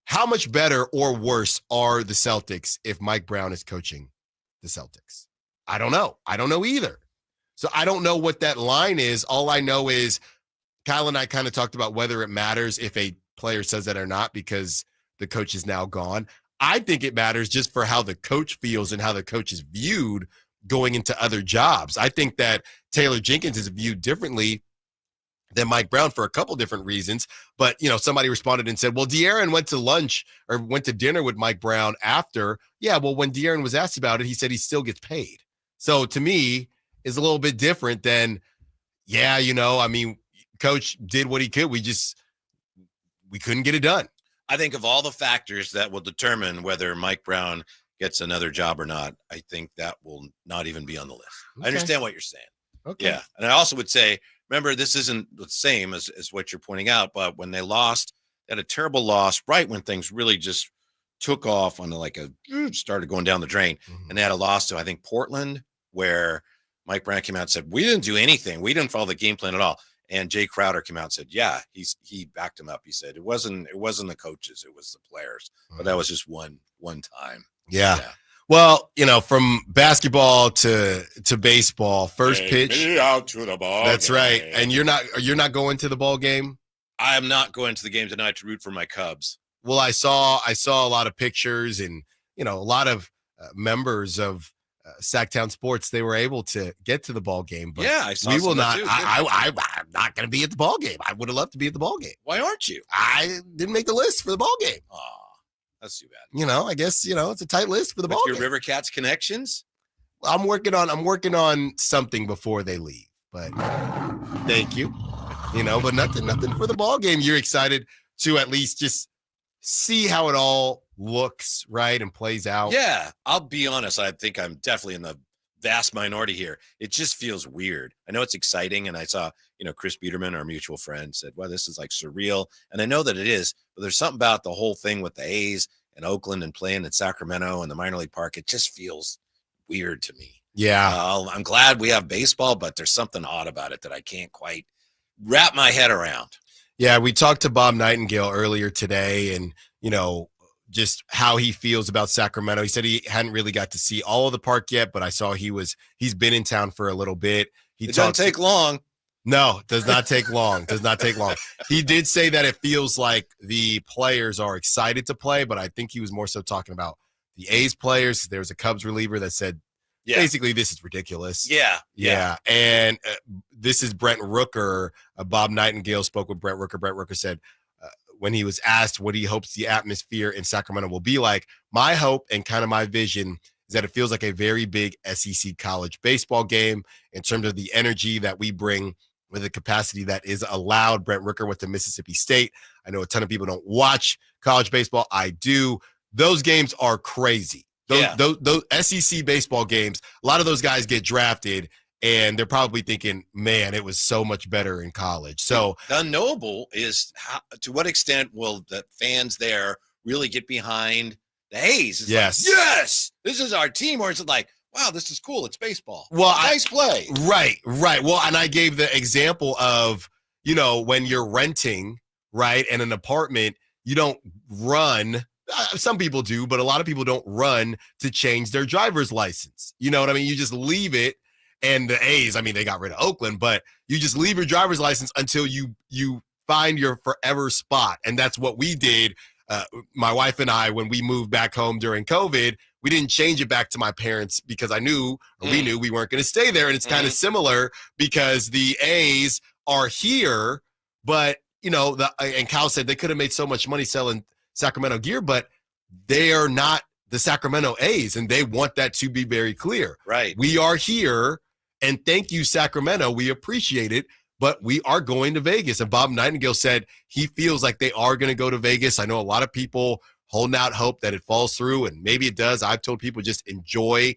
How much better or worse are the Celtics if Mike Brown is coaching the Celtics? I don't know. I don't know either. So I don't know what that line is. All I know is Kyle and I kind of talked about whether it matters if a player says that or not because the coach is now gone. I think it matters just for how the coach feels and how the coach is viewed going into other jobs. I think that Taylor Jenkins is viewed differently than Mike Brown for a couple different reasons. But, somebody responded and said, well, De'Aaron went to lunch or went to dinner with Mike Brown after. Yeah, well, when De'Aaron was asked about it, he said he still gets paid. So to me, it's a little bit different than, coach did what he could. We couldn't get it done. I think of all the factors that will determine whether Mike Brown gets another job or not, I think that will not even be on the list. Okay. I understand what you're saying. Okay. Yeah. And I also would say, remember, this isn't the same as what you're pointing out, but when they lost, they had a terrible loss right when things really just took off on started going down the drain. Mm-hmm. And they had a loss to, I think, Portland, where Mike Brown came out and said, we didn't do anything. We didn't follow the game plan at all. And Jay Crowder came out and said, yeah, he backed him up. He said, it wasn't the coaches, it was the players. Mm-hmm. But that was just one time. Yeah. Well, from basketball to baseball, first Take pitch. me out to the ball. That's game. right. And you're not going to the ball game? I am not going to the game tonight to root for my Cubs. Well, I saw a lot of pictures and a lot of members of Sacktown Sports. They were able to get to the ball game, but Yeah, I saw we some will of that not. too. I'm not going to be at the ball game. I would have loved to be at the ball game. Why aren't you? I didn't make the list for the ball game. Aw, that's too bad. I guess it's a tight list for the With ball your game. River Cats connections? I'm working on something before they leave. But thank you. But nothing for the ball game. You're excited to at least just see how it all looks, right, and plays out. Yeah, I'll be honest. I think I'm definitely in the vast minority here. It just feels weird. I know it's exciting, and I saw, Chris Biederman, our mutual friend, said, well, this is like surreal. And I know that it is, but there's something about the whole thing with the A's and Oakland and playing in Sacramento and the minor league park. It just feels weird to me. Yeah. I'm glad we have baseball, but there's something odd about it that I can't quite wrap my head around. Yeah, we talked to Bob Nightingale earlier today and, just how he feels about Sacramento. He said he hadn't really got to see all of the park yet, but I saw he's been in town for a little bit. It doesn't take long. No, does not take long. Does not take long. He did say that it feels like the players are excited to play, but I think he was more so talking about the A's players. There was a Cubs reliever that said, basically, this is ridiculous. Yeah. And this is Brent Rooker. Bob Nightingale spoke with Brent Rooker. Brent Rooker said, when he was asked what he hopes the atmosphere in Sacramento will be like, my hope and kind of my vision is that it feels like a very big SEC college baseball game in terms of the energy that we bring with the capacity that is allowed. Brent Rooker went to Mississippi State. I know a ton of people don't watch college baseball. I do. Those games are crazy. Those SEC baseball games, a lot of those guys get drafted, and they're probably thinking, man, it was so much better in college. So the unknowable is to what extent will the fans there really get behind the A's? It's yes. Like, yes, this is our team. Or is it like, wow, this is cool. It's baseball. Well, nice play. Right. Well, and I gave the example of, when you're renting, right, in an apartment, you don't run. Some people do, but a lot of people don't run to change their driver's license. You know what I mean? You just leave it. And the A's, they got rid of Oakland, but you just leave your driver's license until you find your forever spot. And that's what we did. My wife and I, when we moved back home during COVID, we didn't change it back to my parents because we knew we weren't going to stay there. And it's kind of similar because the A's are here, but, and Kyle said they could have made so much money selling Sacramento gear, but they are not the Sacramento A's, and they want that to be very clear. Right. We are here, and thank you, Sacramento. We appreciate it, but we are going to Vegas. And Bob Nightingale said he feels like they are going to go to Vegas. I know a lot of people holding out hope that it falls through, and maybe it does. I've told people just enjoy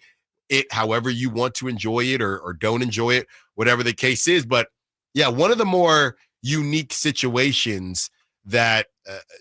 it however you want to enjoy it or don't enjoy it, whatever the case is. But, yeah, one of the more unique situations that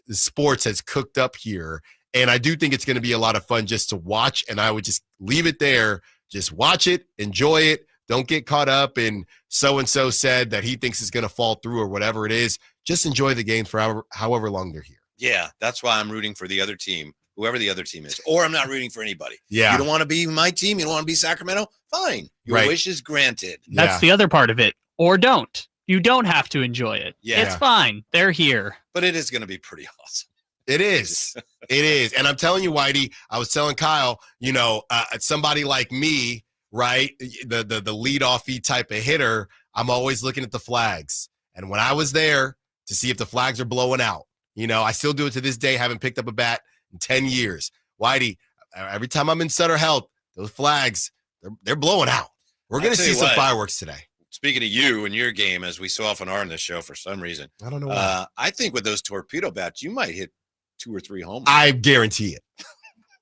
sports has cooked up here, and I do think it's going to be a lot of fun just to watch, and I would just leave it there. Just watch it, enjoy it. Don't get caught up in so-and-so said that he thinks it's going to fall through or whatever it is. Just enjoy the games for however long they're here. Yeah, that's why I'm rooting for the other team, whoever the other team is. Or I'm not rooting for anybody. Yeah. You don't want to be my team? You don't want to be Sacramento? Fine. Your wish is granted. That's the other part of it. Or don't. You don't have to enjoy it. Yeah. It's fine. They're here. But it is going to be pretty awesome. It is. It is. And I'm telling you, Whitey, I was telling Kyle, somebody like me, right, the leadoff-y type of hitter, I'm always looking at the flags. And when I was there to see if the flags are blowing out, I still do it to this day, haven't picked up a bat in 10 years. Whitey, every time I'm in Sutter Health, those flags, they're blowing out. We're going to see some fireworks today. Speaking of you and your game, as we so often are in this show for some reason, I don't know why. I think with those torpedo bats, you might hit 2 or 3 homers. I guarantee it.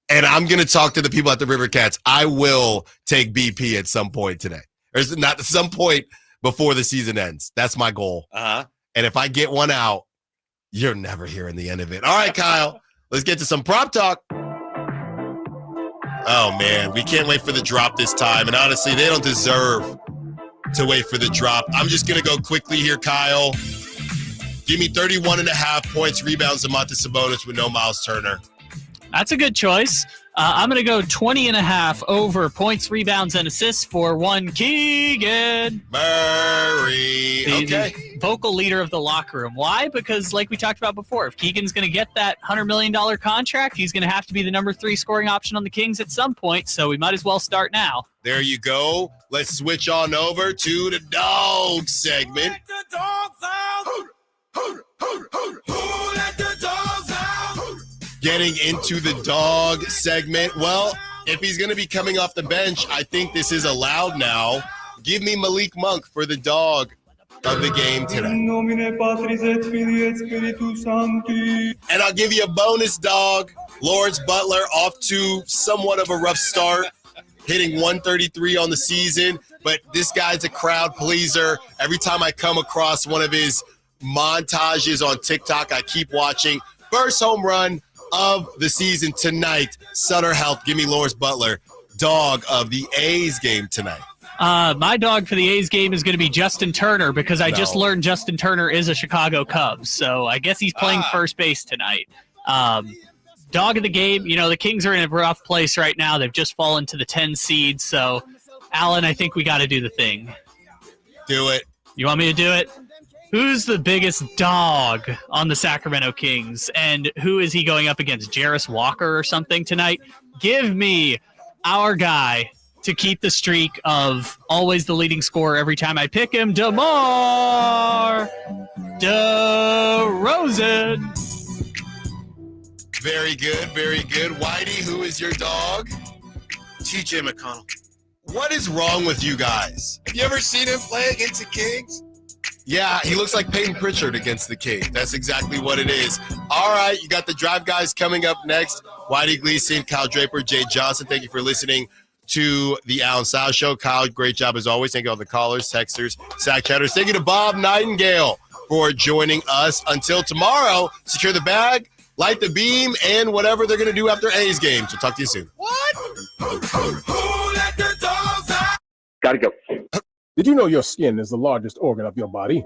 And I'm going to talk to the people at the River Cats. I will take BP at some point today. Or not at some point before the season ends. That's my goal. Uh-huh. And if I get one out, you're never hearing the end of it. All right, Kyle, let's get to some prop talk. Oh, man, we can't wait for the drop this time. And honestly, they don't deserve to wait for the drop. I'm just going to go quickly here, Kyle. Give me 31.5 points, rebounds, and Montes Sabonis with no Miles Turner. That's a good choice. I'm going to go 20.5 over points, rebounds, and assists for one Keegan Murray. Okay. The vocal leader of the locker room. Why? Because like we talked about before, if Keegan's going to get that $100 million contract, he's going to have to be the number 3 scoring option on the Kings at some point, so we might as well start now. There you go. Let's switch on over to the dog segment. Let the dogs out. Who let the dogs out? Getting into the dog segment. Well, if he's going to be coming off the bench, I think this is allowed now. Give me Malik Monk for the dog of the game today. And I'll give you a bonus dog. Lawrence Butler off to somewhat of a rough start, hitting 133 on the season. But this guy's a crowd pleaser. Every time I come across one of his montages on TikTok, I keep watching. First home run of the season tonight. Sutter Health. Give me Lawrence Butler, dog of the A's game tonight. My dog for the A's game is going to be Justin Turner because I just learned Justin Turner is a Chicago Cub. So I guess he's playing first base tonight. Dog of the game, the Kings are in a rough place right now. They've just fallen to the 10 seed. So, Allen, I think we got to do the thing. Do it. You want me to do it? Who's the biggest dog on the Sacramento Kings? And who is he going up against? Jarris Walker or something tonight? Give me our guy to keep the streak of always the leading scorer every time I pick him, DeMar DeRozan. Very good, very good. Whitey, who is your dog? TJ McConnell. What is wrong with you guys? Have you ever seen him play against the Kings? Yeah, he looks like Peyton Pritchard against the Kings. That's exactly what it is. All right, you got the Drive Guys coming up next. Whitey Gleason, Kyle Draper, Jay Johnson. Thank you for listening to the Allen Stiles Show. Kyle, great job as always. Thank you all the callers, texters, Sack chatters. Thank you to Bob Nightingale for joining us. Until tomorrow, secure the bag, light the beam, and whatever they're going to do after A's games. We'll talk to you soon. What? Who let the dogs out? Gotta go. Did you know your skin is the largest organ of your body?